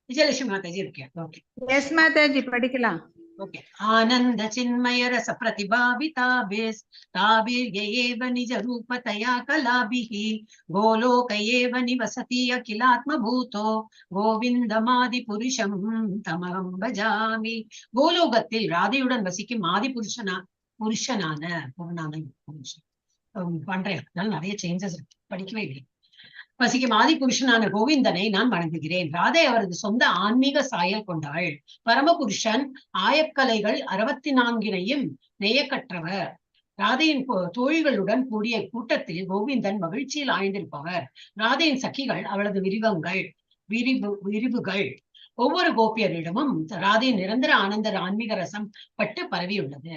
விஜயலட்சுமி மாதாஜி இருக்கேன். ஓகே எஸ் மாதாஜி படிக்கலாம். ஓகே. ஆனந்த சின்மய ரச பிரதிபாவிதாபிஸ் தாபிர்யேவ நிஜ ரூபதயா கலாபிஹ கோலோகயேவ நிவசதி அகிலாத்ம பூதோ கோவிந்தமாதி புருஷம் தமஹம் பஜாமி. கோலோகத்தில் ராதையுடன் வசிக்கும் ஆதி புருஷனான புருஷன் பண்றேன். அதனால நிறைய சேஞ்சஸ் இருக்கு, படிக்கவே இல்லை. வசிக்கும் ஆதி புருஷனான கோவிந்தனை நான் வணங்குகிறேன். ராதை அவரது சொந்த ஆன்மீக சாயல் கொண்டவள். பரமபுருஷன் ஆயக்கலைகள் 64 நெய்யக்கற்றவர். ராதையின் தோழிகளுடன் கூடிய கூட்டத்தில் கோவிந்தன் மகிழ்ச்சியில் ஆழ்ந்திருப்பவர். ராதையின் சகிகள் அவளது விரிவுகள். ஒவ்வொரு கோபியரிடமும் ராதையின் நிரந்தர ஆனந்த ஆன்மீக ரசம் பட்டு பரவியுள்ளது.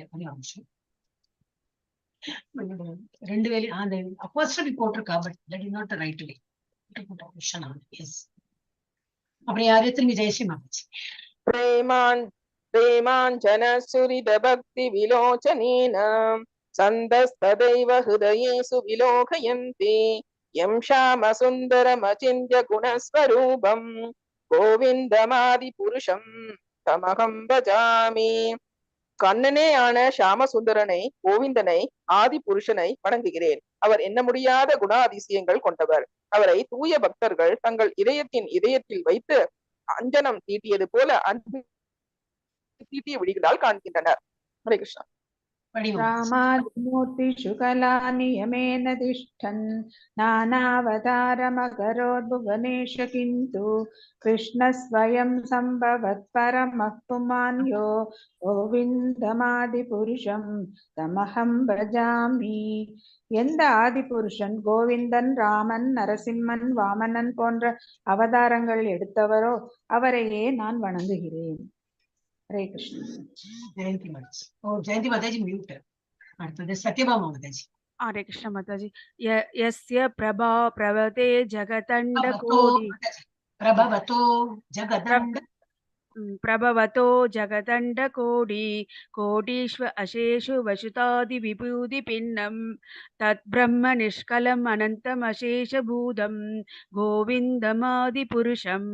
ரெண்டு வேலையும் அந்த அப்போஸ்ட்ரோபி போட்டிருக்கா, but that is not the right way. அப்புறம் யாரு? திரும்பி ஜெயஸ்ரீ மாதாஜி. प्रेमाञ्जन सुहृद भक्ति विलोचनेन सन्दस्तदैव हृदयेषु विलोकयन्ति यं श्याम सुन्दरमचिन्त्य गुणस्वरूपं गोविन्दमादिपुरुषं तमहं भजामि. கண்ணனே ஆன ஷாம சுந்தரனை, கோவிந்தனை, ஆதி புருஷனை வணங்குகிறேன். அவர் எண்ண முடியாத குணாதிசயங்கள் கொண்டவர். அவரை தூய பக்தர்கள் தங்கள் இதயத்தில் வைத்து அஞ்சனம் தீட்டியது போல அன்பு தீட்டிய விழிகளால் காண்கின்றனர். ஹரே கிருஷ்ணா. रामादिमूर्तिषु कलानियमेन तिष्ठन् नानावतारमकरोद्भुवनेषु किन्तु कृष्णः स्वयं सम्भवत् परमः पुमान्यो गोविन्दमादिपुरुषं तमहं भजामि. எந்த ஆதிபுருஷன் கோவிந்தன், ராமன், நரசிம்மன், வாமனன் போன்ற அவதாரங்கள் எடுத்தவரோ அவரையே நான் வணங்குகிறேன். ஹரே கிருஷ்ணா. ஜெயந்தி மாதாஜி. ஜெயந்தி மாதாஜி மியூட். அடுத்தது சத்யபாமா மாதாஜி. ஹரே கிருஷ்ண மாதாஜி. யஸ்ய பிரபா பிரவதே ஜகதண்ட கோடி பிரபவதோ ஜகதண்ட கோடி கோடீஸ்வ அசேஷு வசுதாதி விபூதி பின்னம் தத் பிரம்ம நிஷ்கலம் அனந்தம் அசேஷ பூதம் கோவிந்தமாதி புருஷம்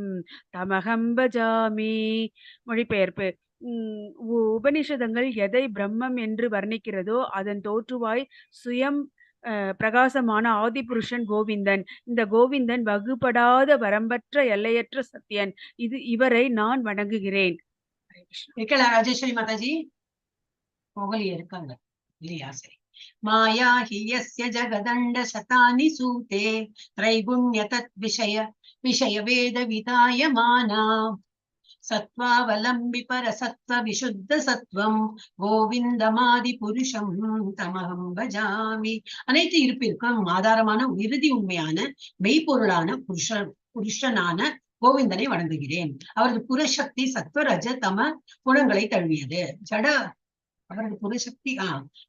தமகம் பஜாமி. மொழிபெயர்ப்பு. உபனிஷதங்கள் எதை பிரம்மம் என்று வர்ணிக்கிறதோ அதன் தோற்றுவாய் சுயம் பிரகாசமான ஆதிபுருஷன் கோவிந்தன். இந்த கோவிந்தன் வகுப்படாத வரம்பற்ற எல்லையற்ற சத்தியன். இவரை நான் வணங்குகிறேன். ராஜேஸ்வரி மாதாஜி போகலி இருக்காங்க இல்லையா? சரி. மாயா ஹியஸ்ய ஜகதண்ட சதானி சூதே த்ரைகுண்ய தத் விஷய வேத விதாயமானா சத்வாவலம்பி பரசத்வ விசுத்த சத்வம் கோவிந்தமாதி புருஷம் தமகம் பஜாமி. அனைத்து இருப்பிற்கும் ஆதாரமான இறுதி உண்மையான மெய்ப்பொருளான புருஷனான கோவிந்தனை வணங்குகிறேன். அவரது புறசக்தி சத்வரஜ தம குணங்களை தழுவியது. அவரது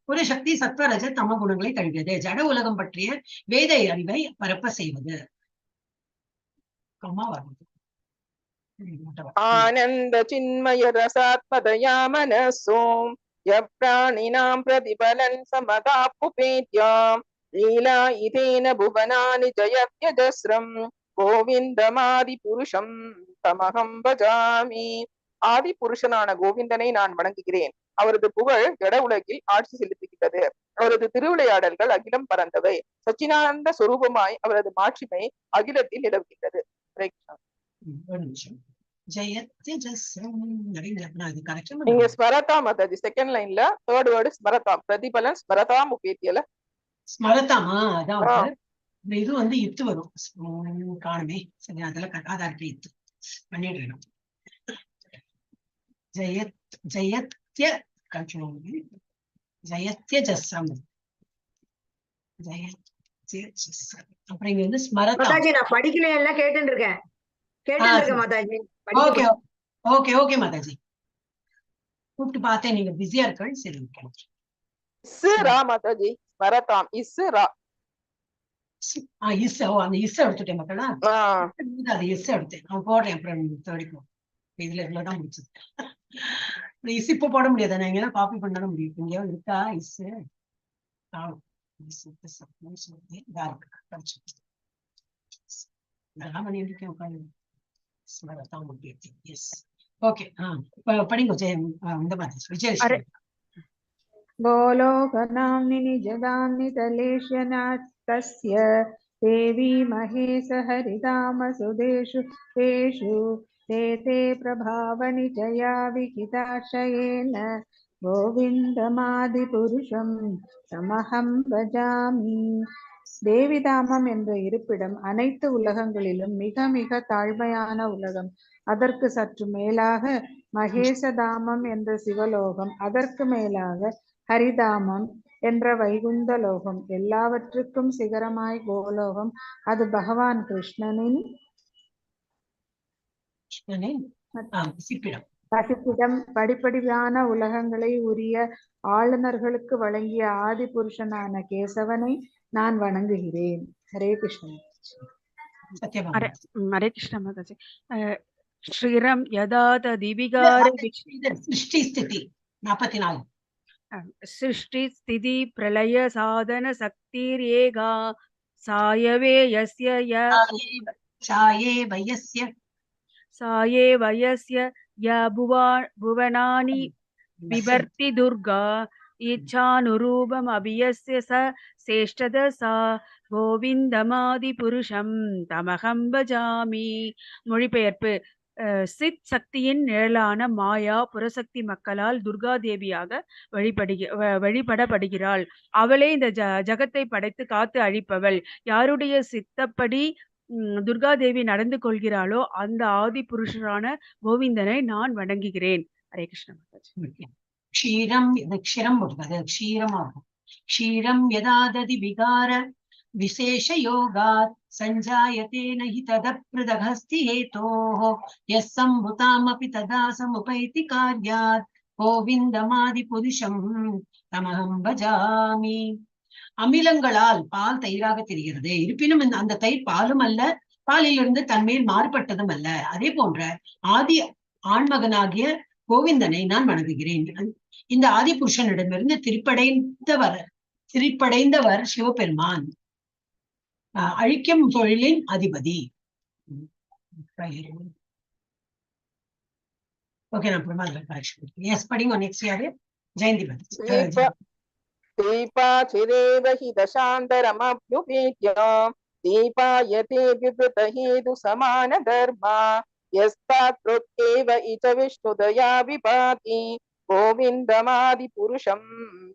புறசக்தி சத்வரஜ தம குணங்களை தழுவியது. ஜட உலகம் பற்றிய வேத அறிவை பரப்ப செய்வது. ஆனந்த சின்மய ரசாத்மதயா மனசோ யப்ராணினாம் பிரதிபலன் சமதாப்புபேத்யாம் லீலா இதேன புவனானி ஜயத்யஜஸ்ரம் கோவிந்தமாதி புருஷம் தமகம் பஜாமி. ஆதி புருஷனான கோவிந்தனை நான் வணங்குகிறேன். அவரது புகழ் ஜட உலகில் ஆட்சி செலுத்துகின்றது. அவரது திருவிளையாடல்கள் அகிலம் பறந்தவை. சச்சினானந்த சொரூபமாய் அவரது மாட்சிமை அகிலத்தில் நிலவுகின்றது. நீங்க ஸ்மரதா மாதாஜி செகண்ட் லைன்ல தேர்ட் வேர்டு ஸ்மரதா, பிரதிபலன் ஸ்மரதா முகேத்தியல ஸ்மரதாமா. அதான் இது வந்து இத்து வரும் காணுமே. சரி, அதுல இத்து பண்ணிடுறேன். ஜயத்ய கண்ட்ரோல் ஜயத்ய ஜஸ்ஸம் ஜயத்ய ஜஸ்ஸம். அப்புறம் இங்க வந்து ஸ்மரதா. மாதாஜி நான் படிக்கல, எல்லாம் கேட்டுட்டு இருக்கேன் Mataji. Okay okay okay Mataji, கூப்பிட்டு பார்த்தேன் நீங்க பிஸியா இருக்கேன். சரி இஸ்ரா மாதாஜி, ஸ்மரதாம் இஸ்ரா. இஸ் அந்த இஸ் எடுத்துட்டேன் மக்களா, அது இஸ் எடுத்தேன். நான் போடுறேன் அப்புறம் தேடிக்கும். இதுல இவ்வளவுதான் முடிச்சது. இஸ் இப்ப போட முடியாது, நான் எங்கன்னா காப்பி பண்ணாலும் முடியும். எங்கேயாவது இருக்கா இஸ்? இதெல்லாம் பண்ணிருக்கேன் உட்காந்து. ஓகே படிங்க இந்த மாதிரி விஜயலட்சுமி. गोलोकनाम्नि निजदाम्नि तलेशनास्तस्य देवी महेश हरिधामसुदेषु तेषु ते प्रभावनिजया विहिताशयेन கோவிந்தமாதிபுருஷம் தமஹம் பஜாமி. தேவிதாமம் என்ற இருப்பிடம் அனைத்து உலகங்களிலும் மிக மிக தாழ்மையான உலகம். அதற்கு சற்று மேலாக மகேசதாமம் என்ற சிவலோகம், அதற்கு மேலாக ஹரிதாமம் என்ற வைகுந்த லோகம், எல்லாவற்றுக்கும் சிகரமாய் கோலோகம். அது பகவான் கிருஷ்ணனின் வசிப்பிடம். படிப்படியான உலகங்களை உரிய ஆளுநர்களுக்கு வழங்கிய ஆதி புருஷனான கேசவனை நான் வணங்குகிறேன். ஹரே கிருஷ்ணன். ஹரே கிருஷ்ண மாதாஜி. ஸ்ரீரம் யதா ததிவிகார சிருஷ்டி ஸ்திதி 44. சிருஷ்டி ஸ்திதி பிரளய சாதன சக்திரேகா சாயவே யஸ்ய ய புவனானி விபர்த்தி துர்கா இச்சானுரூபம் அபியஸ்ய ச சேஷ்டத சா கோவிந்தமாதி புருஷம் தமகம் பஜாமி. மொழிபெயர்ப்பு. சித் சக்தியின் நிழலான மாயா புறசக்தி மக்களால் துர்கா தேவியாக வழிபடப்படுகிறாள். அவளே இந்த ஜகத்தை படைத்து காத்து அழிப்பவள். யாருடைய சித்தப்படி துர்கா தேவி நடந்து கொள்கிறாளோ அந்த ஆதி புருஷரான கோவிந்தனை நான் வணங்குகிறேன். ஹரே கிருஷ்ண மாதாஜி. க்ஷீரம் க்ஷீரம் போட்டுக்காது, க்ஷீரமாகும். க்ஷீரம் யதாததி விகார விசேஷ யோகாத் சஞ்சாயதே நஹி ததப்ருதகஸ்தி ஹேதோஹ யஸ் சம்புதாமபி ததா சமுபைதி கார்யாத் கோவிந்தமாதி புருஷம் தமஹம் பஜாமி. அமிலங்களால் பால் தயிராக தெரிகிறது, இருப்பினும் அந்த தயிர் பாலும் அல்ல, பாலிலிருந்து தன்மேல் மாறுபட்டதும் அல்ல. அதே போன்ற ஆதி ஆண்மகனாகிய கோவிந்தனை நான் வணங்குகிறேன். இந்த ஆதி புருஷனிடமிருந்து திரிப்படைந்தவர் சிவபெருமான், அழிக்கும் தொழிலின் அதிபதி. ஓகே, நான் படிங்க. நெக்ஸ்ட் யாரு? ஜெயந்தி. दीपाचिरेव हि दशान्तरमभ्युपेत्य दीपायते विवृतहेतु समानधर्मा यस्तात्कृत्येव इच विष्णुदया विभाति கோவிந்தமாதிபுருஷம்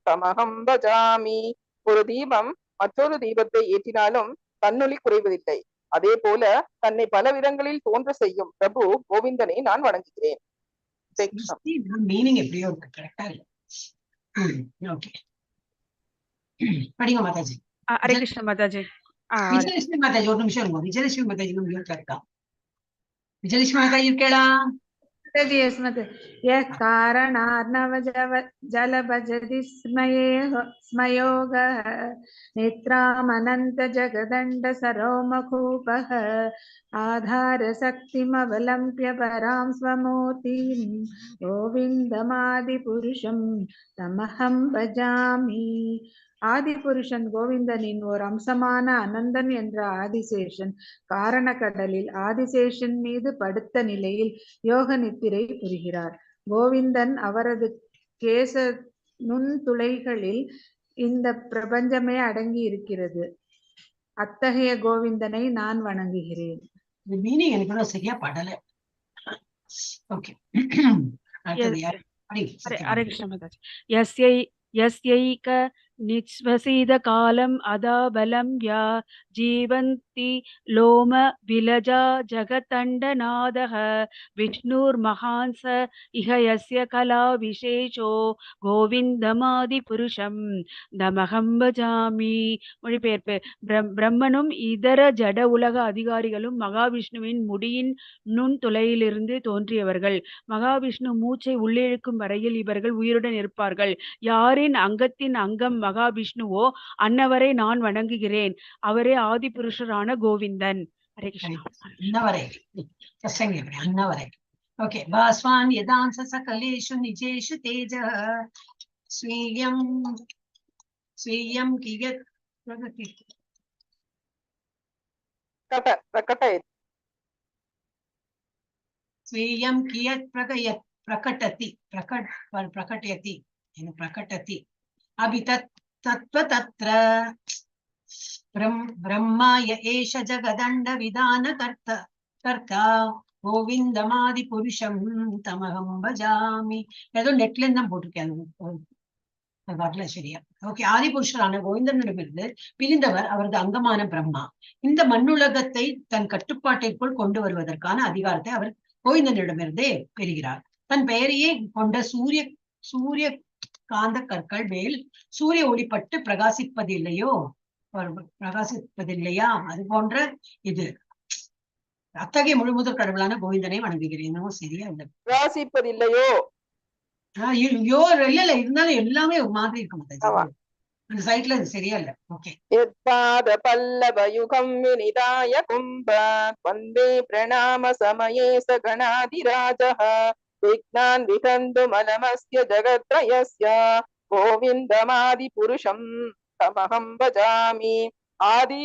தமஹம் பஜாமி. ஒரு தீபம் மற்றொரு தீபத்தை ஏற்றினாலும் தன்னொளி குறைவதில்லை. அதே போல தன்னை பல விதங்களில் தோன்ற செய்யும் பிரபு கோவிந்தனை நான் வணங்குகிறேன். மீனிங் எப்படியோ கரெக்டா இல்ல. ஓகே, படிங்க மாதாஜி. ஹரே கிருஷ்ண மாதாஜி. விஜயலட்சுமி மாதாஜி ஒரு நிமிஷம் இருக்கும். விஜயலட்சுமி மாதாஜி இருக்கா? விஜயலட்சுமி மாதாஜி இருக்கேடா? कारणार्णव जलभजति स्मयोगः नेत्रामनन्त जगदण्ड सरोमकूपः आधारशक्तिमवलम्प्य परां स्वमूर्तिं गोविन्दमादिपुरुषं तमहं भजामि. ஆதிபுருஷன் கோவிந்தனின் ஓர் அம்சமான அனந்தன் என்ற ஆதிசேஷன் காரணக்கடலில் ஆதிசேஷன் மீது படுத்த நிலையில் யோக நித்திரை புரிகிறார். கோவிந்தன் அவரது கேச நுண்துளைகளில் இந்த பிரபஞ்சமே அடங்கி இருக்கிறது. அத்தகைய கோவிந்தனை நான் வணங்குகிறேன். மீனிங் எனக்கு சரியா படல. ஓகே, ஹரே கிருஷ்ண மாதாஜி. யஸ்யைக निःश्वसितकालम् अदाबलं या जीवन्ति लोम विलजा जगतण्डनादः विष्णुर्महान् स इह यस्य कला विशेषो கோவிந்தமாதிபுருஷம் தமகம் பஜாமி. மொழிபெயர்ப்பு. பிரம்மனும் இதர ஜட உலக அதிகாரிகளும் மகாவிஷ்ணுவின் முடியின் நுண்துளையிலிருந்து தோன்றியவர்கள். மகாவிஷ்ணு மூச்சை உள்ளிழுக்கும் வரையில் இவர்கள் உயிருடன் இருப்பார்கள். யாரின் அங்கத்தின் அங்கம் மகாவிஷ்ணுவோ அன்னவரை நான் வணங்குகிறேன். அவரே ஆதிபுருஷரான கோவிந்தன். ஹரே கிருஷ்ணா. அன்னவரை பிரசங்க அன்னவரை. ஓகே. பாஸ்வான் யதாம்ச சகலேஷு நிஜேஷு தேஜ ஸ்வீயம் ஸ்வீயம் கியத் பிரகதி प्रकटयति स्वीयं कियत् प्रकटति प्रकटयति प्रकटति अभि तत्त्व ब्रह्मा य एष जगदण्डविधानकर्ता गोविन्दमादिपुरुषं तमहं भजामि. ஏதோ நெட்ல இருந்து தான் போட்டிருக்கேன், வரல சரியா. ஓகே. ஆதிபுருஷரான கோவிந்தனிடமிருந்து பிரிந்தவர் அவரது அங்கமான பிரம்மா. இந்த மண்ணுலகத்தை தன் கட்டுப்பாட்டிற்குள் கொண்டு வருவதற்கான அதிகாரத்தை அவர் கோவிந்தனிடமிருந்தே பெறுகிறார். தன் பெயரையே கொண்ட சூரிய காந்த கற்கள் மேல் சூரிய ஒளிப்பட்டு பிரகாசிப்பதில்லையா அது போன்ற இது. அத்தகைய முழுமுதற் கடவுளான கோவிந்தனை வணங்குகிறேன். சரியா இல்லை, பிரகாசிப்பதில்லையோ இல்ல இருந்தாலும் எல்லாமே ஒரு மாதிரி இருக்கும் அந்த சைட்ல. அது சரியா இல்ல. ஓகே. யத்பாத பல்லவயுகம் வினிதாய கும்ப வந்தே பிரணாம சமயே ச கணாதிராஜः விக்னான் விகந்து மலமஸ்ய ஜகத்ரயஸ்ய கோவிந்தமாதி புருஷம் தமஹம் பஜாமி. ஆதி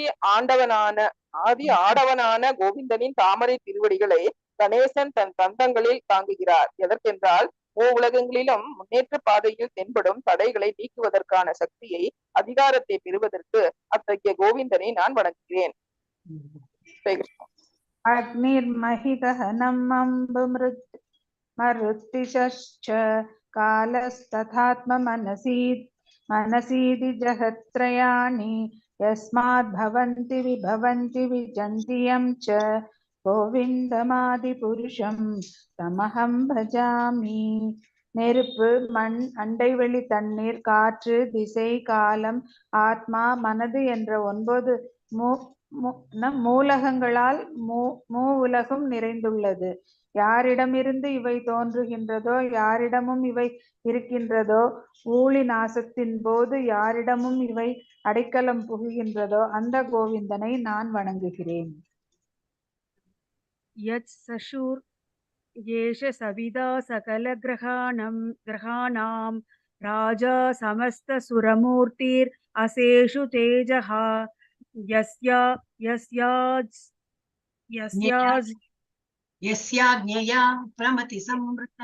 ஆடவனான கோவிந்தனின் தாமரை திருவடிகளை கணேசன் தன் தந்தங்களில் தாங்குகிறார். எதற்கென்றால் உலகங்களிலும் முன்னேற்ற பாதையில் தென்படும் தடைகளை நீக்குவதற்கான சக்தியை, அதிகாரத்தை பெறுவதற்கு அத்தகைய கோவிந்தனை நான் வணங்குகிறேன். அக்னிர்மஹிதஹனம் அம்புமிருத்திஷச்ச காலஸ்ததாத்ம மனசீதி ஜகத்ரயாணி யஸ்மாத் பவந்தி விபவந்தி விஜந்தியம் ச கோவிந்தமாதி புருஷம் தமஹம் பஜாமி. நெருப்பு, மண், அண்டைவெளி, தண்ணீர், காற்று, திசை, காலம், ஆத்மா, மனது என்ற 9 மூலகங்களால் உலகம் நிறைந்துள்ளது. யாரிடமிருந்து இவை தோன்றுகின்றதோ, யாரிடமும் இவை இருக்கின்றதோ, ஊழி நாசத்தின் போது யாரிடமும் இவை அடைக்கலம் புகுகின்றதோ அந்த கோவிந்தனை நான் வணங்குகிறேன். யத் சசூர் ஏஷ சவிதா சகல கிரகாணாம் ராஜா சமஸ்த சுரமூர்த்திர் அசேஷு தேஜஹ யஸ்யாஜ்ஞயா பிரமதி சம்ருத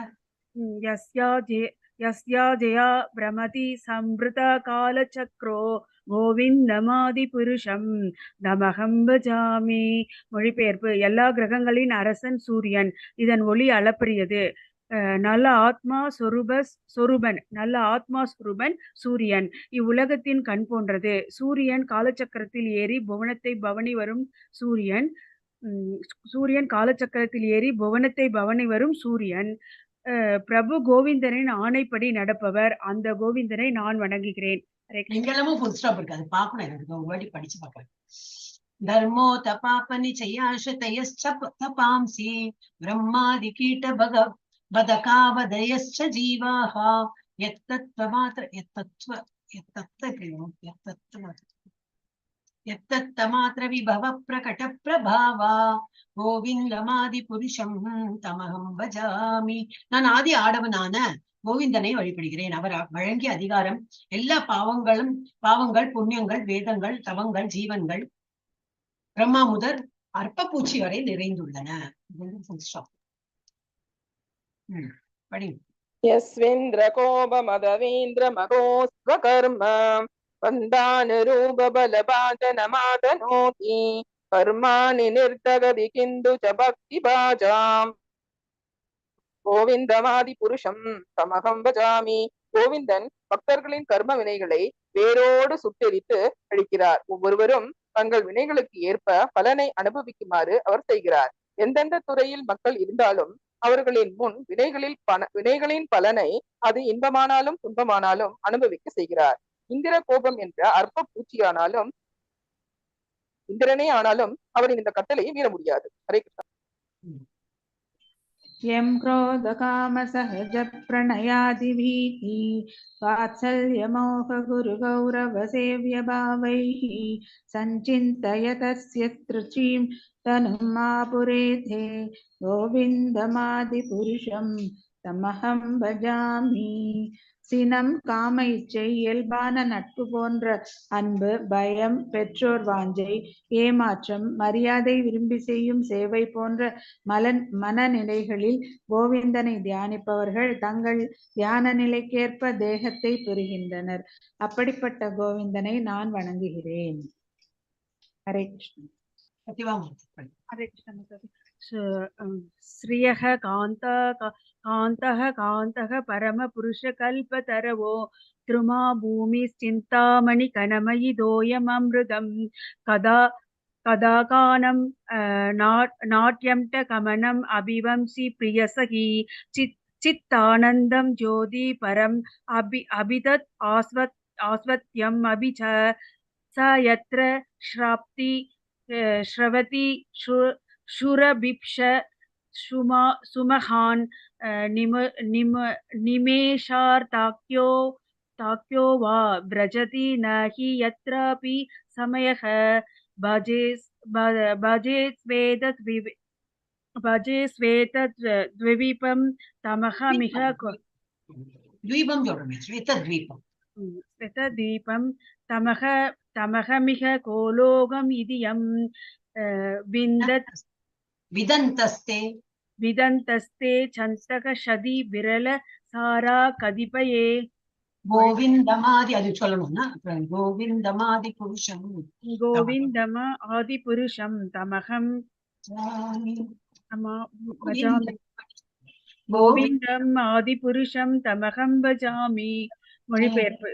யஸ்யாஜயா பிரமதி சம்ருத காலச்சக்ரோ கோவிந்தமாதி புருஷம் நமகம் பஜாமி. மொழிபெயர்ப்பு. எல்லா கிரகங்களின் அரசன் சூரியன். இதன் ஒளி அளப்பரியது. நல்ல ஆத்மா சொரூபன் சூரியன். இவ்வுலகத்தின் கண் போன்றது. சூரியன் காலச்சக்கரத்தில் ஏறி புவனத்தை பவனி வரும் சூரியன். பிரபு கோவிந்தனின் ஆணைப்படி நடப்பவர். அந்த கோவிந்தனை நான் வணங்குகிறேன். எங்கெல்லாமோ புல் ஸ்டாப் இருக்கு, அது பார்க்கணும். எனக்கு ஒரு வாட்டி படிச்சு பார்க்கலாம். தர்மோ தபாபனி சயாஷதயஸ்ச தபாம்சி பிரம்மாதி கீட பதகாவதயஸ்ச ஜீவாஹ யத்தமாத்ர விபவ பிரகட பிரபாவா கோவிந்தமாதி புருஷம் தமஹம் பஜாமி. நான் ஆதி ஆடவனான கோவிந்தனை வழிபடுகிறேன். அவர் வழங்கிய அதிகாரம் எல்லா பாவங்கள், புண்ணியங்கள், வேதங்கள், தவங்கள், ஜீவன்கள், பிரம்மா முதல் அற்ப பூச்சி வரை நிறைந்துள்ளன. யஸ்வேந்திர கோப மதவேந்திர மகோஸ்வகர்ம வந்தானுரூப பலபாதனமாதனோதி கர்மாணி நிர்தகதி கிந்து ச பக்தி பாஜாம் கோவிந்தமாதி புருஷம் தமகம் பஜாமி. கோவிந்தன் பக்தர்களின் கர்ம வினைகளை வேரோடு சுட்டெரித்து அழிக்கிறார். ஒவ்வொருவரும் தங்கள் வினைகளுக்கு ஏற்ப பலனை அனுபவிக்குமாறு அவர் செய்கிறார். எந்தெந்த துறையில் மக்கள் இருந்தாலும் அவர்களின் முன் வினைகளின் பலனை அது இன்பமானாலும் துன்பமானாலும் அனுபவிக்க செய்கிறார். இந்திர கோபம் என்ற அற்ப பூச்சியானாலும் இந்திரனே ஆனாலும் அவரின் இந்த கட்டளையை மீற முடியாது. ஹரே கிருஷ்ணா. यं क्रोधकामसहजप्रणयादिभीति वात्सल्यमोहगुरुगौरवसेव्यभावैः सञ्चिन्तयतस्य तृचीं तनुमापुरेथे गोविन्दमादिपुरुषं तमहं भजामि. சினம், காம இச்சை, இயல்பான நட்பு போன்ற அன்பு, பயம், பெற்றோர் வாஞ்சை, ஏமாற்றம், மரியாதை விரும்பி செய்யும் சேவை போன்ற மனநிலைகளில் கோவிந்தனை தியானிப்பவர்கள் தங்கள் தியான நிலைக்கேற்ப தேகத்தை பெறுகின்றனர். அப்படிப்பட்ட கோவிந்தனை நான் வணங்குகிறேன். ஹரே கிருஷ்ணன். हरे कृष्ण माताजी. श्रियः कान्तः कान्तः परमपुरुषकल्पतरवो त्रुमा भूमिश्चिन्तामणि कणमयि दोयममृतं कदा कदा कानं नाट्यं च कमनम् अभिवंसि प्रियसखी चित्तानन्दं ज्योति परम् अभिदत् आस्वत्यम् अभि च स यत्र श्रवति शुरबिप्ष सुमहान् निमेषार्ताख्यो वा व्रजति न हि यत्रापि समयः भजे श्वेतद्वीपं तमहमिह श्वेतद्वीपं तमहमिह कोलोकम् इति यं विदन्तस्ते चन्तक शदि विरल सारा कदिपये கோவிந்தமாதி அது சொல்லணும்னா கோவிந்தமாதி புருஷம் गोविन्दम आदिपुरुषं तमहं भजामि. गोविन्दம் ஆதிபுருஷம் தமகம் பஜாமி. மொழிபெயர்ப்பு.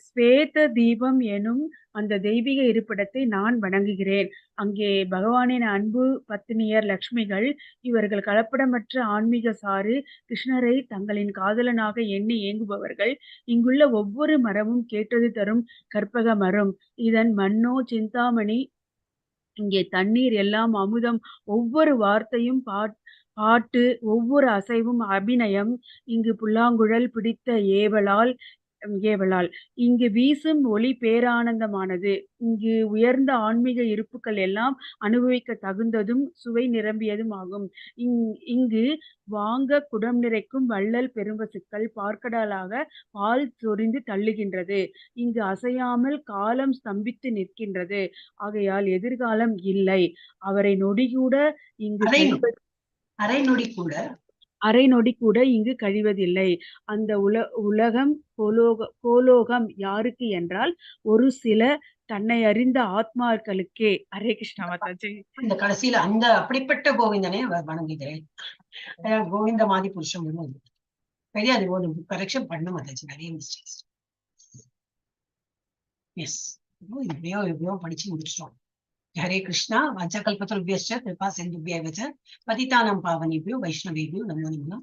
ஸ்வேத தீபம் எனும் அந்த தெய்வீக இருப்பிடத்தை நான் வணங்குகிறேன். அங்கே பகவானின் அன்பு பத்தினியர் லக்ஷ்மிகள் இவர்கள் கலப்படமற்ற ஆன்மீக சாறு கிருஷ்ணரை தங்களின் காதலனாக எண்ணி ஏங்குபவர்கள். இங்குள்ள ஒவ்வொரு மரமும் கேட்டது தரும் கற்பக மரம். இதன் மண்ணோ சிந்தாமணி. இங்கே தண்ணீர் எல்லாம் அமுதம். ஒவ்வொரு வார்த்தையும் பாட்டு, ஒவ்வொரு அசைவும் அபிநயம். இங்கு புல்லாங்குழல் பிடித்த ஏவலால் இங்கு வீசும் ஒளி பேரானந்தமானது. இங்கு உயர்ந்த ஆன்மீக இருப்புகள் எல்லாம் அனுபவிக்க தகுந்ததும் சுவை நிரம்பியதும் ஆகும். இங்கு வாங்க குடம் நிறைக்கும் வள்ளல் பெரும்பசுக்கள் பார்க்கடலாக பால் சொரிந்து தள்ளுகின்றது. இங்கு அசையாமல் காலம் ஸ்தம்பித்து நிற்கின்றது. ஆகையால் எதிர்காலம் இல்லை. அரை நொடி கூட இங்கு கழிவதில்லை. அந்த உலகம் கோலோகம் யாருக்கு என்றால் ஒரு சில தன்னை அறிந்த ஆத்மாக்களுக்கே. ஹரே கிருஷ்ணா மாதாஜி. இந்த கடைசியில அந்த அப்படிப்பட்ட கோவிந்தனை வணங்குகிறேன். கோவிந்தமாதி புருஷம் பெரிய அது ஒரு கரெக்ஷன் பண்ண மாதாஜி, நிறைய மிஸ்டேக்ஸ். எஸ், எப்படியோ படிச்சு முடிச்சிட்டோம். हरे कृष्णा. वाञ्छाकल्पतरुभ्यश्च कृपा सिन्धुभ्यैव च पतितानां पावनेभ्यो वैष्णवेभ्यो नमो नमः.